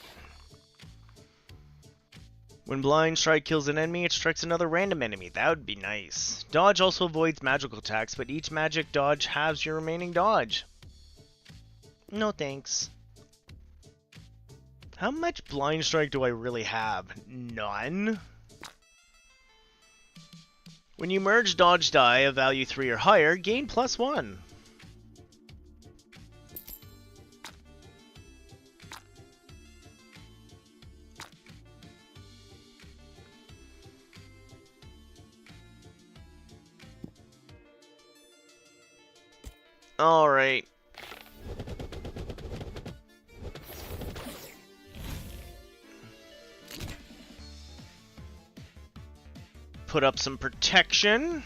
Speaker 1: When Blind Strike kills an enemy, it strikes another random enemy. That would be nice. Dodge also avoids magical attacks, but each magic dodge halves your remaining dodge. No thanks. How much Blind Strike do I really have? None? When you merge dodge die of value 3 or higher, gain +1. Alright. Put up some protection.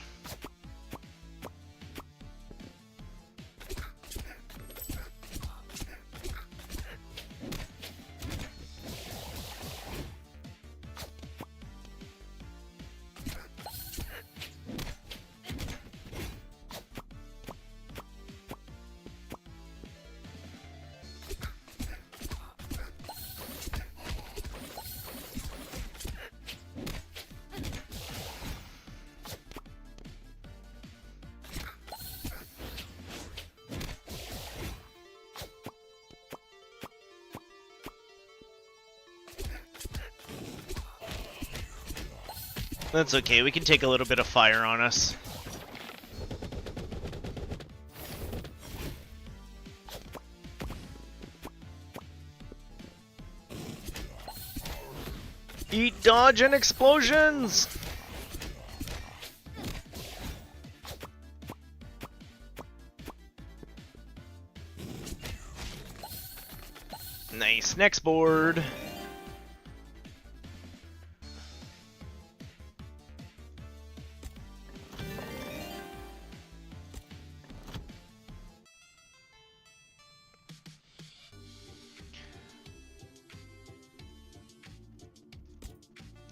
Speaker 1: That's okay, we can take a little bit of fire on us. Eat, dodge, and explosions! Nice, next board.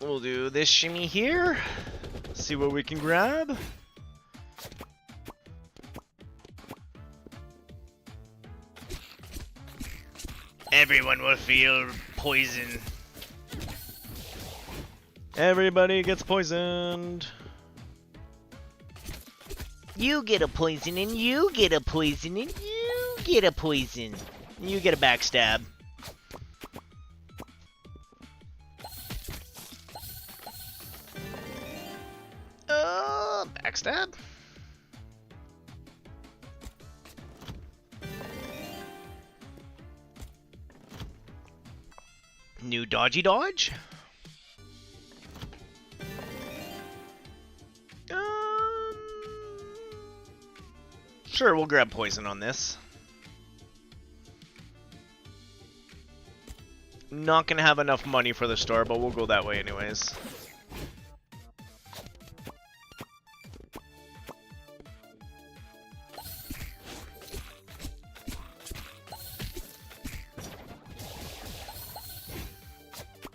Speaker 1: We'll do this shimmy here. See what we can grab. Everyone will feel poison. Everybody gets poisoned. You get a poison, and you get a poison, and you get a poison. You get a backstab. Backstab? New dodgy dodge? Sure, we'll grab poison on this. Not gonna have enough money for the store, but we'll go that way anyways.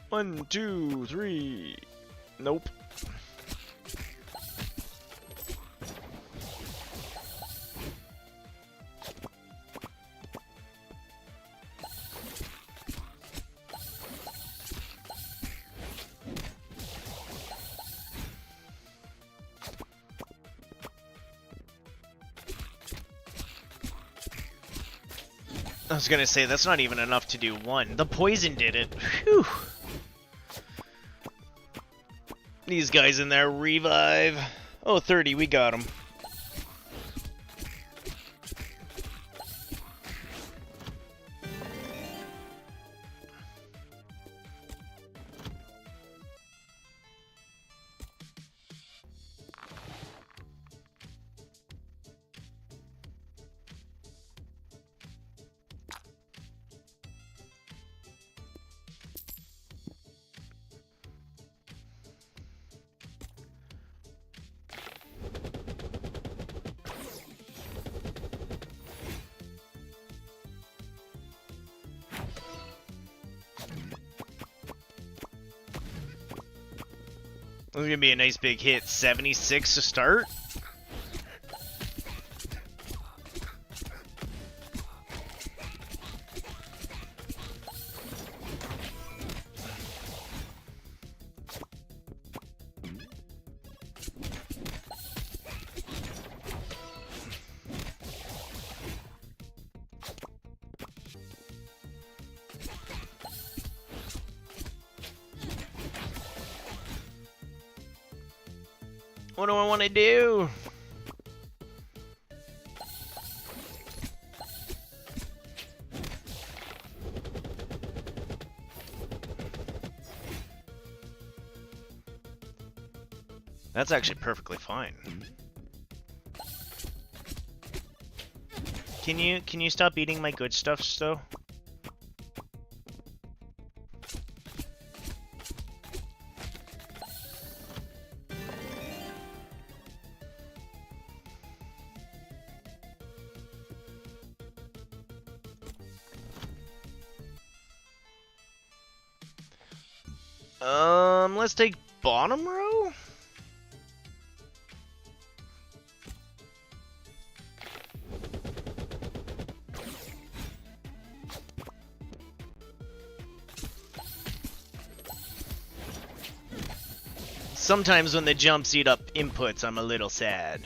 Speaker 1: One, two, three. Nope. I was gonna say, that's not even enough to do one. The poison did it. Whew. These guys in there, revive. Oh, 30, we got them. This is gonna be a nice big hit. 76 to start. What do I want to do? That's actually perfectly fine. Can you stop eating my good stuff, though? Let's take bottom row? Sometimes when the jumps eat up inputs, I'm a little sad.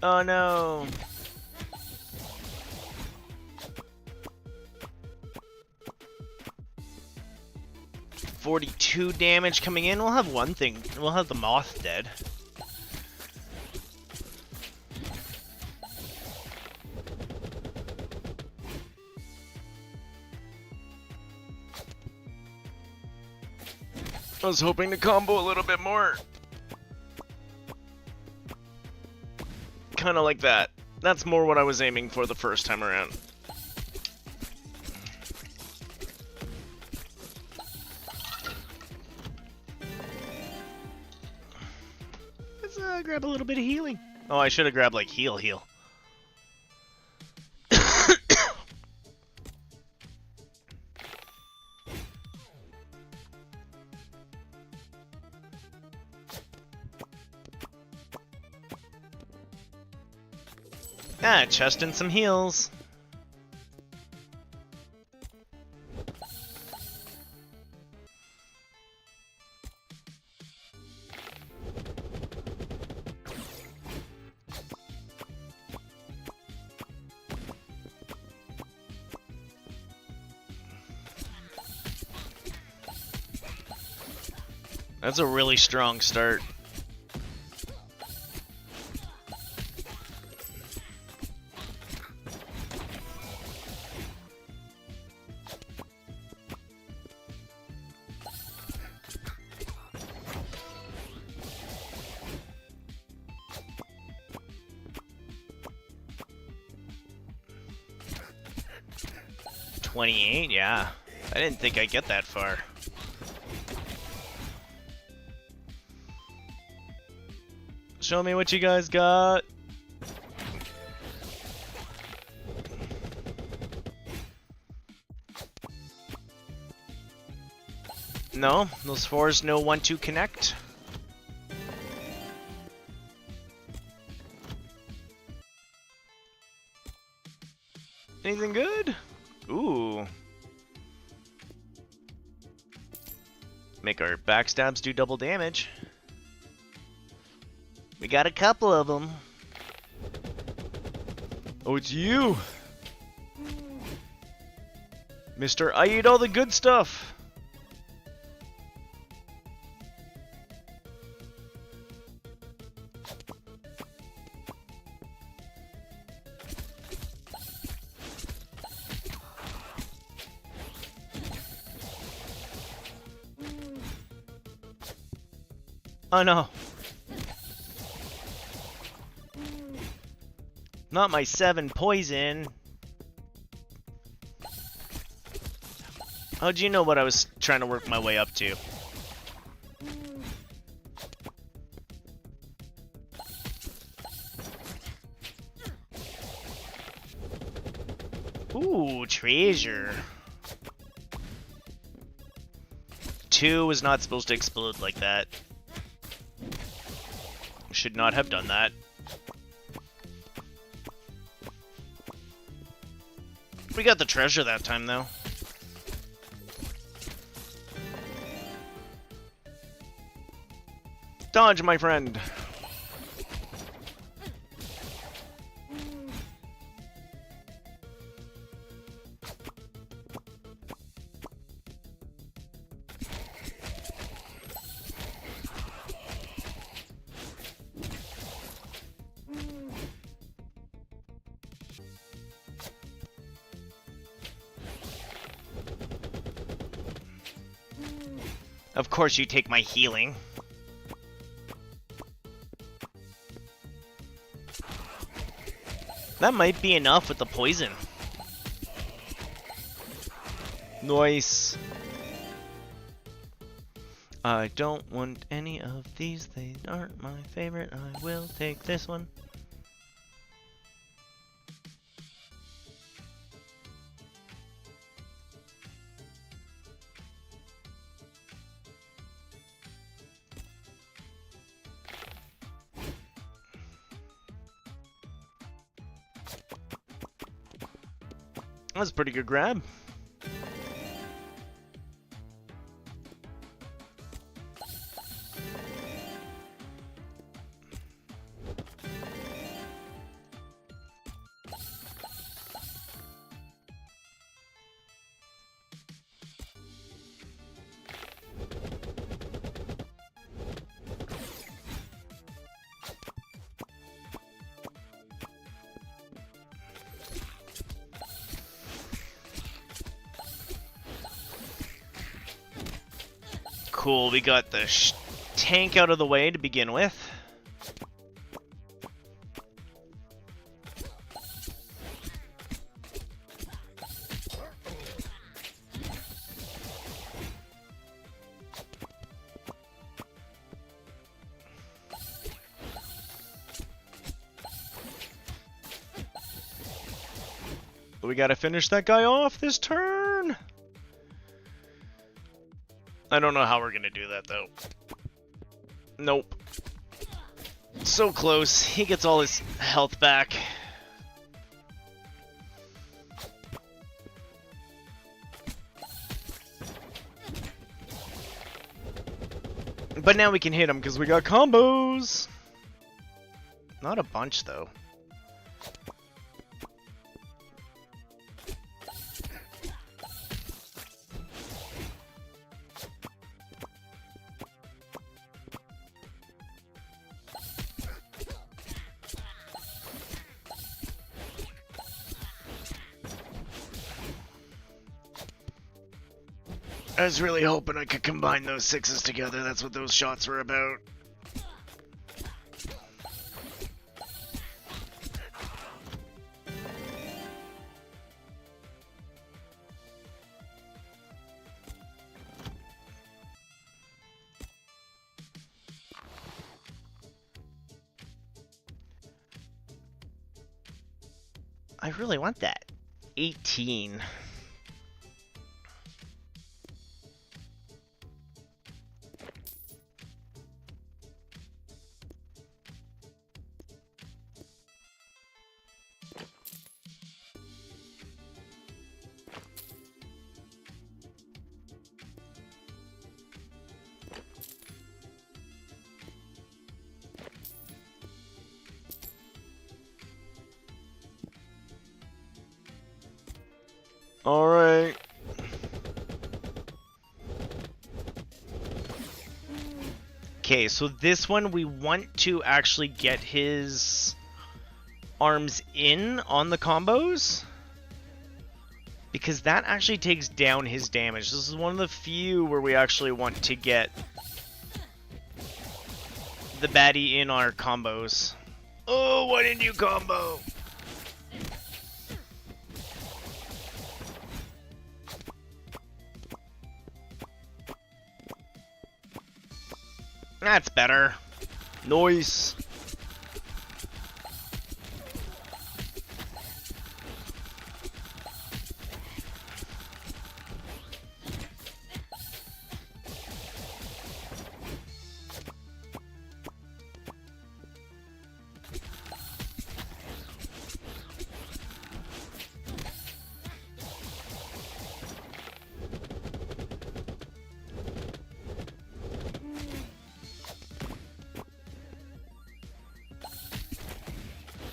Speaker 1: Oh no. $42 damage coming in. We'll have one thing. We'll have the moth dead. I was hoping to combo a little bit more. Kind of like that. That's more what I was aiming for the first time around. Grab a little bit of healing. Oh, I should have grabbed, like, heal. Ah, chest and some heals. That's a really strong start. $28, yeah. I didn't think I'd get that far. Show me what you guys got. No, those fours no 1-2 connect. Anything good? Ooh. Make our backstabs do double damage. We got a couple of them. Oh, it's you! Mister, I eat all the good stuff! Oh no. Not my 7 poison. How'd you know what I was trying to work my way up to? Ooh, treasure. 2 was not supposed to explode like that. Should not have done that. We got the treasure that time, though. Dodge, my friend. Of course you take my healing. That might be enough with the poison. Nice. I don't want any of these. They aren't my favorite. I will take this one. That was a pretty good grab. Cool, we got the tank out of the way to begin with. we gotta finish that guy off this turn. I don't know how we're gonna do that, though. Nope. So close. He gets all his health back. But now we can hit him because we got combos. Not a bunch, though. I was really hoping I could combine those sixes together. That's what those shots were about. I really want that. 18. Alright. Okay, so this one we want to actually get his arms in on the combos, because that actually takes down his damage. This is one of the few where we actually want to get the baddie in our combos. Oh, why didn't you combo? That's better. Nice.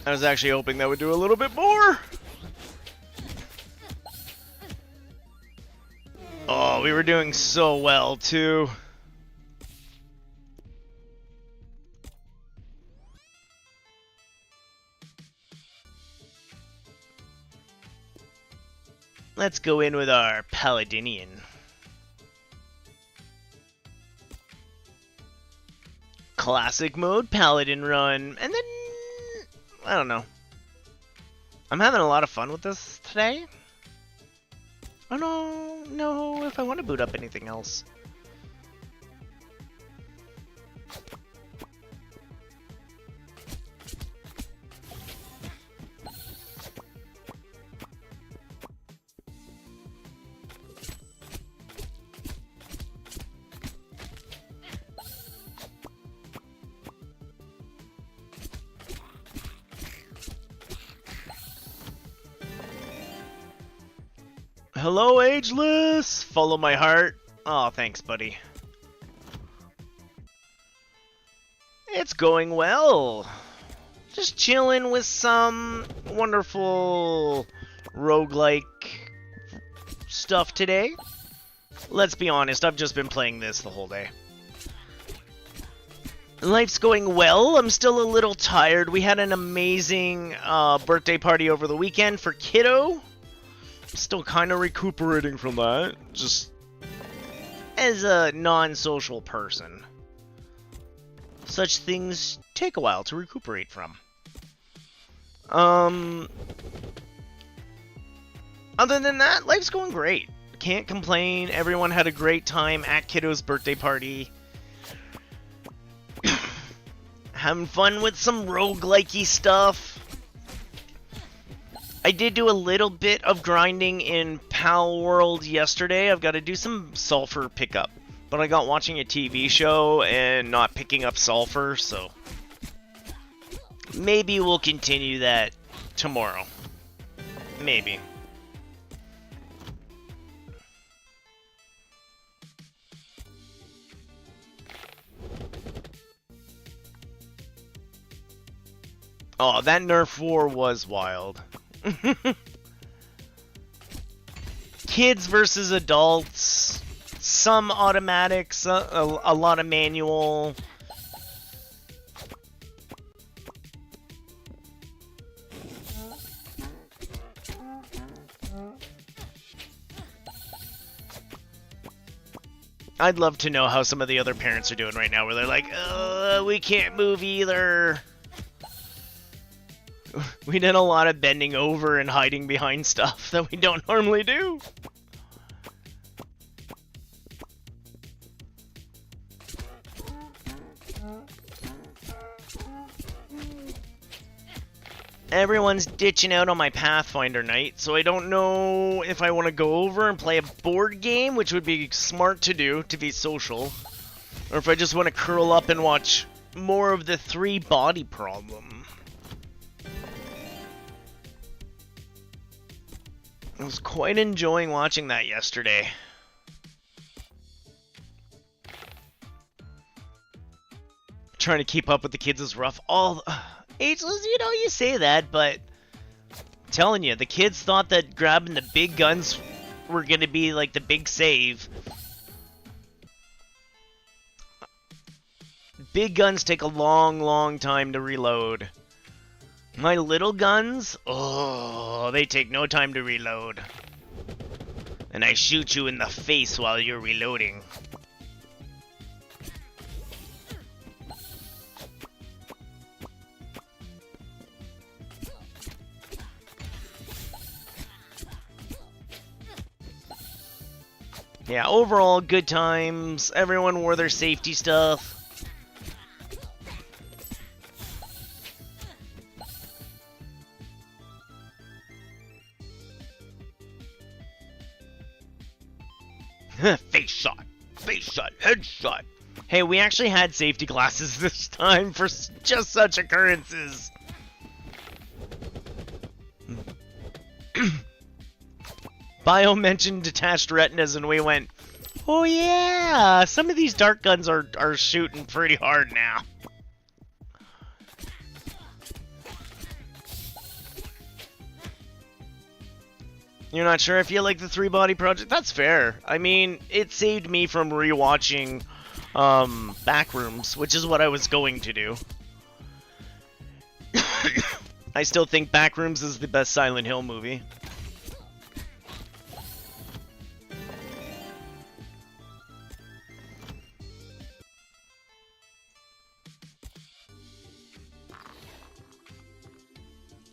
Speaker 1: I was actually hoping that would do a little bit more. Oh, we were doing so well, too. Let's go in with our Paladinian. Classic mode, Paladin run, and then I don't know. I'm having a lot of fun with this today. I don't know if I want to boot up anything else. Hello, Ageless! Follow my heart. Oh, thanks, buddy. It's going well. Just chilling with some wonderful roguelike stuff today. Let's be honest, I've just been playing this the whole day. Life's going well. I'm still a little tired. We had an amazing birthday party over the weekend for Kiddo. Still kind of recuperating from that, just as a non-social person. Such things take a while to recuperate from. Other than that, life's going great. Can't complain. Everyone had a great time at Kiddo's birthday party. Having fun with some roguelikey stuff. I did do a little bit of grinding in Pal World yesterday. I've got to do some sulfur pickup. But I got watching a TV show and not picking up sulfur, so maybe we'll continue that tomorrow. Maybe. Oh, that Nerf war was wild. Kids versus adults. Some automatics, a lot of manual. I'd love to know how some of the other parents are doing right now, where they're like, we can't move either. We did a lot of bending over and hiding behind stuff that we don't normally do. Everyone's ditching out on my Pathfinder night, so I don't know if I want to go over and play a board game, which would be smart to do to be social, or if I just want to curl up and watch more of the 3 Body Problem. I was quite enjoying watching that yesterday. Trying to keep up with the kids is rough. Ageless, you know, you say that, but I'm telling you, the kids thought that grabbing the big guns were going to be like the big save. Big guns take a long, long time to reload. My little guns, oh, they take no time to reload. And I shoot you in the face while you're reloading. Yeah, overall, good times. Everyone wore their safety stuff. Face shot, headshot. Hey, we actually had safety glasses this time for just such occurrences. Bio mentioned detached retinas and we went, oh yeah, some of these dart guns are shooting pretty hard now. You're not sure if you like the 3 Body Project? That's fair. I mean, it saved me from rewatching Backrooms, which is what I was going to do. I still think Backrooms is the best Silent Hill movie.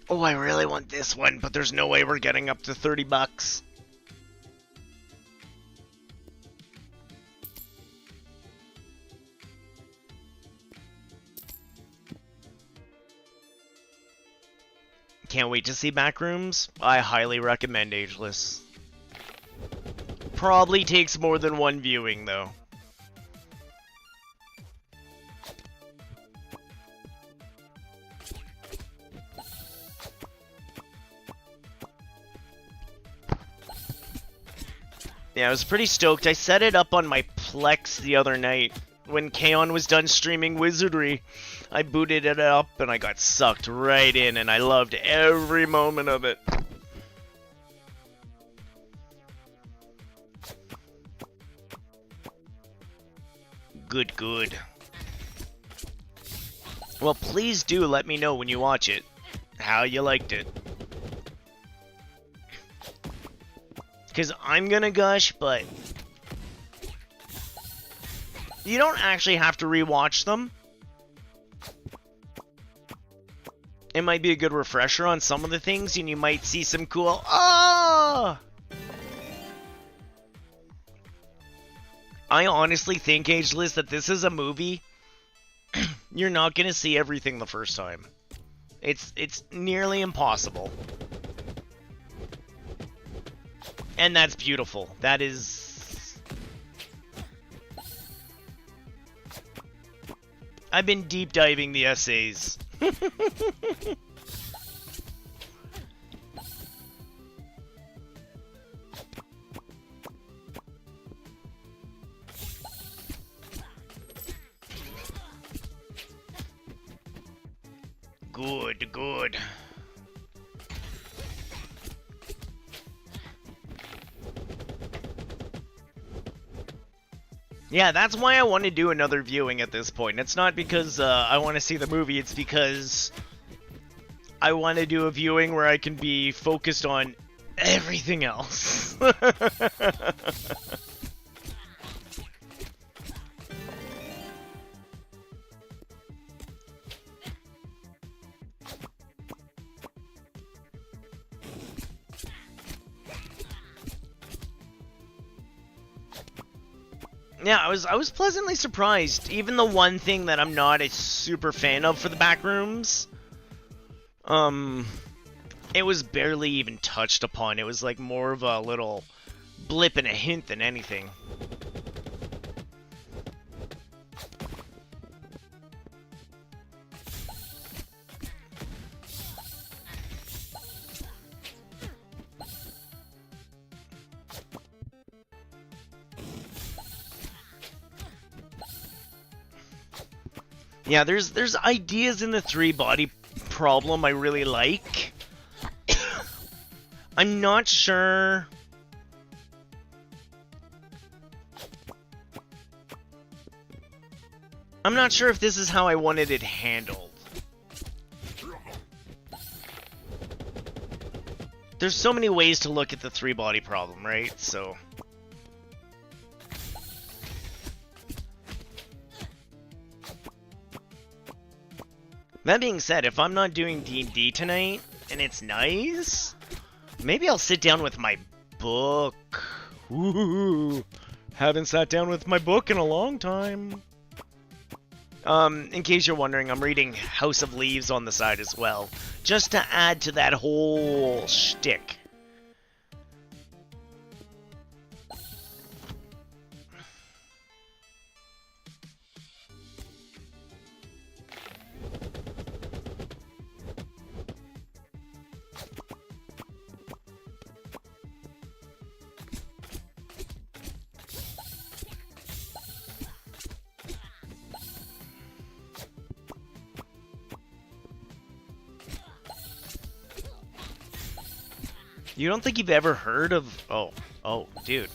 Speaker 1: Oh, I really want this one, but there's no way we're getting up to 30 bucks. Can't wait to see Backrooms. I highly recommend Ageless. Probably takes more than one viewing, though. Yeah, I was pretty stoked. I set it up on my Plex the other night. When Kaon was done streaming Wizardry, I booted it up and I got sucked right in and I loved every moment of it. Good, good. Well, please do let me know when you watch it, how you liked it. Because I'm gonna gush, but you don't actually have to rewatch them. It might be a good refresher on some of the things, and you might see some cool... Oh! I honestly think, Ageless, that this is a movie you're not gonna see everything the first time. It's nearly impossible. And that's beautiful. That is... I've been deep diving the essays. Good, good. Yeah, that's why I want to do another viewing at this point. It's not because I want to see the movie, it's because I want to do a viewing where I can be focused on everything else. Yeah, I was pleasantly surprised. Even the one thing that I'm not a super fan of for the back rooms, it was barely even touched upon. It was like more of a little blip and a hint than anything. Yeah, there's ideas in the three-body problem I really like. I'm not sure... I'm not sure if this is how I wanted it handled. There's so many ways to look at the three-body problem, right? So... That being said, if I'm not doing D&D tonight, and it's nice, maybe I'll sit down with my book. Ooh, haven't sat down with my book in a long time. In case you're wondering, I'm reading House of Leaves on the side as well, just to add to that whole shtick. You don't think you've ever heard of... Oh, dude.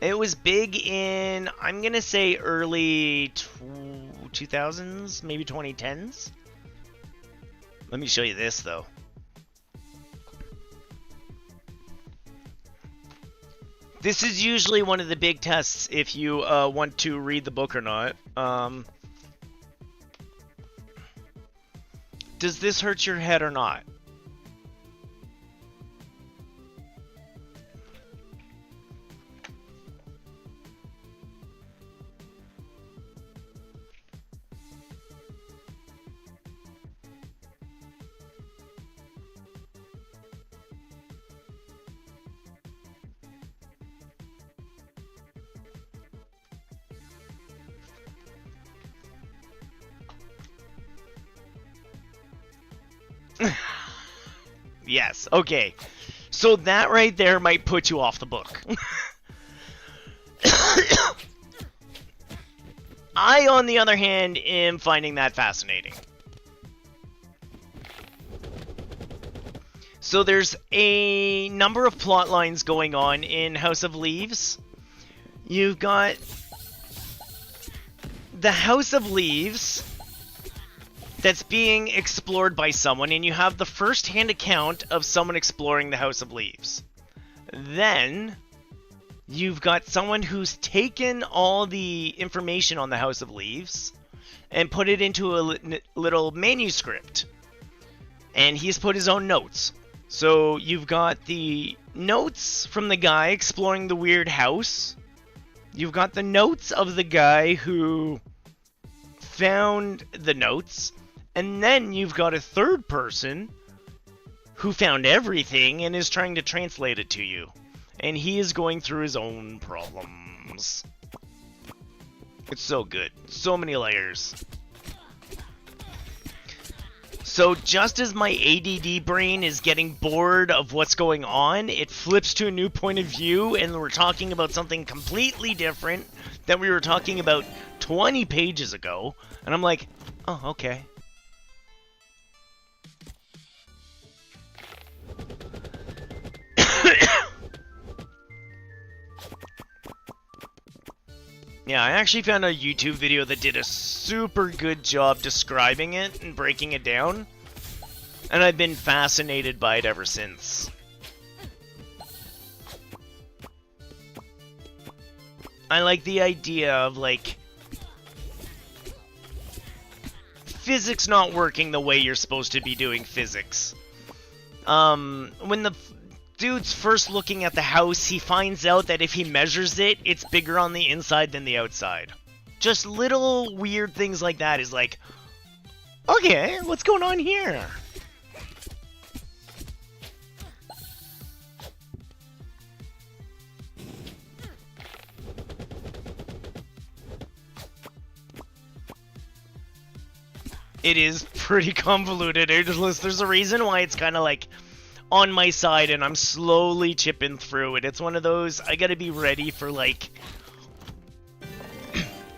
Speaker 1: It was big in, I'm gonna say early 2000s, maybe 2010s. Let me show you this, though. This is usually one of the big tests if you want to read the book or not. Does this hurt your head or not? Yes, okay. So that right there might put you off the book. I, on the other hand, am finding that fascinating. So there's a number of plot lines going on in House of Leaves. You've got the House of Leaves that's being explored by someone, and you have the first-hand account of someone exploring the House of Leaves. Then, you've got someone who's taken all the information on the House of Leaves and put it into a little manuscript. And he's put his own notes. So, you've got the notes from the guy exploring the weird house. You've got the notes of the guy who found the notes. And then you've got a third person who found everything and is trying to translate it to you. And he is going through his own problems. It's so good. So many layers. So just as my ADD brain is getting bored of what's going on, it flips to a new point of view, and we're talking about something completely different that we were talking about 20 pages ago. And I'm like, oh, okay. Yeah, I actually found a YouTube video that did a super good job describing it and breaking it down, and I've been fascinated by it ever since. I like the idea of, like, physics not working the way you're supposed to be doing physics. When the dude's first looking at the house, he finds out that if he measures it, it's bigger on the inside than the outside. Just little weird things like that is like, okay, what's going on here? It is pretty convoluted. There's a reason why it's kind of like on my side, and I'm slowly chipping through it. It's one of those, I gotta be ready for, like,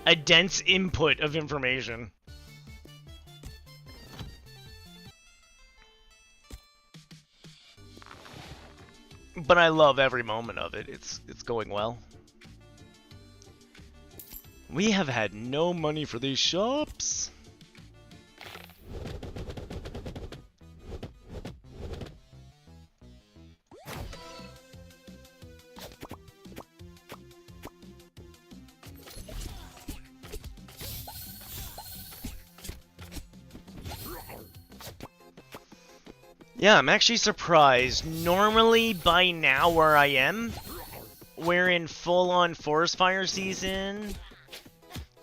Speaker 1: a dense input of information. But I love every moment of it. It's going well. We have had no money for these shops. Yeah, I'm actually surprised. Normally, by now where I am, we're in full-on forest fire season.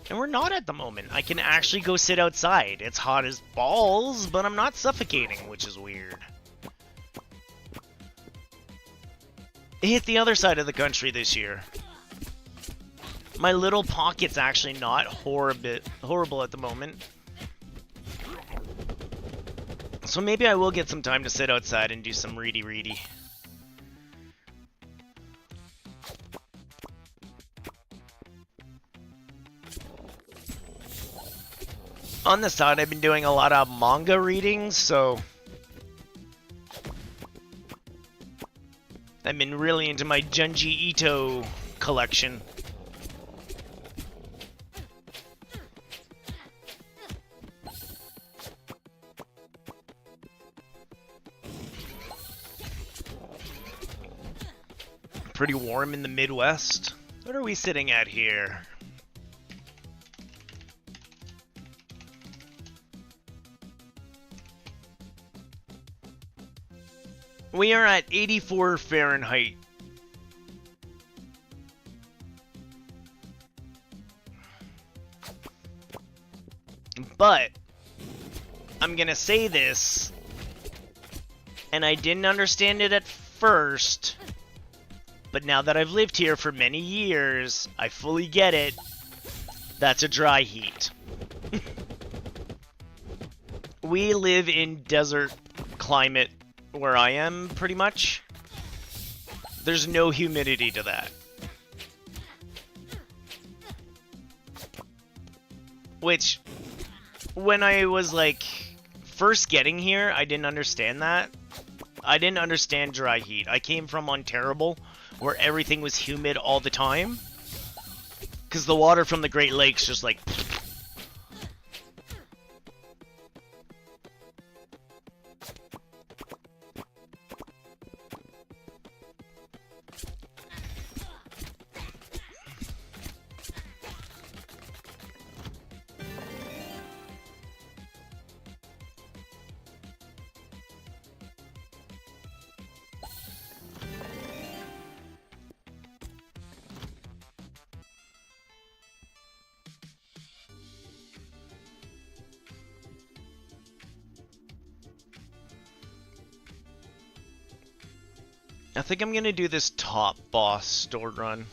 Speaker 1: And we're not at the moment. I can actually go sit outside. It's hot as balls, but I'm not suffocating, which is weird. It hit the other side of the country this year. My little pocket's actually not horrible at the moment. So maybe I will get some time to sit outside and do some reedy. On the side, I've been doing a lot of manga readings, so I've been really into my Junji Ito collection. Pretty warm in the Midwest. What are we sitting at here? We are at 84 Fahrenheit. But I'm gonna say this, and I didn't understand it at first, but now that I've lived here for many years, I fully get it. That's a dry heat. We live in desert climate where I am, pretty much. There's no humidity to that. Which, when I was, like, first getting here, I didn't understand that. I didn't understand dry heat. I came from Ontario, where everything was humid all the time. Because the water from the Great Lakes just, like... I think I'm gonna do this top boss store run.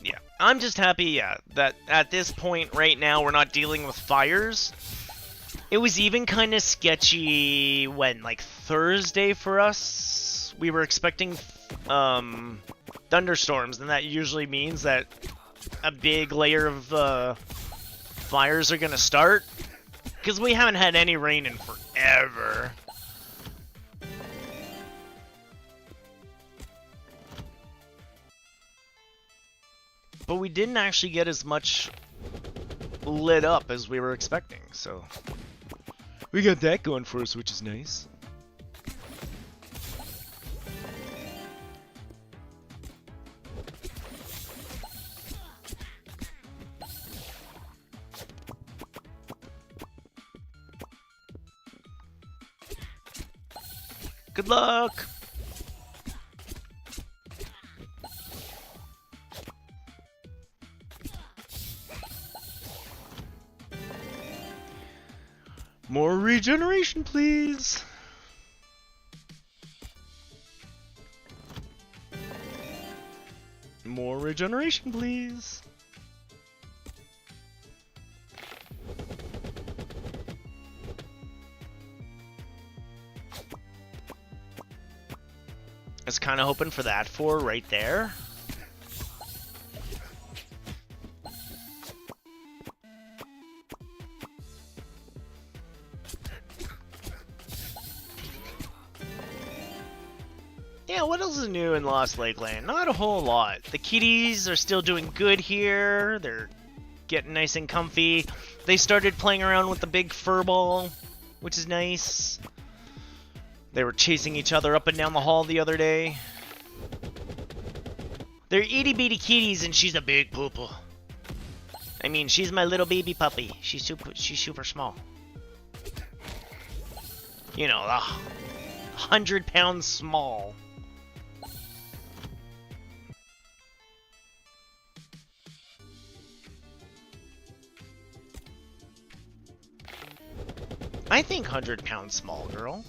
Speaker 1: Yeah, I'm just happy, that at this point right now we're not dealing with fires. It was even kind of sketchy when, like, Thursday for us. We were expecting thunderstorms, and that usually means that a big layer of fires are gonna start. Because we haven't had any rain in forever. But we didn't actually get as much lit up as we were expecting, so we got that going for us, which is nice. Good luck! More regeneration, please! More regeneration, please! I was kind of hoping for that right there. Yeah, what else is new in Lost Lakeland? Not a whole lot. The kitties are still doing good here. They're getting nice and comfy. They started playing around with the big fur ball, which is nice. They were chasing each other up and down the hall the other day. They're itty-bitty kitties, and she's a big poople. I mean, she's my little baby puppy. She's super small. You know, 100 pounds small. I think 100 pounds small, girl.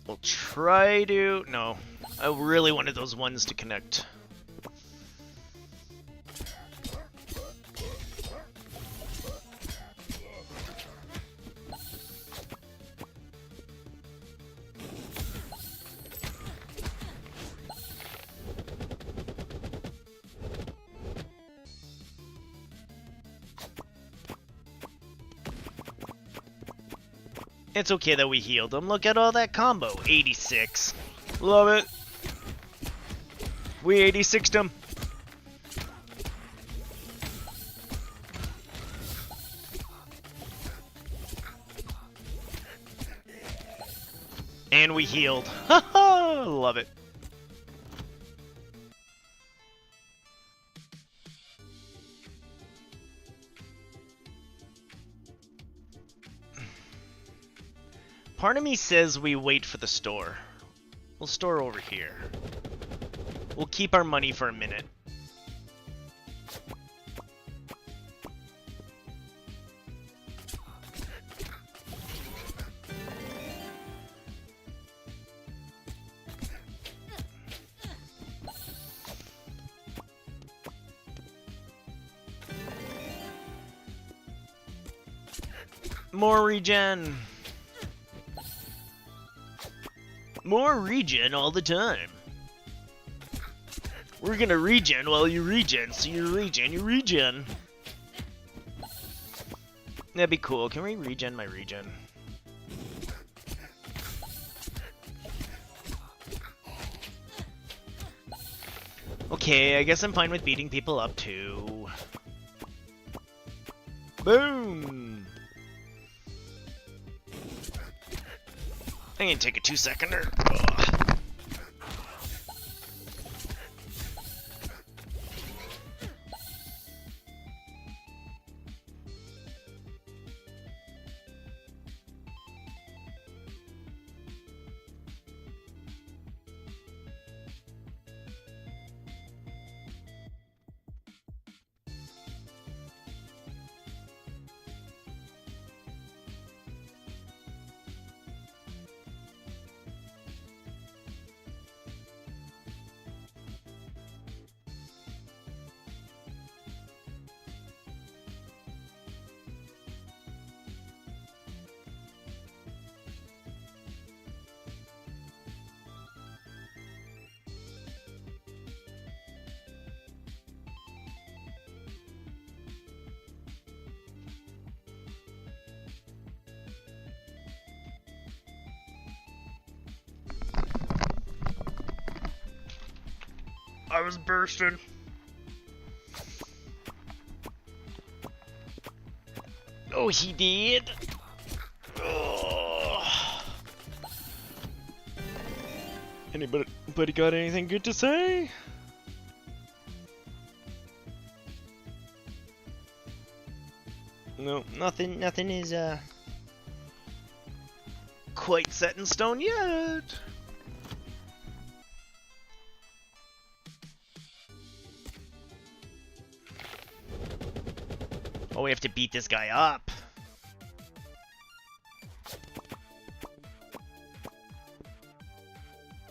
Speaker 1: We'll try to... No. I really wanted those ones to connect. It's okay that we healed him. Look at all that combo. 86. Love it. We 86'd him. And we healed. Haha! Love it. Part of me says we wait for the store. We'll store over here. We'll keep our money for a minute. More regen. More regen all the time. We're gonna regen while you regen, so you regen. That'd be cool. Can we regen my regen? Okay, I guess I'm fine with beating people up too. Boom! I'm gonna take a 2-seconder. I was bursting. Oh, he did. Oh. Anybody got anything good to say? No, nothing is quite set in stone yet. Oh, we have to beat this guy up.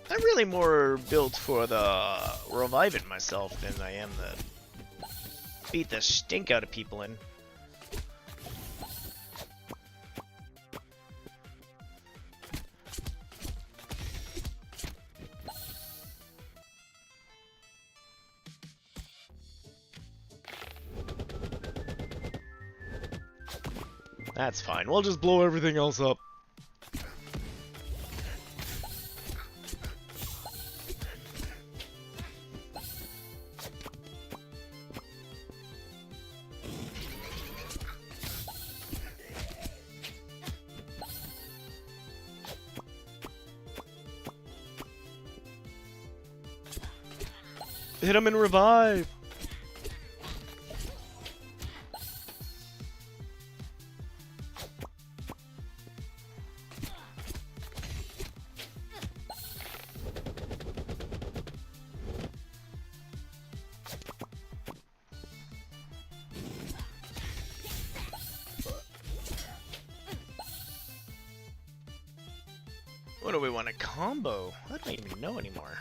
Speaker 1: I'm really more built for the reviving myself than I am the beat the stink out of people in. That's fine. We'll just blow everything else up. Hit him and revive. What do we want to combo? I don't even know anymore.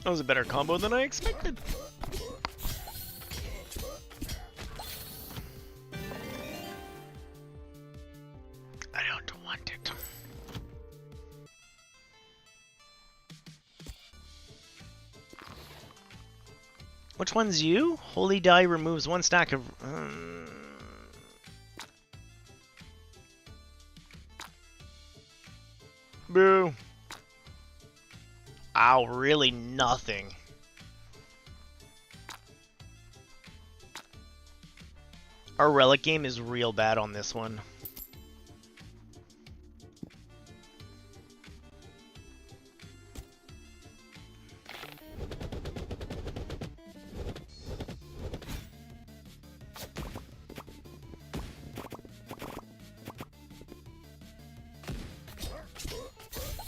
Speaker 1: That was a better combo than I expected. I don't want it. Which one's you? Holy Die removes one stack of... Boo. Ow, really nothing. Our relic game is real bad on this one.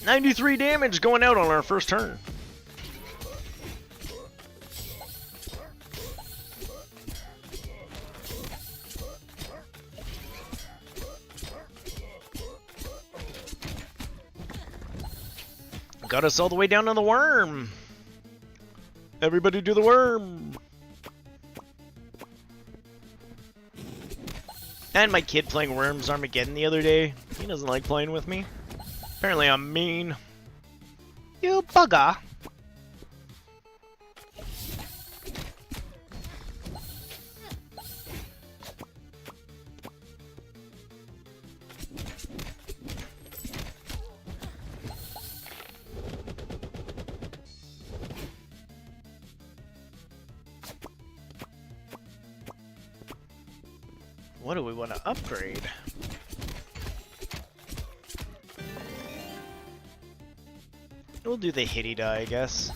Speaker 1: $93 damage going out on our first turn. Got us all the way down to the worm. Everybody do the worm. And my kid playing Worms Armageddon the other day. He doesn't like playing with me. Apparently I'm mean. You bugger. What do we want to upgrade? We'll do the hitty die, I guess.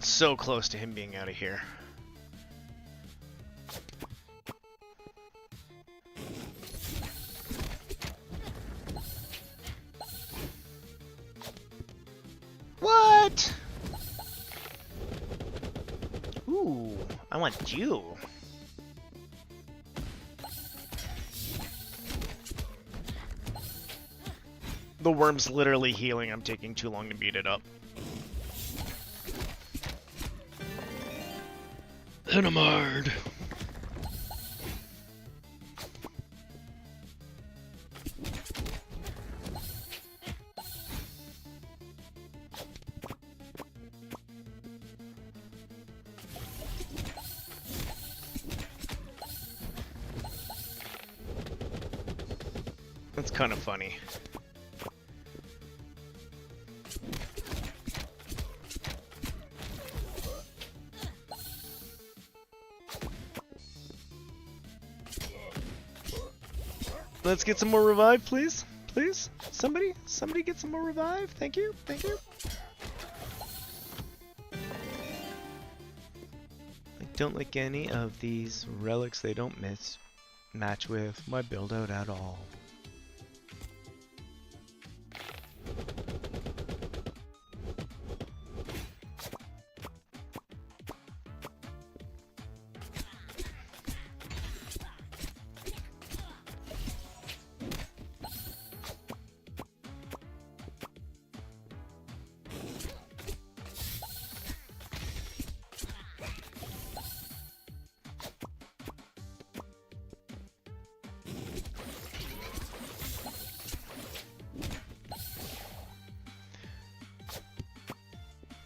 Speaker 1: So close to him being out of here. What? Ooh, I want you. The worm's literally healing. I'm taking too long to beat it up. Hit him hard. That's kind of funny. Let's get some more revive, please. Please? Somebody get some more revive. Thank you. Thank you. I don't like any of these relics. They don't match with my build out at all.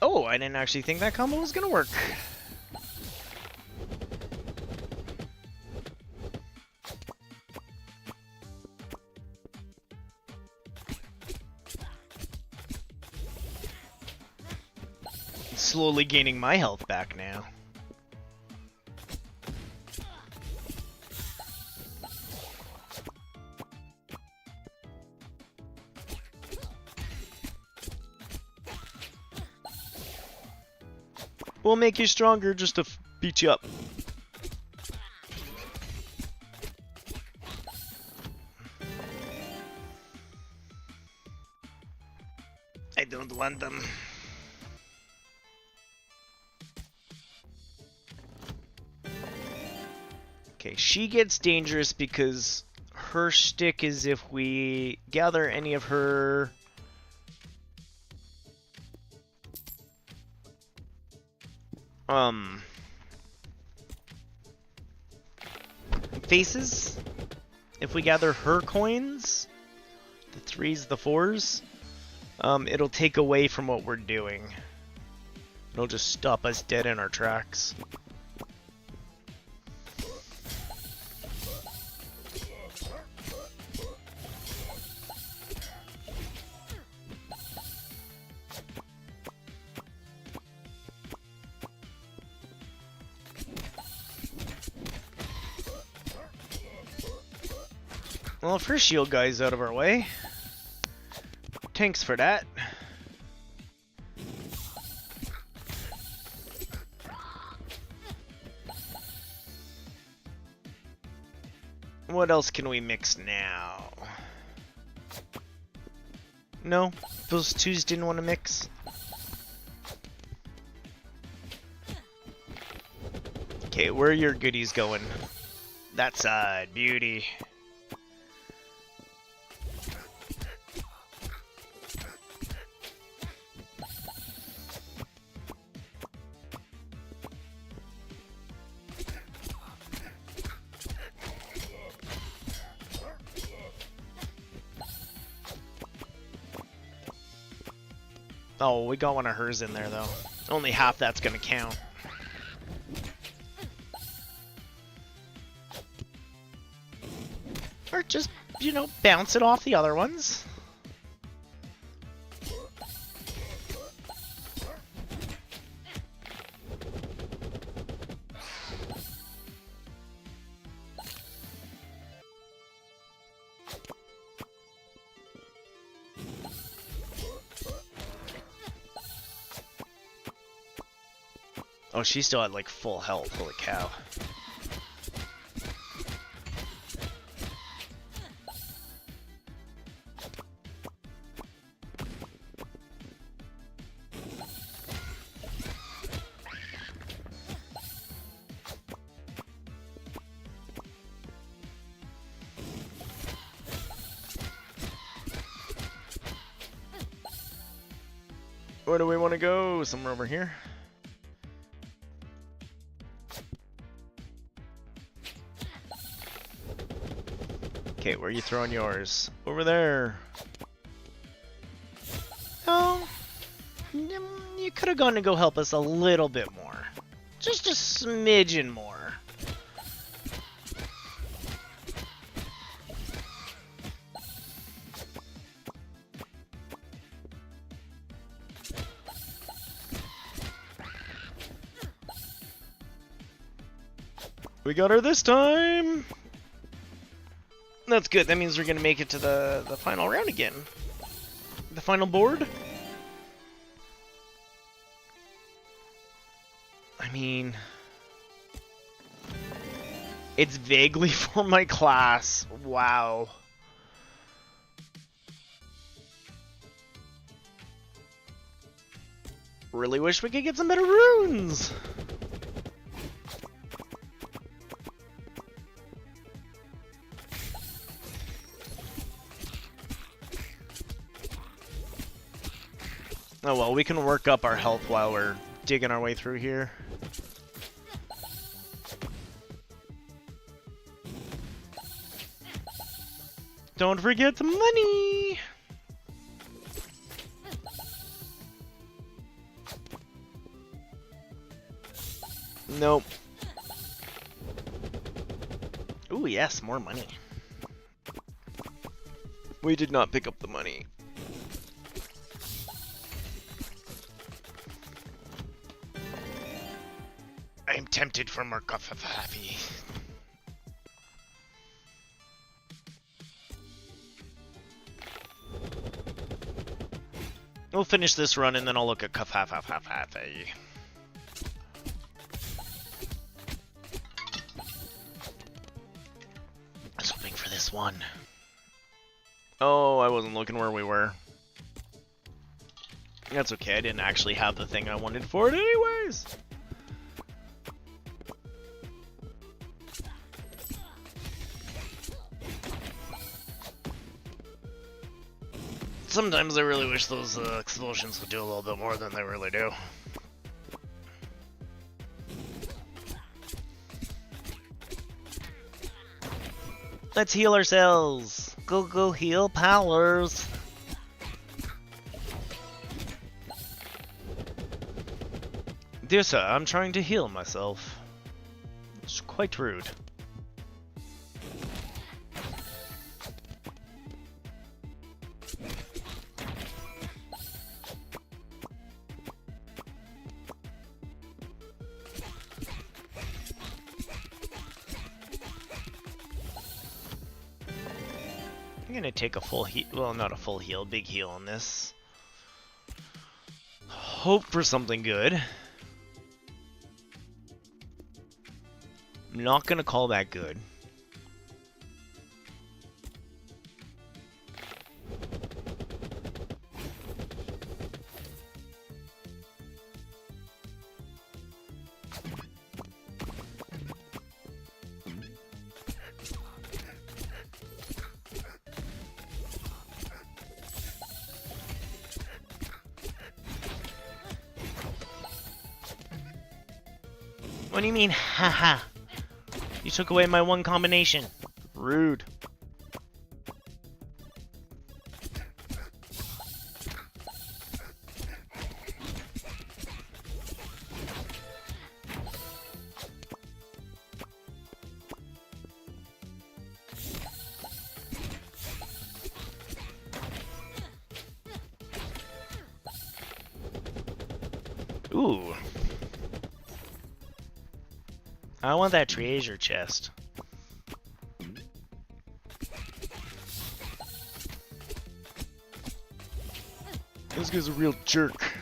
Speaker 1: Oh, I didn't actually think that combo was gonna work. Slowly gaining my health back now. We'll make you stronger just to beat you up. I don't want them. Okay, she gets dangerous because her shtick is if we gather any of her faces, if we gather her coins, the 3s, the 4s, it'll take away from what we're doing. It'll just stop us dead in our tracks. Well, if her shield guy's out of our way, thanks for that. What else can we mix now? No, those 2s didn't want to mix. Okay, where are your goodies going? That side, beauty. Oh, we got one of hers in there, though. Only half that's gonna count. Or just, you know, bounce it off the other ones. Oh, she still had like full health. Holy cow. Where do we want to go? Somewhere over here. Okay, where are you throwing yours? Over there. Oh, you could have gone to go help us a little bit more. Just a smidgen more. We got her this time! That's good. That means we're gonna make it to the final round again. The final board? I mean... It's vaguely for my class. Wow. Really wish we could get some better runes! Oh well, we can work up our health while we're digging our way through here. Don't forget the money! Nope. Ooh, yes, more money. We did not pick up the money. I'm tempted for more coffee. We'll finish this run and then I'll look at coffee. I was hoping for this one. Oh, I wasn't looking where we were. That's okay, I didn't actually have the thing I wanted for it anyways. Sometimes I really wish those explosions would do a little bit more than they really do. Let's heal ourselves! Go heal powers! Dear sir, I'm trying to heal myself. It's quite rude. I'm gonna take a full heal, well, not a full heal, big heal on this. Hope for something good. I'm not gonna call that good. What do you mean, haha? You took away my one combination. Rude. Ooh. I want that treasure chest. This guy's a real jerk.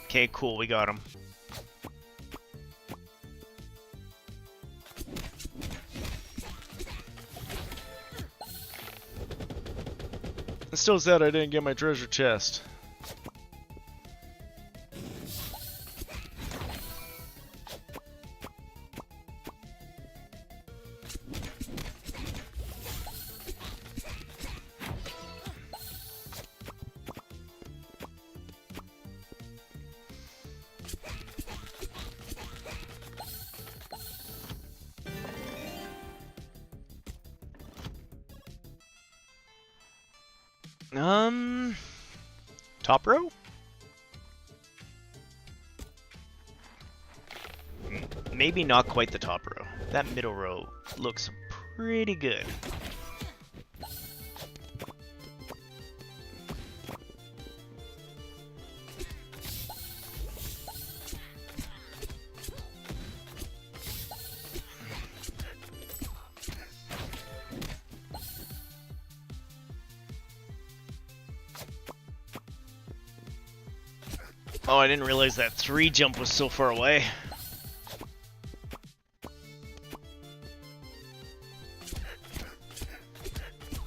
Speaker 1: Okay, cool, we got him. It's still sad I didn't get my treasure chest. Top row? Maybe not quite the top row. That middle row looks pretty good. Oh, I didn't realize that 3 jump was so far away.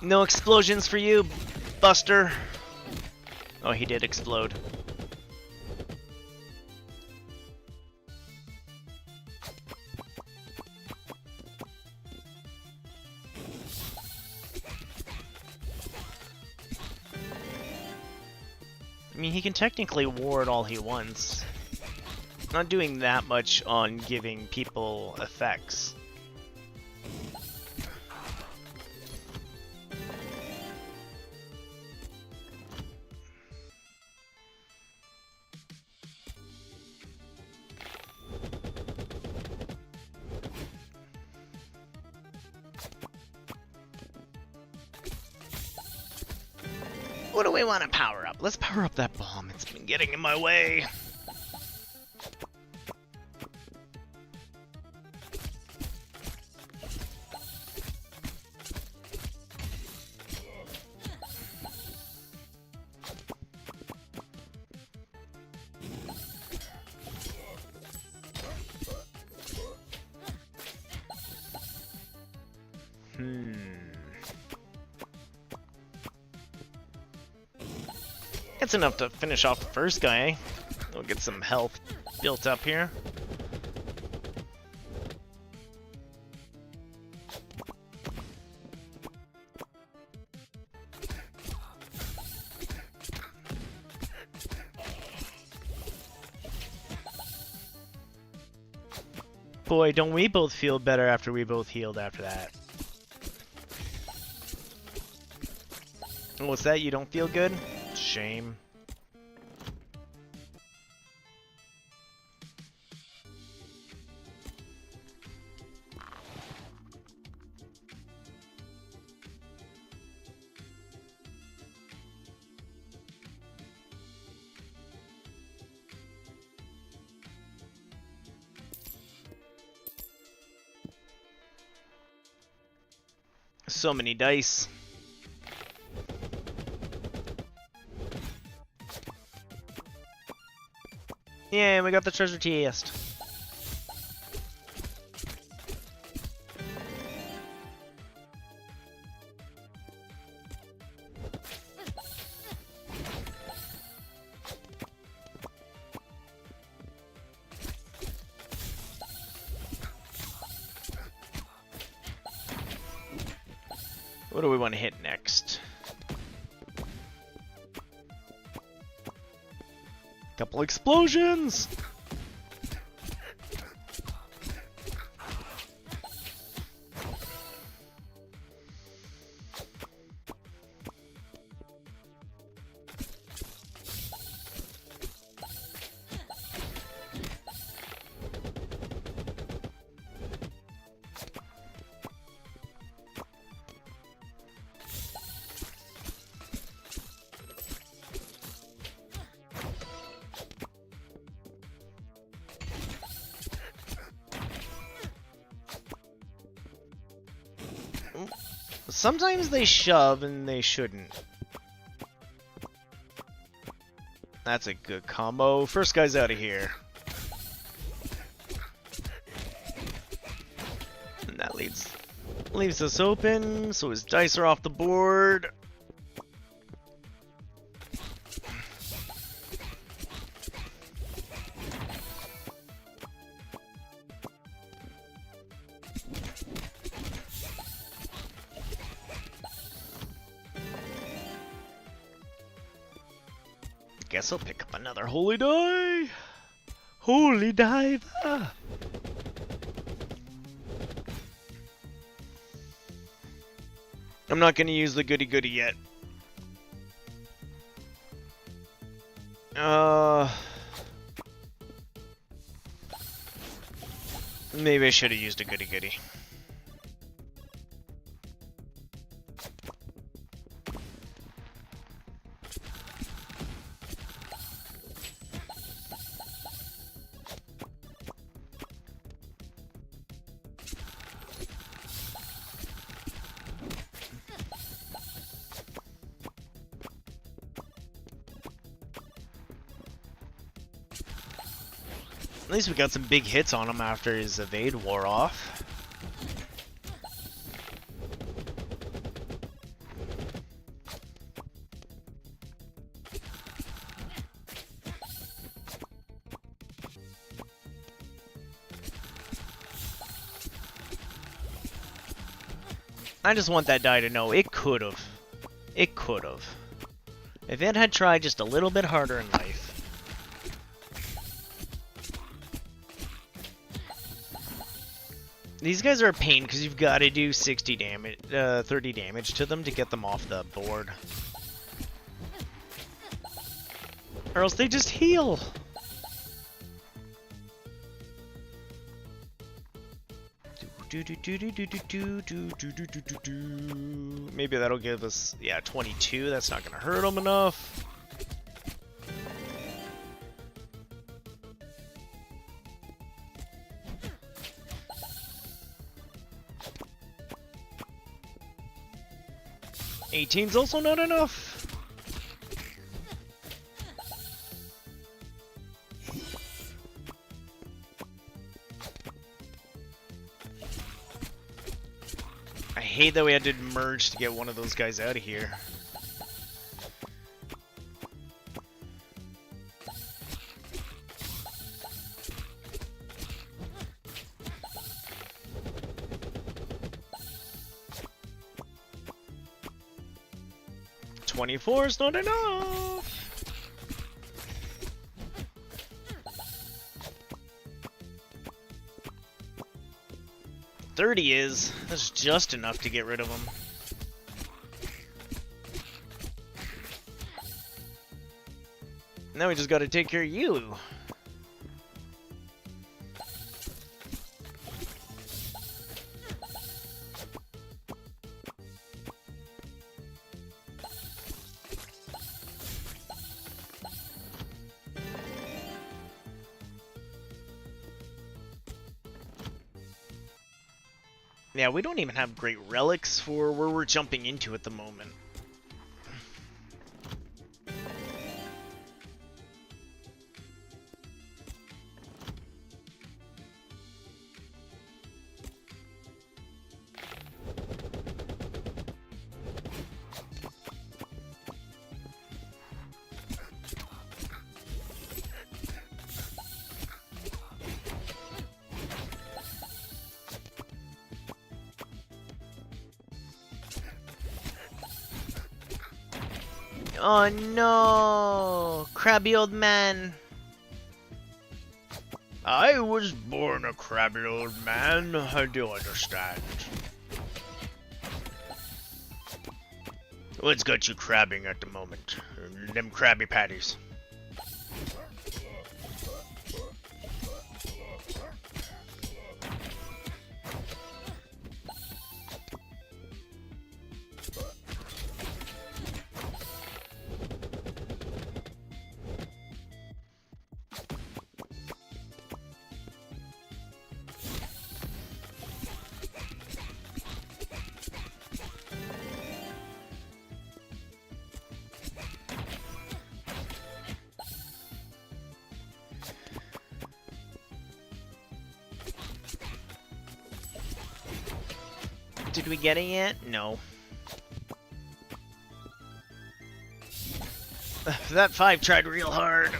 Speaker 1: No explosions for you, Buster. Oh, he did explode. I mean, he can technically ward all he wants. Not doing that much on giving people effects. What do we want to power up? Let's power up that bomb. It's been getting in my way. That's enough to finish off the first guy, eh? We'll get some health built up here. Boy, don't we both feel better after we both healed after that. What's that? You don't feel good? Shame. So many dice. Yeah, we got the treasure chest. What do we want to hit next? Couple explosions! Sometimes they shove and they shouldn't. That's a good combo. First guy's out of here. And that leaves us open, so his dice are off the board. Guess I'll pick up another holy die. Holy diver. I'm not gonna use the goody goody yet. Maybe I should have used a goody goody. At least we got some big hits on him after his evade wore off. I just want that die to know it could've. It could've. If it had tried just a little bit harder in life. These guys are a pain because you've got to do 60 damage, 30 damage to them to get them off the board. Or else they just heal. Maybe that'll give us, yeah, 22. That's not going to hurt them enough. $18's also not enough. I hate that we had to merge to get one of those guys out of here. $24 is not enough. $30 is. That's just enough to get rid of them. Now we just gotta take care of you. Yeah, we don't even have great relics for where we're jumping into at the moment. Oh no! Crabby old man! I was born a crabby old man, I do understand. What's got you crabbing at the moment? Them Krabby Patties. Did we get it yet? No. That 5 tried real hard.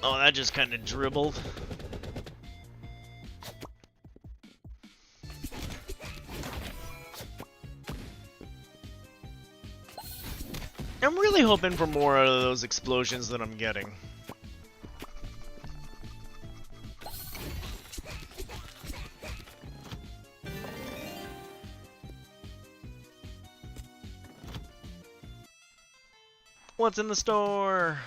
Speaker 1: Oh, that just kind of dribbled. I'm really hoping for more out of those explosions that I'm getting. What's in the store?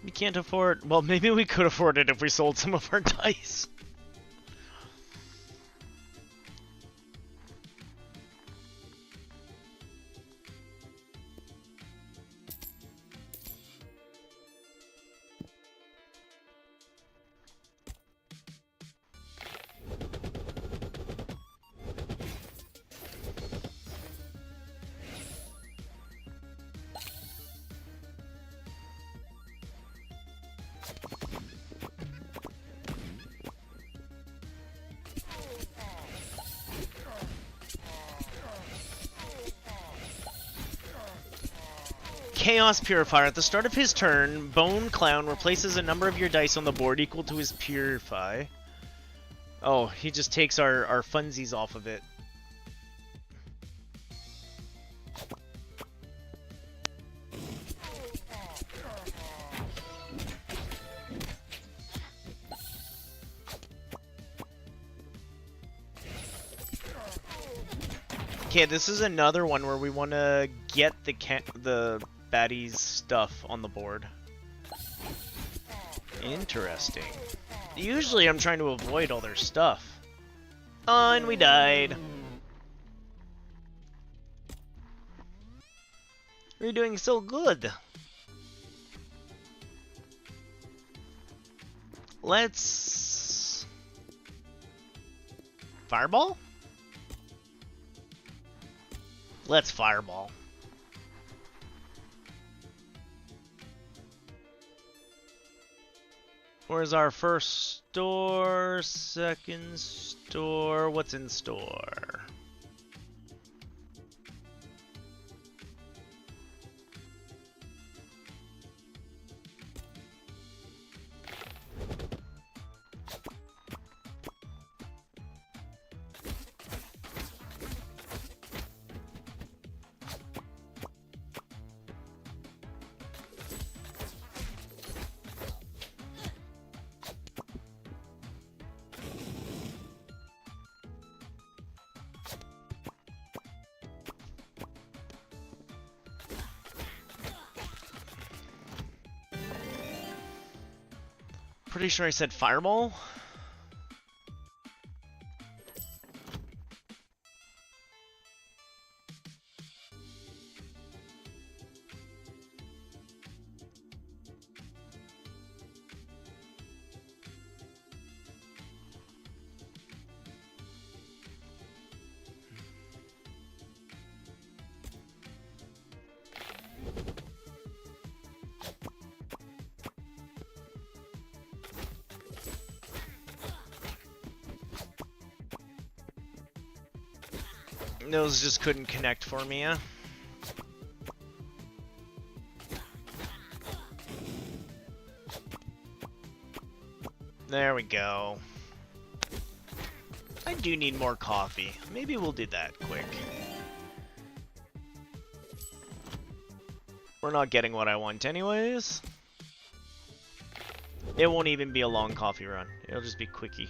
Speaker 1: We can't afford... Well, maybe we could afford it if we sold some of our dice. Chaos Purifier. At the start of his turn, Bone Clown replaces a number of your dice on the board equal to his Purify. Oh, he just takes our funsies off of it. Okay, this is another one where we want to get the baddie's stuff on the board. Interesting. Usually I'm trying to avoid all their stuff. Oh, and we died. We're doing so good. Let's... Fireball? Let's fireball. Where's our first store? Second store? What's in store? Pretty sure I said fireball. Those just couldn't connect for me, yeah? There we go. I do need more coffee. Maybe we'll do that quick. We're not getting what I want anyways. It won't even be a long coffee run. It'll just be quickie.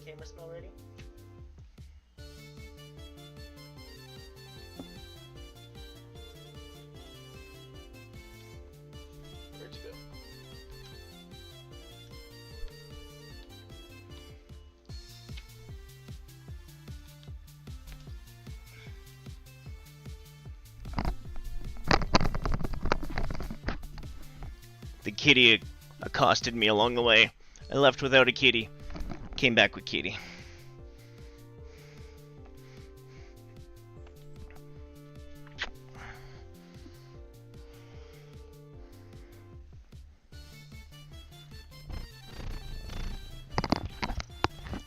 Speaker 1: camera smell ready? Where'd you go? The kitty accosted me along the way. I left without a kitty. Came back with kitty.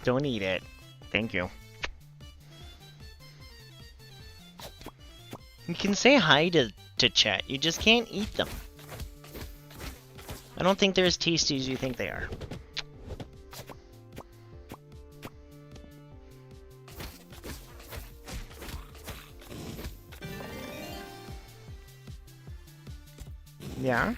Speaker 1: Don't eat it. Thank you. You can say hi to chat. You just can't eat them. I don't think they're as tasty as you think they are. Yeah?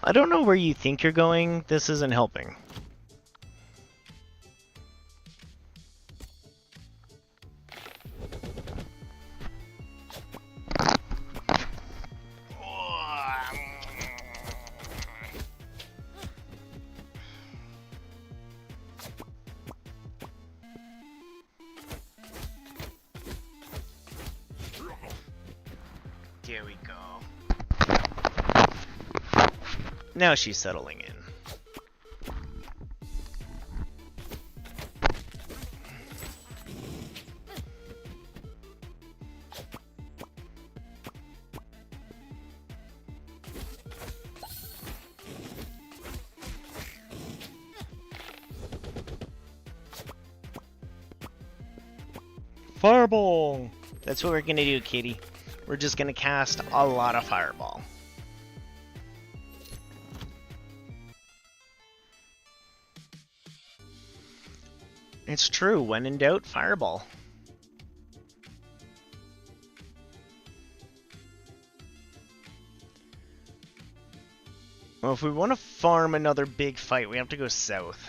Speaker 1: I don't know where you think you're going. This isn't helping. There we go. Now she's settling in. Fireball! That's what we're gonna do, kitty. We're just gonna cast a lot of fireball. It's true, when in doubt, fireball. Well, if we want to farm another big fight, we have to go south.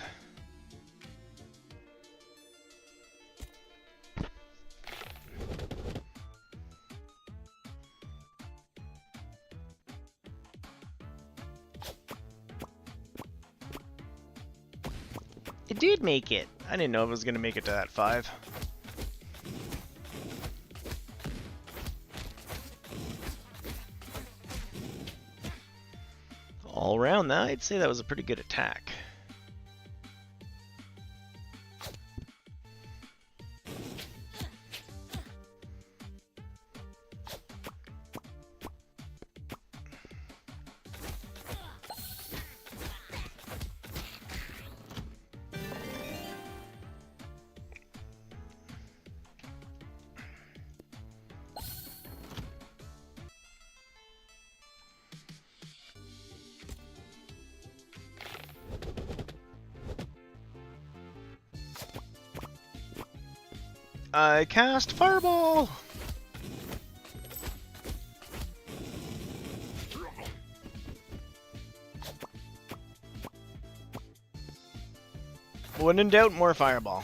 Speaker 1: It did make it. I didn't know it was going to make it to that 5. All around that, I'd say that was a pretty good attack. I cast Fireball! When in doubt, more Fireball.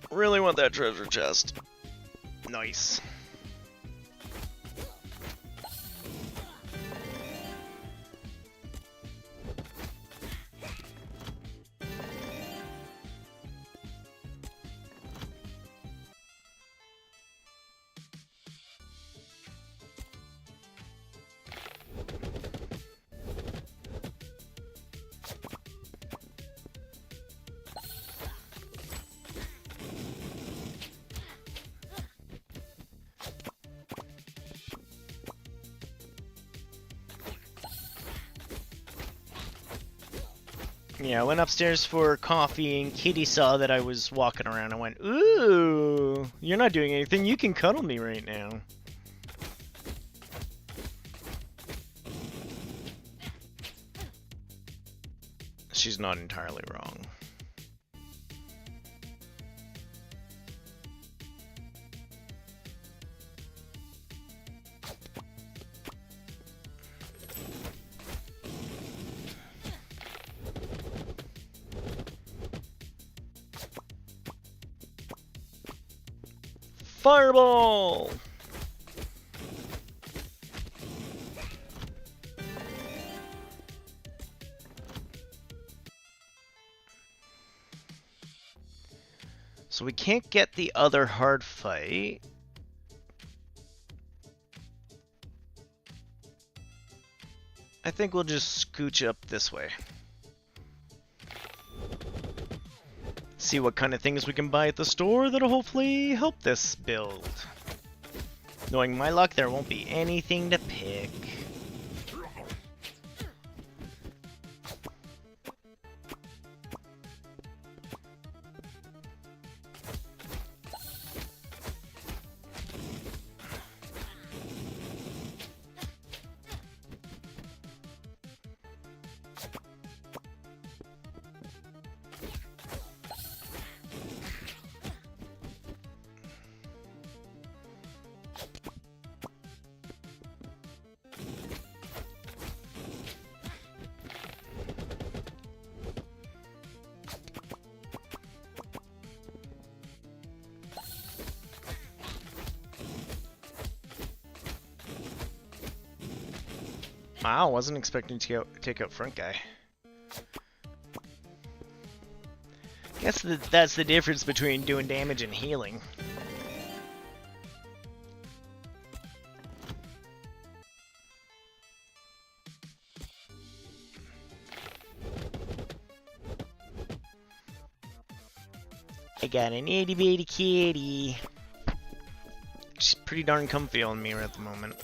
Speaker 1: Really want that treasure chest. Nice. Yeah, I went upstairs for coffee, and Kitty saw that I was walking around and went, "Ooh, you're not doing anything. You can cuddle me right now." She's not entirely wrong. Fireball! So we can't get the other hard fight. I think we'll just scooch up this way. See what kind of things we can buy at the store that'll hopefully help this build. Knowing my luck, there won't be anything to pick. Wow, wasn't expecting to take out front guy. Guess that's the difference between doing damage and healing. I got an itty bitty kitty. She's pretty darn comfy on me at the moment.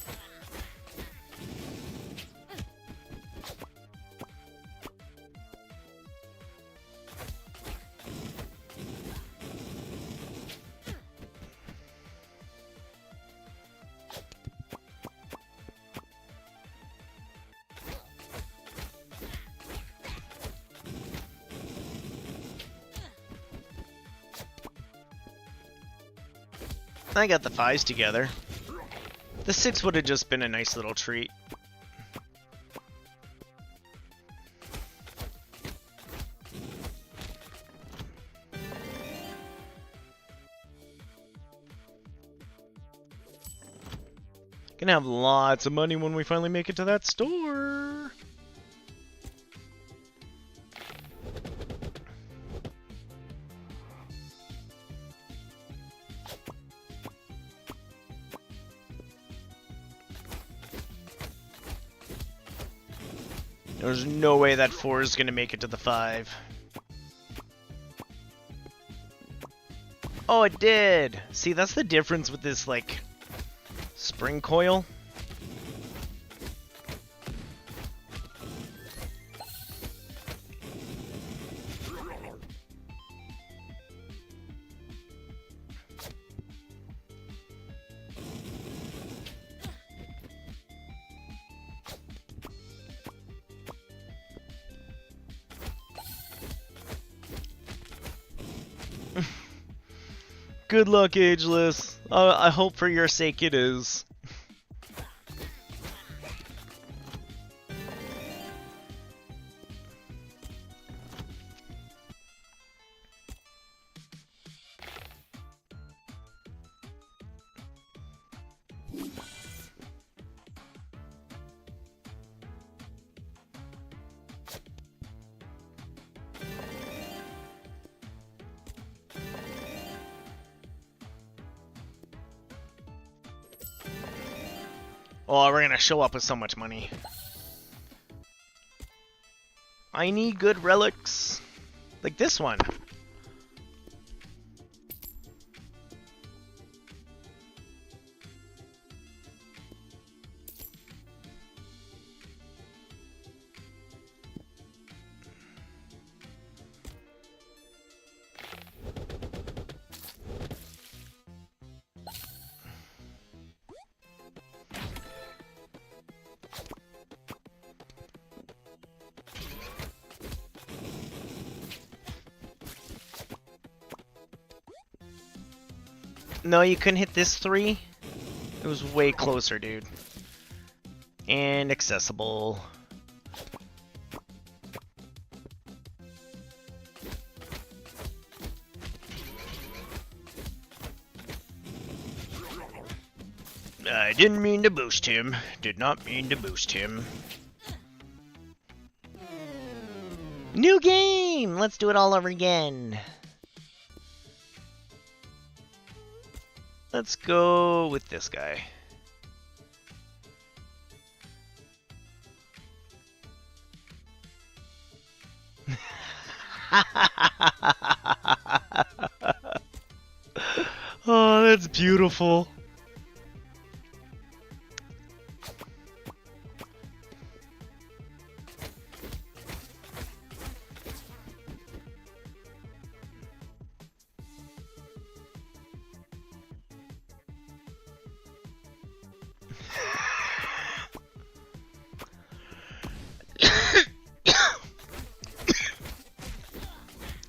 Speaker 1: I got the 5s together. The 6 would have just been a nice little treat. Gonna have lots of money when we finally make it to that store. There's no way that 4 is gonna make it to the 5. Oh, it did! See, that's the difference with this, like, spring coil. Good luck, Ageless. I hope for your sake it is. Oh, we're gonna show up with so much money. I need good relics. Like this one. No, you couldn't hit this 3. It was way closer, dude. And accessible. I didn't mean to boost him. Did not mean to boost him. New game! Let's do it all over again. Let's go with this guy. Oh, that's beautiful.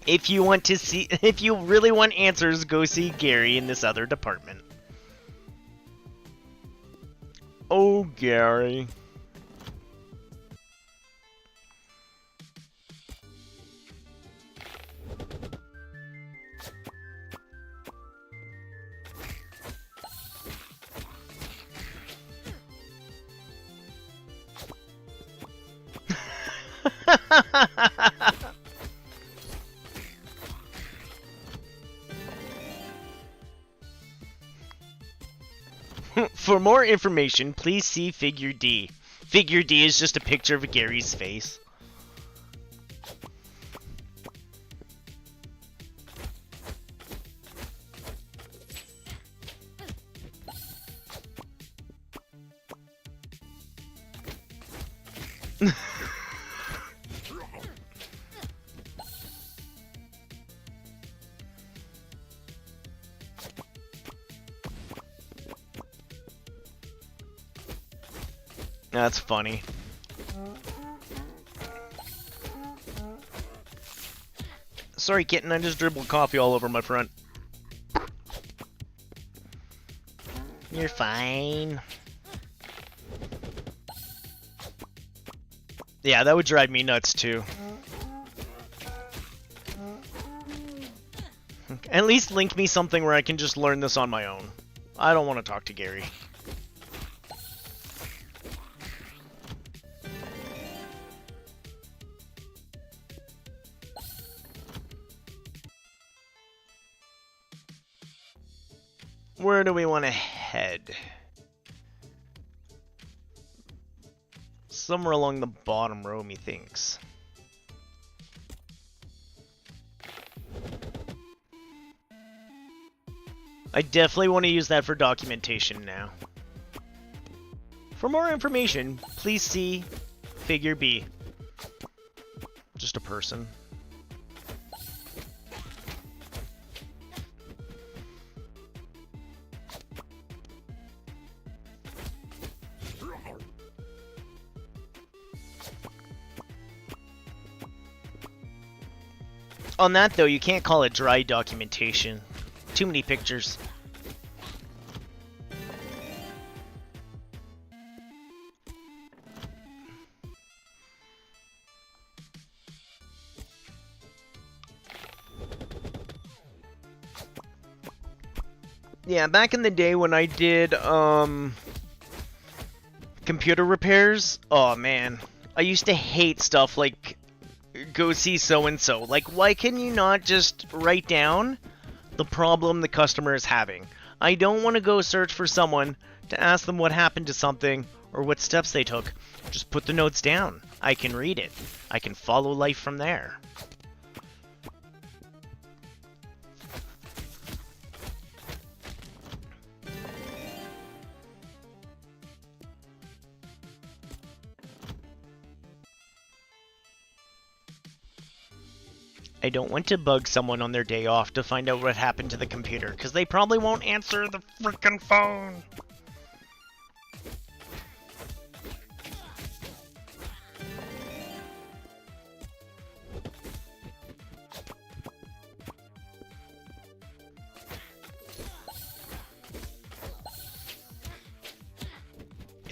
Speaker 1: If you want to see, if you really want answers, go see Gary in this other department. Oh, Gary. For more information, please see Figure D. Figure D is just a picture of Gary's face. That's funny. Sorry, kitten, I just dribbled coffee all over my front. You're fine. Yeah, that would drive me nuts, too. At least link me something where I can just learn this on my own. I don't want to talk to Gary. Where do we want to head? Somewhere along the bottom row, methinks. I definitely want to use that for documentation now. For more information, please see Figure B. Just a person. On that, though, you can't call it dry documentation. Too many pictures. Yeah, back in the day when I did, computer repairs, oh man, I used to hate stuff like, go see so-and-so. Like, why can you not just write down the problem the customer is having? I don't want to go search for someone to ask them what happened to something or what steps they took. Just put the notes down. I can read it. I can follow life from there. I don't want to bug someone on their day off to find out what happened to the computer, because they probably won't answer the frickin' phone.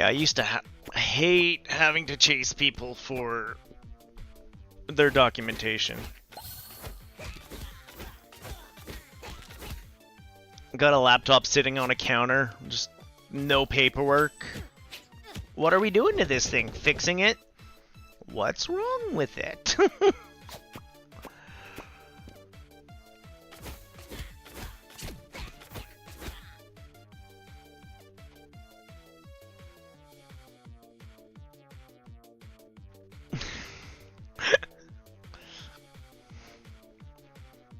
Speaker 1: Yeah, I used to hate having to chase people for their documentation. Got a laptop sitting on a counter, just no paperwork. What are we doing to this thing? Fixing it? What's wrong with it?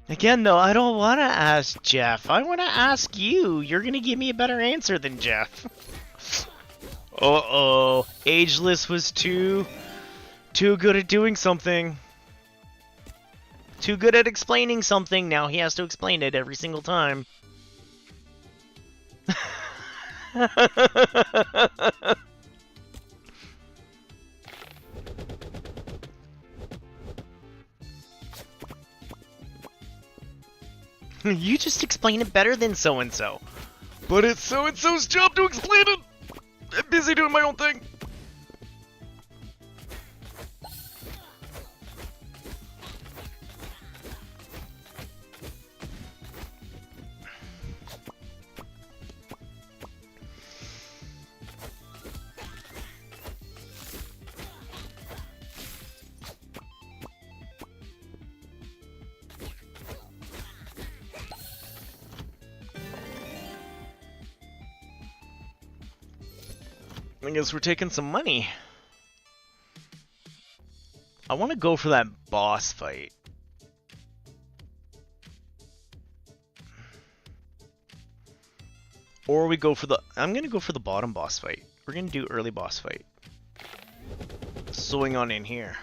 Speaker 1: Again, though, I don't want to ask Jeff. I want to ask you. You're going to give me a better answer than Jeff. Uh-oh. Ageless was too good at doing something. Too good at explaining something. Now he has to explain it every single time. You just explain it better than so-and-so. But it's so-and-so's job to explain it! I'm busy doing my own thing. I guess we're taking some money. I want to go for that boss fight. Or we go for the... I'm going to go for the bottom boss fight. We're going to do early boss fight. Swing on in here.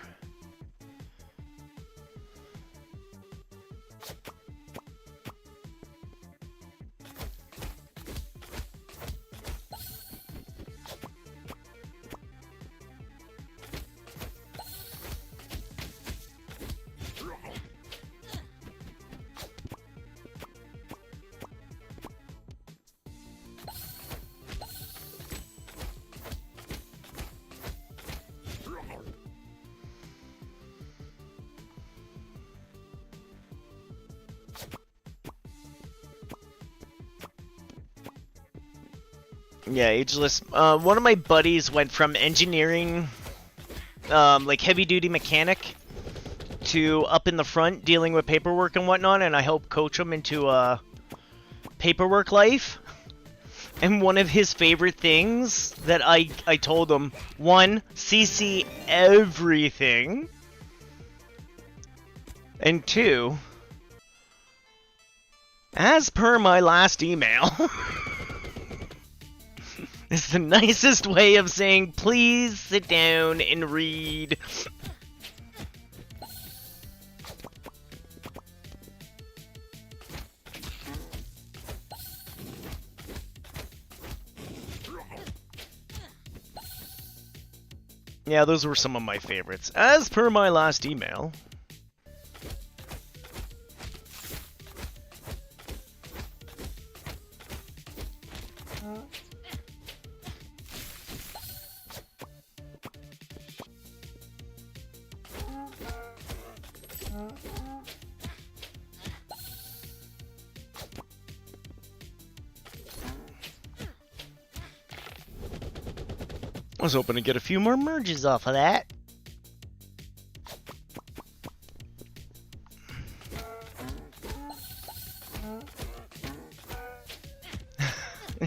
Speaker 1: Yeah, Ageless. One of my buddies went from engineering, like heavy-duty mechanic, to up in the front dealing with paperwork and whatnot, and I helped coach him into paperwork life. And one of his favorite things that I told him, one, CC everything, and two, as per my last email. It's the nicest way of saying, please sit down and read. Yeah, those were some of my favorites. As per my last email. I was hoping to get a few more merges off of that.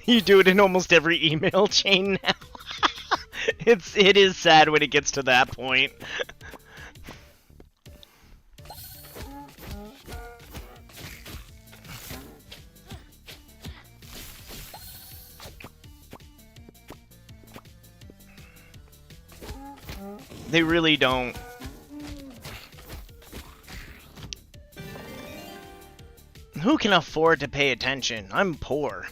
Speaker 1: You do it in almost every email chain now. It is sad when it gets to that point. They really don't. Who can afford to pay attention? I'm poor.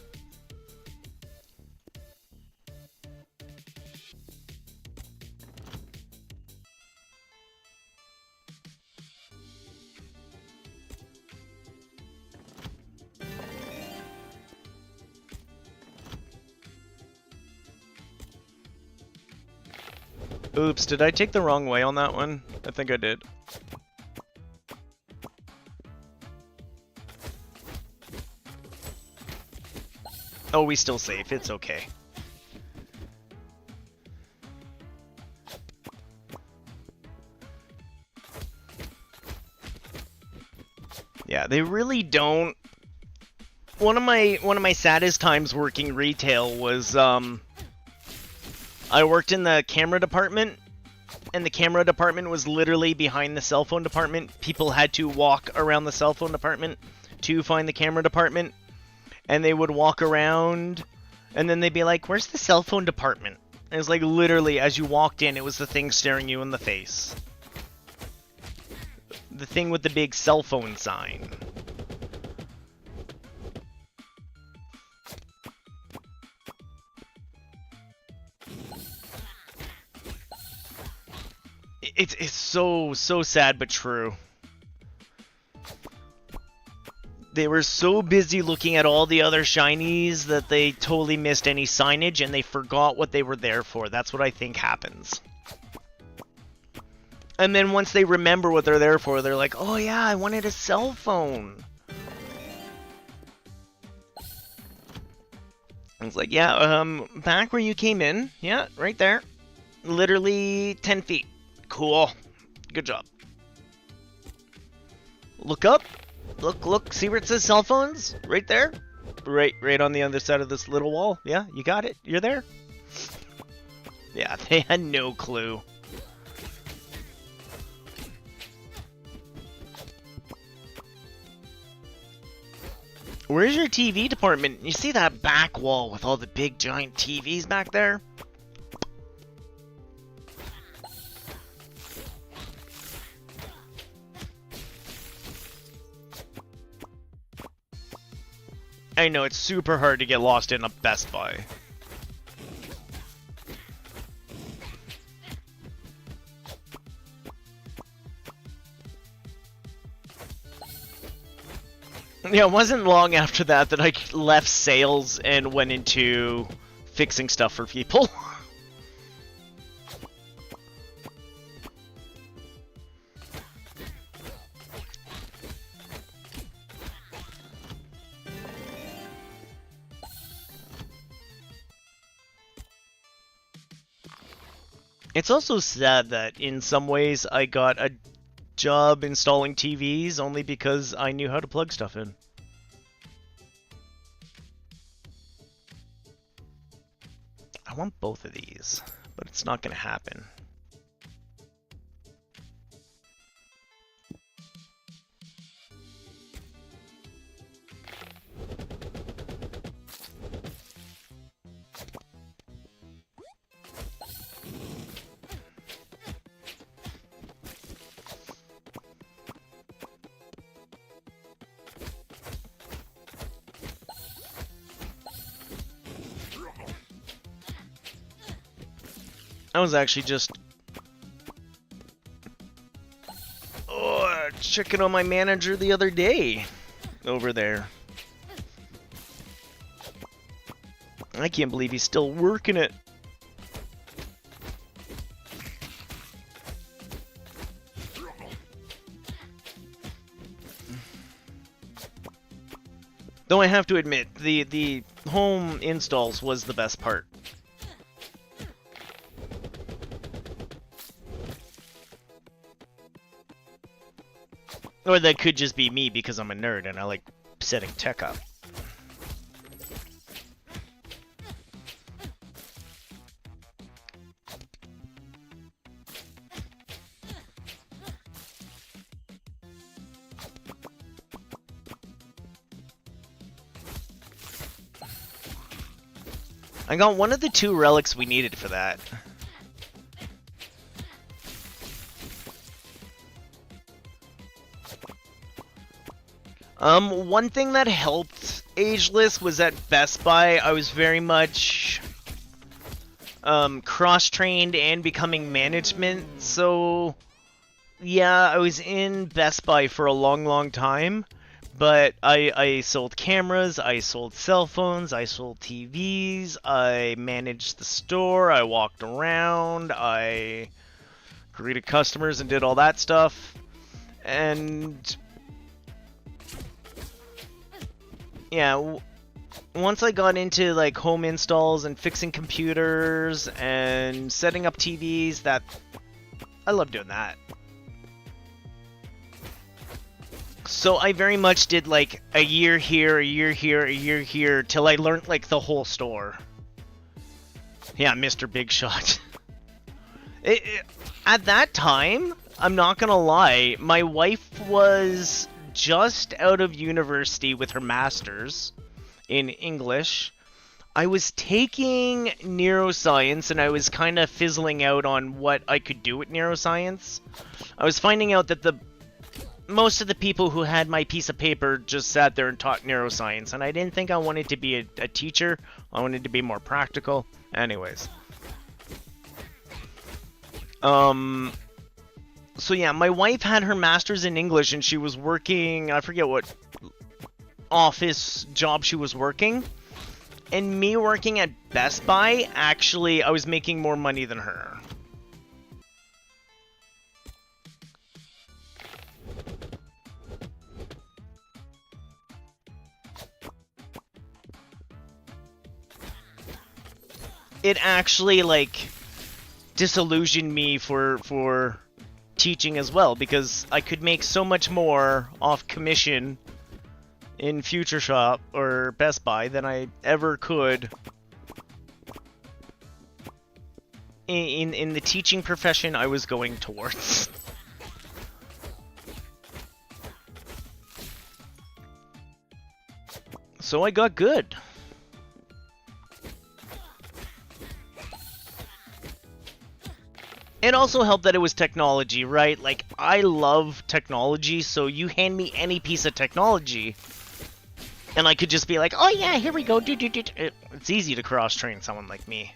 Speaker 1: Oops, did I take the wrong way on that one? I think I did. Oh, we still safe. It's okay. Yeah, they really don't. One of my saddest times working retail was I worked in the camera department, and the camera department was literally behind the cell phone department. People had to walk around the cell phone department to find the camera department, and they would walk around, and then they'd be like, "Where's the cell phone department?" And it was like literally as you walked in, it was the thing staring you in the face. The thing with the big cell phone sign. It's so sad but true. They were so busy looking at all the other shinies that they totally missed any signage and they forgot what they were there for. That's what I think happens. And then once they remember what they're there for, they're like, "Oh yeah, I wanted a cell phone." And it's like, yeah, back where you came in. Yeah, right there. Literally 10 feet. Cool. Good job. Look up. Look. See where it says cell phones? Right there? Right on the other side of this little wall. Yeah, you got it. You're there. Yeah, they had no clue. Where's your TV department? You see that back wall with all the big giant TVs back there? I know, it's super hard to get lost in a Best Buy. Yeah, it wasn't long after that I left sales and went into fixing stuff for people. It's also sad that in some ways I got a job installing TVs only because I knew how to plug stuff in. I want both of these, but it's not going to happen. I was actually just checking on my manager the other day over there. I can't believe he's still working it. Though I have to admit, the home installs was the best part. Or that could just be me because I'm a nerd and I like setting tech up. I got one of the 2 relics we needed for that. One thing that helped Ageless was at Best Buy, I was very much cross-trained and becoming management, so yeah, I was in Best Buy for a long time, But I sold cameras, I sold cell phones, I sold TVs, I managed the store, I walked around, I greeted customers and did all that stuff. And yeah, once I got into like home installs and fixing computers and setting up TVs, I love doing that. So I very much did like a year here, a year here, a year here, till I learned like the whole store. Yeah, Mr. Big Shot. At that time, I'm not gonna lie, my wife was just out of university with her master's in English. I was taking neuroscience and I was kind of fizzling out on what I could do with neuroscience. I was finding out that most of the people who had my piece of paper just sat there and taught neuroscience, and I didn't think I wanted to be a teacher. I wanted to be more practical. Anyways. So yeah, my wife had her master's in English, and she was working, I forget what office job she was working. And me working at Best Buy, actually, I was making more money than her. It actually, like, disillusioned me for teaching as well, because I could make so much more off commission in Future Shop or Best Buy than I ever could in the teaching profession I was going towards. So I got good. It also helped that it was technology, right? Like, I love technology, so you hand me any piece of technology, and I could just be like, oh yeah, here we go, do. It's easy to cross-train someone like me.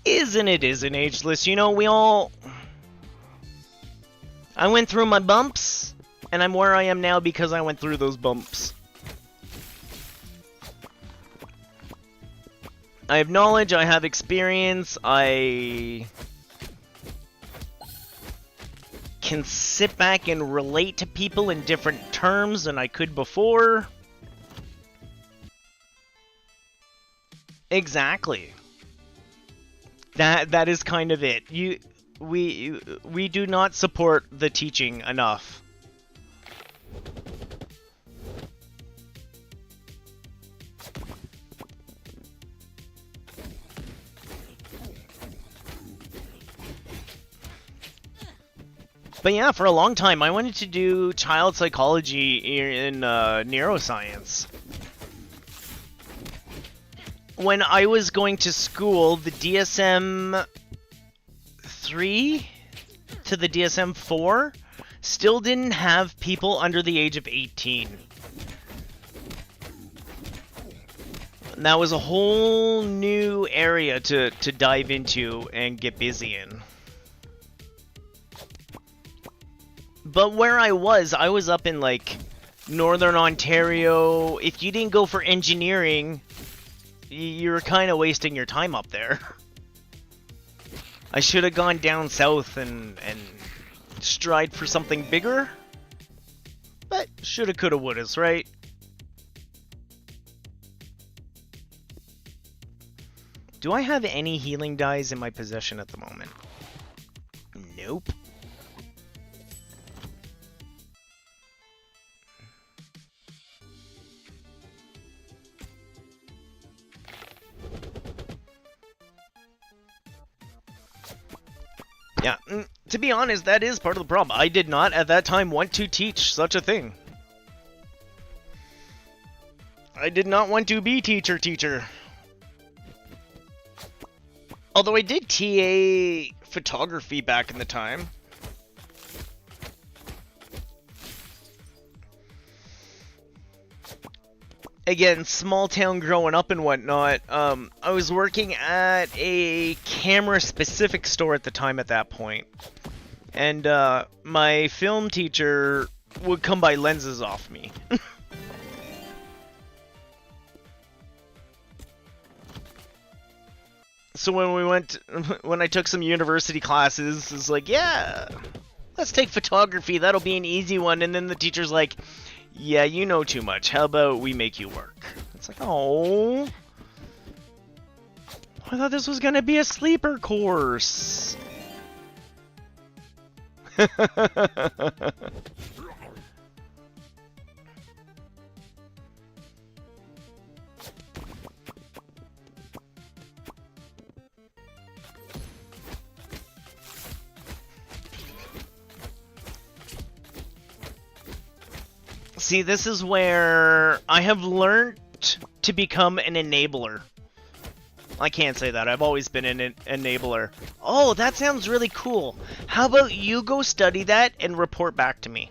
Speaker 1: Isn't ageless? You know, I went through my bumps, and I'm where I am now because I went through those bumps. I have knowledge, I have experience, I can sit back and relate to people in different terms than I could before. Exactly. That is kind of it. We do not support the teaching enough. But yeah, for a long time, I wanted to do child psychology in neuroscience. When I was going to school, the DSM 3 to the DSM 4 still didn't have people under the age of 18. And that was a whole new area to dive into and get busy in. But where I was up in, like, Northern Ontario. If you didn't go for engineering, you were kind of wasting your time up there. I should have gone down south and strived for something bigger. But shoulda, coulda, wouldas, right? Do I have any healing dyes in my possession at the moment? Nope. Yeah, to be honest, that is part of the problem. I did not, at that time, want to teach such a thing. I did not want to be teacher. Although I did TA photography back in the time. Again, small town growing up and whatnot, I was working at a camera-specific store at the time at that point. And my film teacher would come buy lenses off me. So when I took some university classes, it's like, yeah, let's take photography. That'll be an easy one. And then the teacher's like, yeah, you know too much. How about we make you work? It's like, oh, I thought this was gonna be a sleeper course. See, this is where I have learned to become an enabler. I can't say that. I've always been an enabler. Oh, that sounds really cool. How about you go study that and report back to me?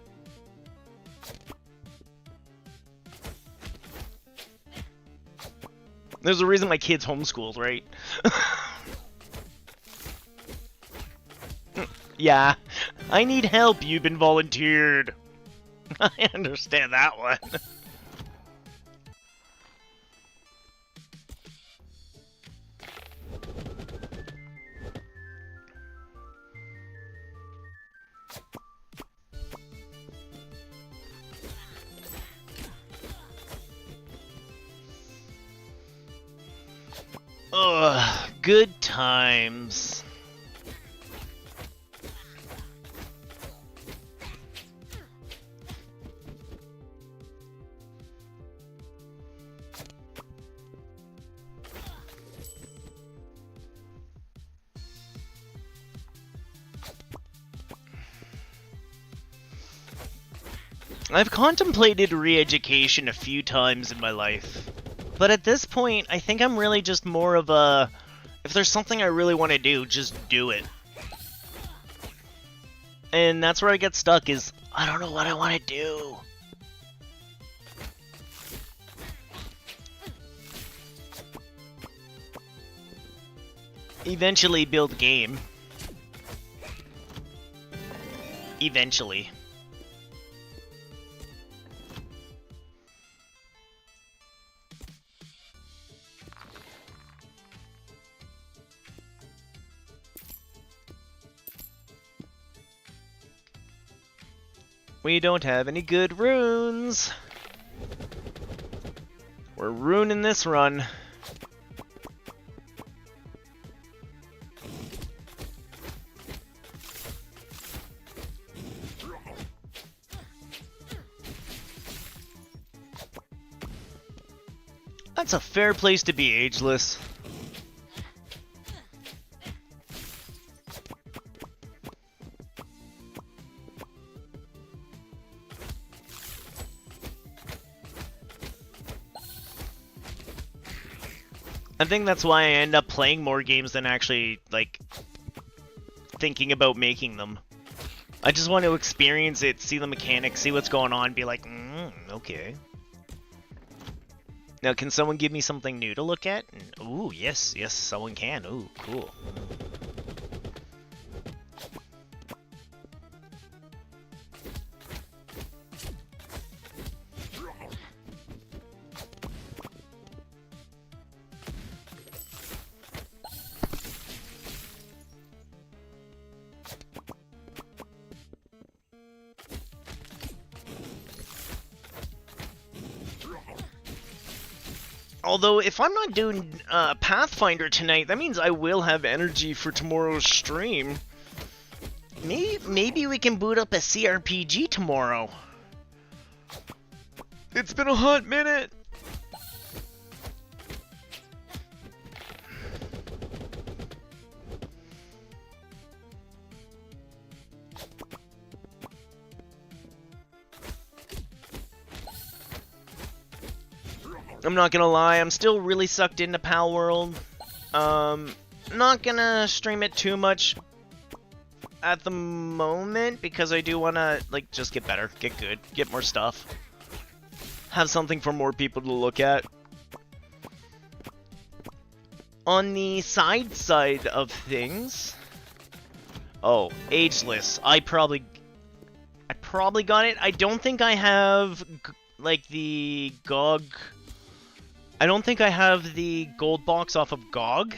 Speaker 1: There's a reason my kid's homeschooled, right? Yeah. I need help. You've been volunteered. I understand that one. Ugh, good times. I've contemplated re-education a few times in my life, but at this point, I think I'm really just more of a, if there's something I really want to do, just do it. And that's where I get stuck is, I don't know what I want to do. Eventually build a game. Eventually. We don't have any good runes. We're ruining this run. That's a fair place to be, Ageless. I think that's why I end up playing more games than actually, like, thinking about making them. I just want to experience it, see the mechanics, see what's going on, be like, okay. Now, can someone give me something new to look at? Ooh, yes, someone can. Ooh, cool. Although, if I'm not doing Pathfinder tonight, that means I will have energy for tomorrow's stream. Maybe we can boot up a CRPG tomorrow. It's been a hot minute. I'm not gonna lie, I'm still really sucked into Pal World. Not gonna stream it too much at the moment because I do wanna, like, just get better, get good, get more stuff. Have something for more people to look at. On the side of things... Oh, ageless. I probably got it. I don't think I have, like, the GOG... I don't think I have the gold box off of GOG.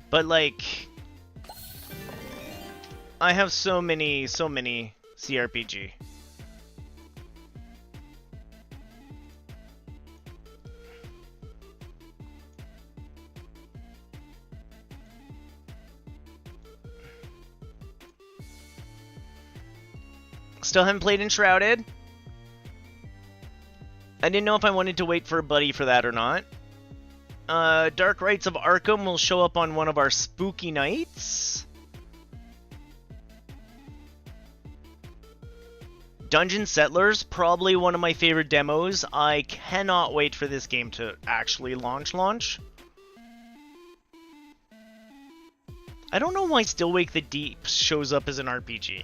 Speaker 1: But, like... I have so many CRPG. Still haven't played Enshrouded. I didn't know if I wanted to wait for a buddy for that or not. Dark Rites of Arkham will show up on one of our spooky nights. Dungeon Settlers, probably one of my favorite demos. I cannot wait for this game to actually launch. I don't know why Still Wake the Deep shows up as an RPG.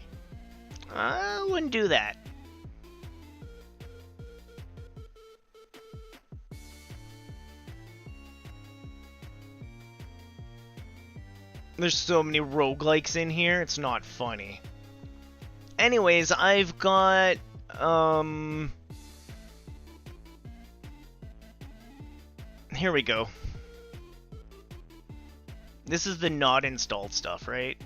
Speaker 1: I wouldn't do that. There's so many roguelikes in here, it's not funny. Anyways, I've got, here we go. This is the not installed stuff, right?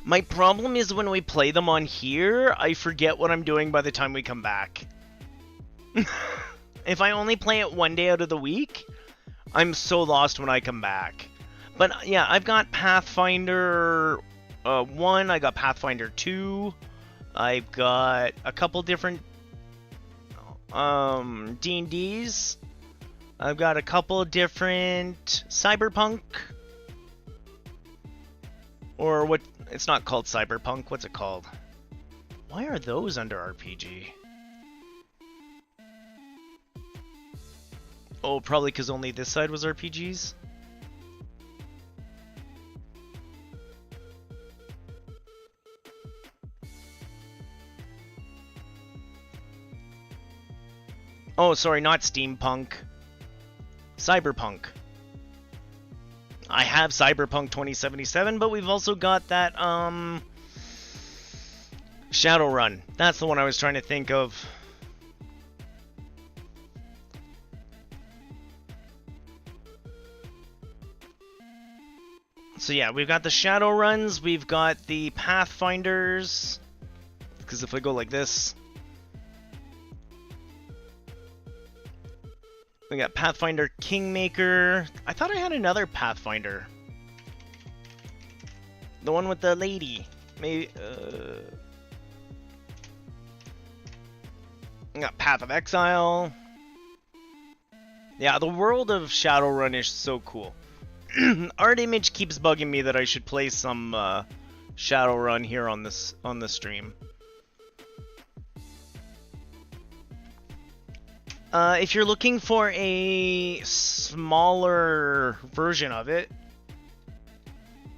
Speaker 1: My problem is when we play them on here, I forget what I'm doing by the time we come back. If I only play it one day out of the week, I'm so lost when I come back. But yeah, I've got Pathfinder 1, I got Pathfinder 2, I've got a couple different D&Ds, I've got a couple different Cyberpunk, or what, it's not called Cyberpunk, what's it called? Why are those under RPG? Oh, probably because only this side was RPGs? Oh, sorry, not steampunk. Cyberpunk. I have Cyberpunk 2077, but we've also got that, Shadowrun. That's the one I was trying to think of. So yeah, we've got the Shadowruns, we've got the Pathfinders, because if I go like this, we got Pathfinder Kingmaker. I thought I had another Pathfinder. The one with the lady. Maybe, we got Path of Exile. Yeah, the world of Shadowrun is so cool. Art Image keeps bugging me that I should play some Shadowrun here on the stream. If you're looking for a smaller version of it,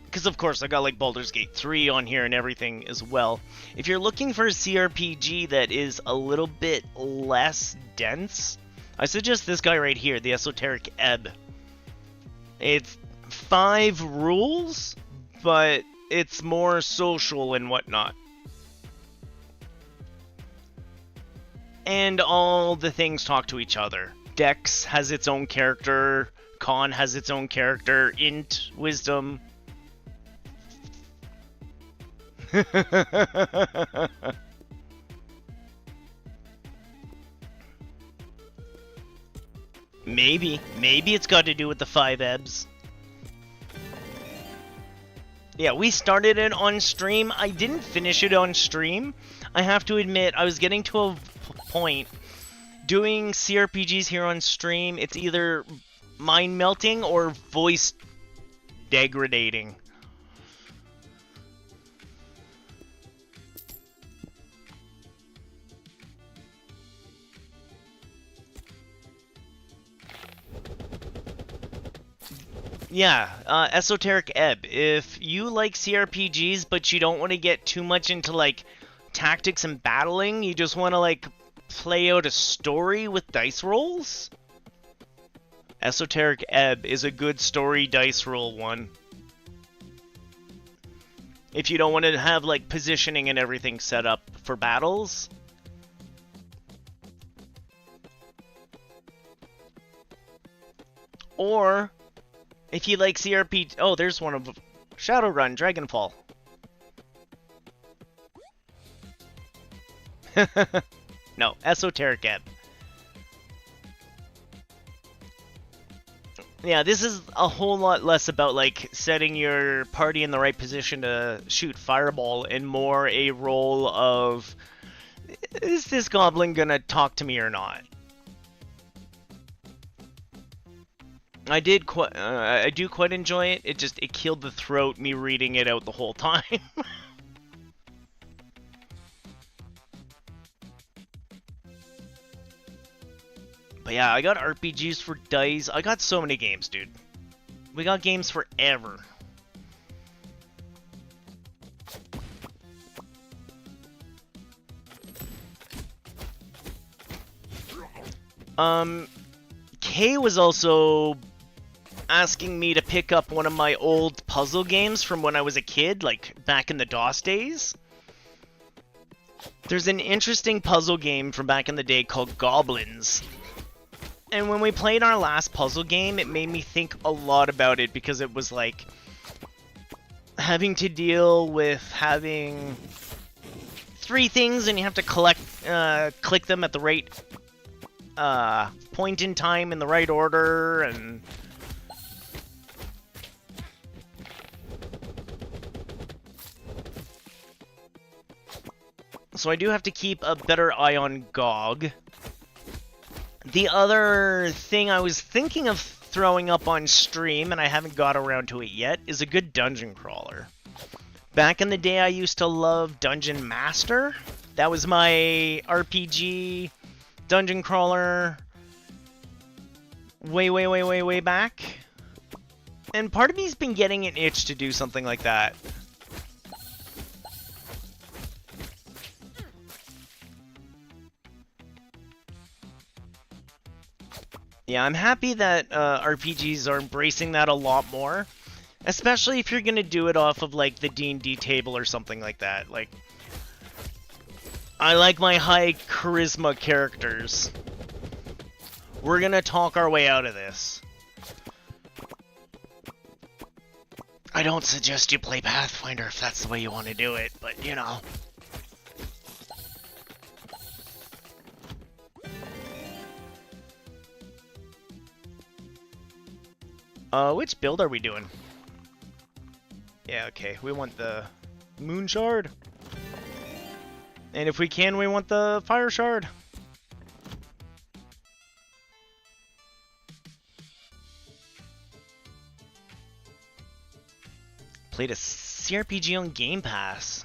Speaker 1: because of course I got like Baldur's Gate 3 on here and everything as well. If you're looking for a CRPG that is a little bit less dense, I suggest this guy right here, the Esoteric Ebb. It's 5 rules, but it's more social and whatnot. And all the things talk to each other. Dex has its own character, Con has its own character, Int, Wisdom. Maybe it's got to do with the 5 ebbs. Yeah, we started it on stream. I didn't finish it on stream. I have to admit, I was getting to a point doing CRPGs here on stream. It's either mind melting or voice degrading. Yeah, Esoteric Ebb. If you like CRPGs, but you don't want to get too much into, like, tactics and battling, you just want to, like, play out a story with dice rolls. Esoteric Ebb is a good story dice roll one. If you don't want to have like positioning and everything set up for battles. Or if you like CRPG, oh, there's one of Shadowrun, Dragonfall. No, Esoteric Ebb. Yeah, this is a whole lot less about like setting your party in the right position to shoot fireball and more a role of, is this goblin gonna talk to me or not? I do quite enjoy it. It killed the throat me reading it out the whole time. But yeah, I got RPGs for dice. I got so many games, dude. We got games forever. Kay was also asking me to pick up one of my old puzzle games from when I was a kid, like back in the DOS days. There's an interesting puzzle game from back in the day called Goblins. And when we played our last puzzle game, it made me think a lot about it because it was like having to deal with having 3 things and you have to click them at the right point in time in the right order, and so I do have to keep a better eye on GOG. The other thing I was thinking of throwing up on stream, and I haven't got around to it yet, is a good dungeon crawler. Back in the day, I used to love Dungeon Master. That was my RPG dungeon crawler way back. And part of me's been getting an itch to do something like that. Yeah, I'm happy that RPGs are embracing that a lot more. Especially if you're going to do it off of, like, the D&D table or something like that. Like, I like my high charisma characters. We're going to talk our way out of this. I don't suggest you play Pathfinder if that's the way you want to do it, but, you know. Which build are we doing? Yeah, okay, we want the Moon Shard. And if we can, we want the Fire Shard. Played a CRPG on Game Pass.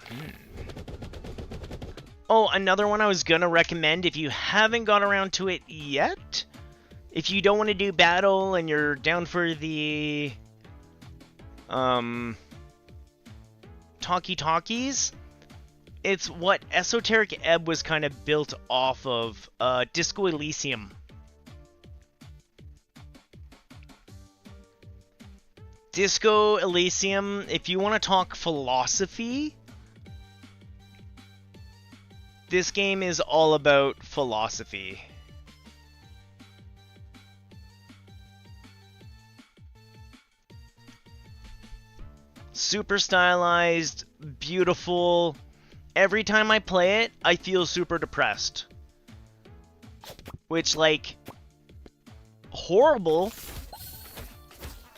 Speaker 1: Oh, another one I was gonna recommend if you haven't got around to it yet. If you don't want to do battle and you're down for the talkies, it's what Esoteric Ebb was kind of built off of, Disco Elysium. Disco Elysium, if you want to talk philosophy, this game is all about philosophy. Super stylized, beautiful. Every time I play it, I feel super depressed. Which, like, horrible.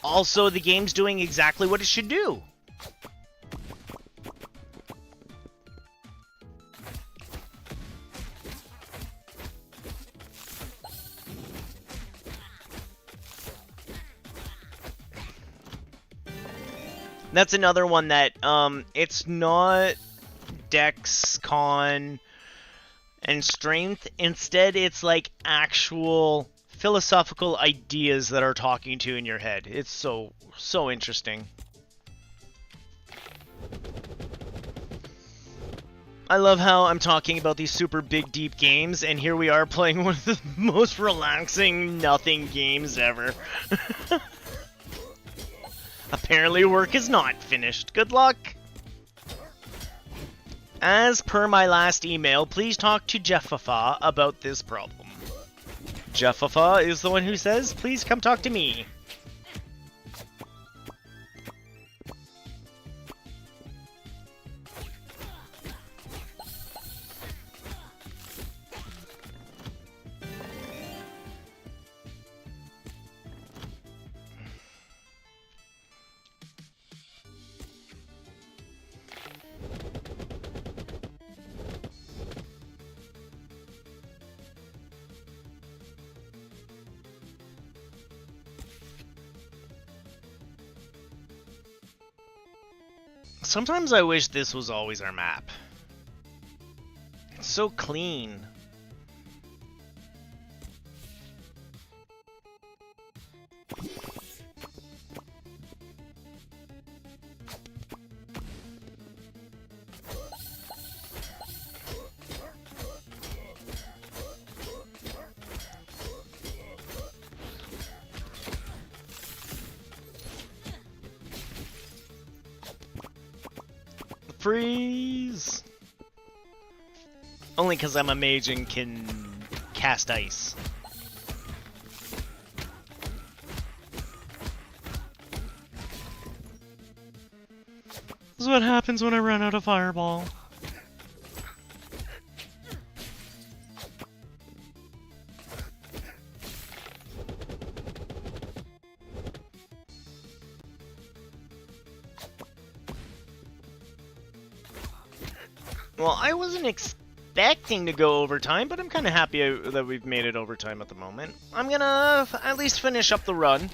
Speaker 1: Also, the game's doing exactly what it should do. That's another one that, it's not Dex, Con, and Strength. Instead, it's like actual philosophical ideas that are talking to you in your head. It's so interesting. I love how I'm talking about these super big, deep games, and here we are playing one of the most relaxing, nothing games ever. Apparently work is not finished. Good luck! As per my last email, please talk to Jeffafa about this problem. Jeffafa is the one who says, please come talk to me. Sometimes I wish this was always our map. It's so clean. Freeze! Only because I'm a mage and can cast ice. This is what happens when I run out of fireball. Well, I wasn't expecting to go overtime, but I'm kind of happy that we've made it overtime at the moment. I'm gonna at least finish up the run.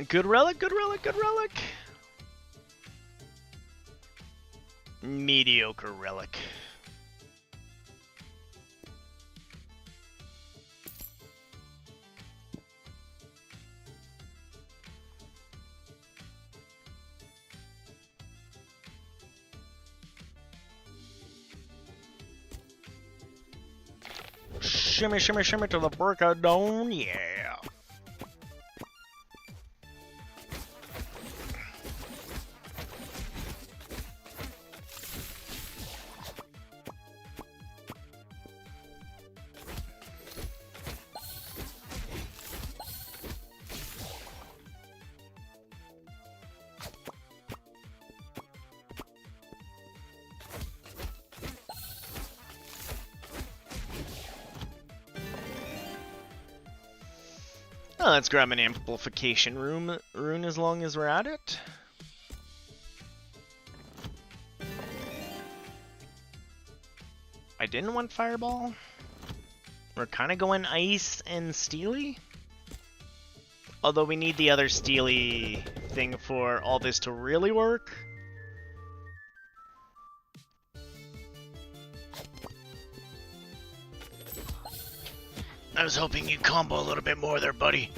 Speaker 1: Good relic, good relic, good relic. Mediocre relic. Shimmy, shimmy, shimmy to the break of dawn, yeah. Oh, let's grab an amplification rune as long as we're at it. I didn't want fireball. We're kind of going ice and steely. Although we need the other steely thing for all this to really work. I was hoping you'd combo a little bit more there, buddy.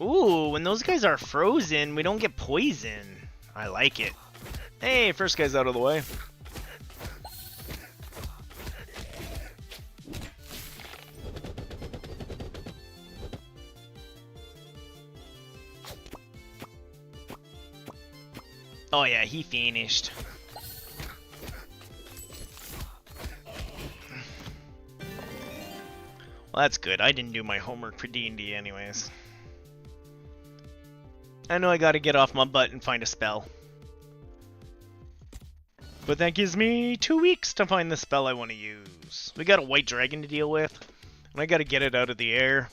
Speaker 1: Ooh, when those guys are frozen, we don't get poison. I like it. Hey, first guy's out of the way. Oh yeah, he finished. Well, that's good. I didn't do my homework for D&D anyways. I know I gotta get off my butt and find a spell. But that gives me 2 weeks to find the spell I want to use. We got a white dragon to deal with, and I gotta get it out of the air.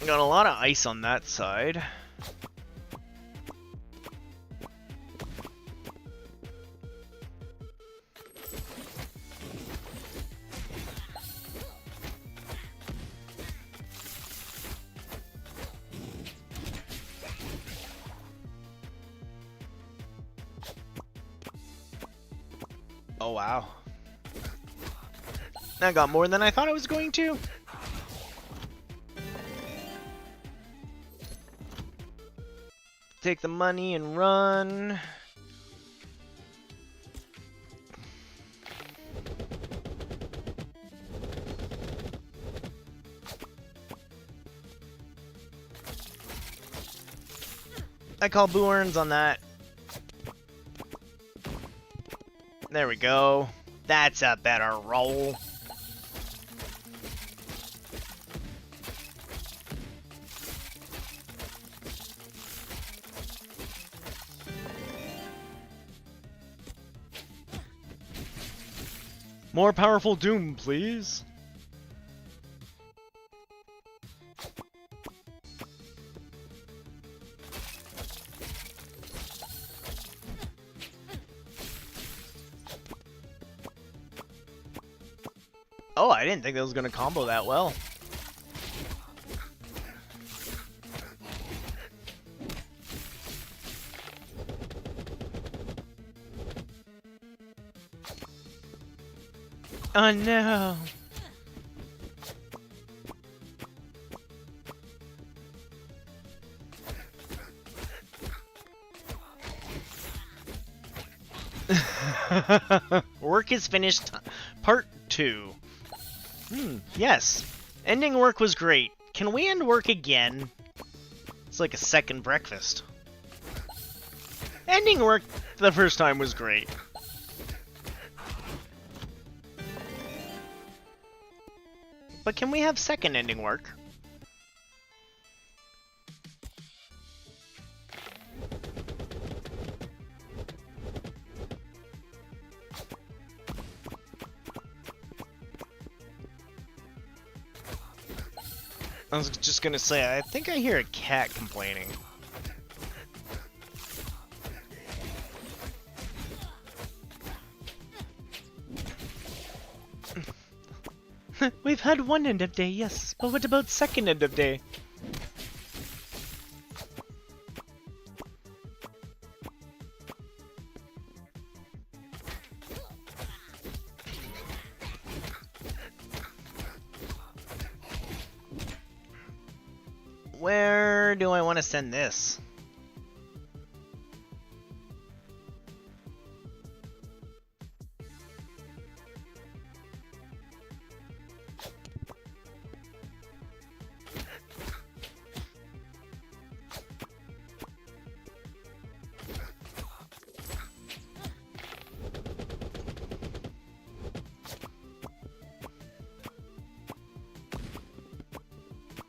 Speaker 1: Got a lot of ice on that side. Oh, wow. That got more than I thought it was going to. Take the money and run. I call Booerns on that. There we go. That's a better roll. More powerful Doom, please. Oh, I didn't think that was going to combo that well. Oh no! Work is finished. Part 2. Yes. Ending work was great. Can we end work again? It's like a second breakfast. Ending work the first time was great. But can we have second ending work? I was just gonna say, I think I hear a cat complaining. We've had one end of day, yes, but what about second end of day? Where do I want to send this?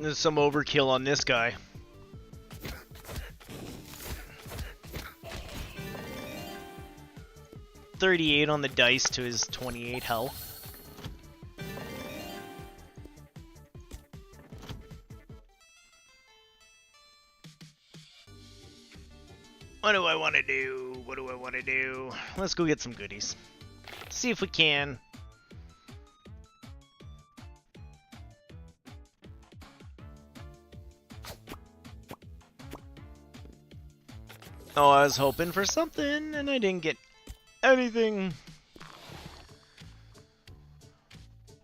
Speaker 1: There's some overkill on this guy. $38 on the dice to his 28 health. What do I want to do? What do I want to do? Let's go get some goodies. See if we can. Oh, I was hoping for something, and I didn't get anything.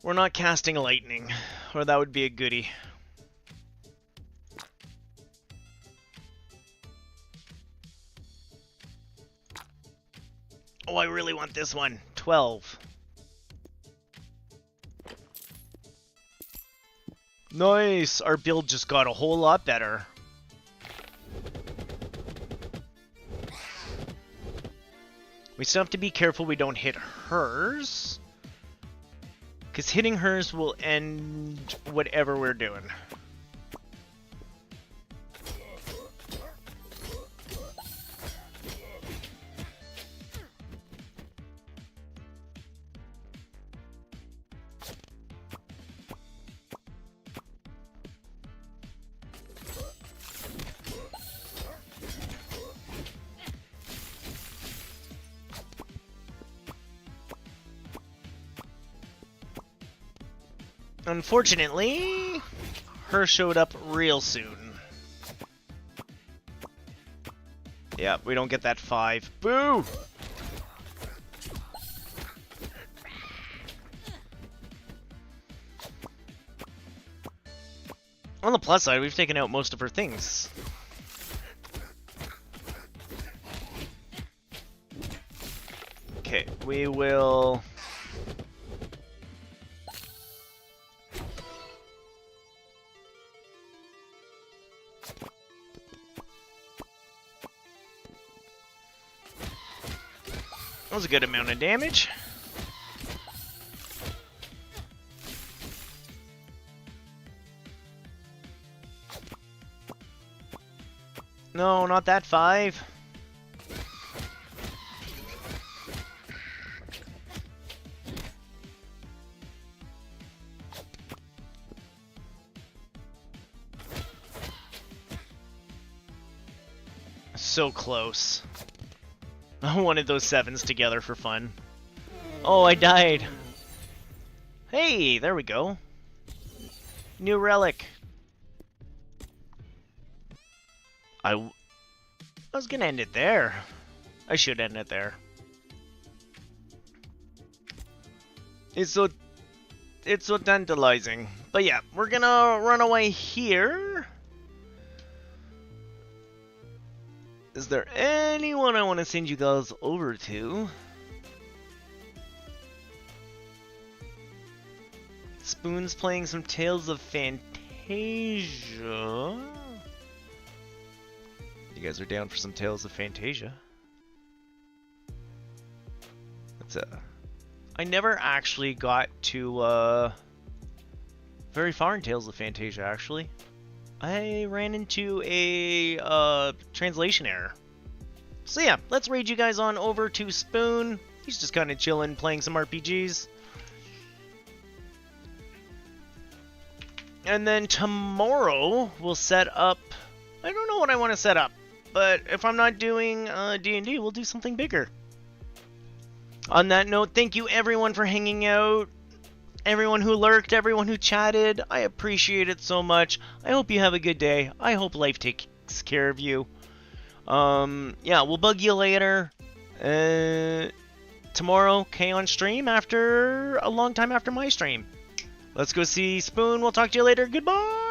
Speaker 1: We're not casting lightning, or that would be a goodie. Oh, I really want this one. 12. Nice! Our build just got a whole lot better. We still have to be careful we don't hit hers, because hitting hers will end whatever we're doing. Unfortunately, her showed up real soon. Yeah, we don't get that 5. Boo! On the plus side, we've taken out most of her things. Okay, we will... That was a good amount of damage. No, not that 5. So close. I wanted those 7s together for fun. Oh, I died. Hey, there we go. New relic. I was gonna end it there. I should end it there. It's so tantalizing. But yeah, we're gonna run away here. Is there anyone I want to send you guys over to? Spoon's playing some Tales of Fantasia. You guys are down for some Tales of Fantasia. That's I never actually got to very far in Tales of Fantasia, actually. I ran into a translation error. So yeah, let's raid you guys on over to Spoon. He's just kind of chilling, playing some RPGs. And then tomorrow we'll set up... I don't know what I want to set up, but if I'm not doing D&D, we'll do something bigger. On that note, thank you everyone for hanging out. Everyone who lurked, everyone who chatted, I appreciate it so much. I hope you have a good day. I hope life takes care of you. Yeah, we'll bug you later. Tomorrow, K on stream after a long time after my stream. Let's go see Spoon. We'll talk to you later. Goodbye!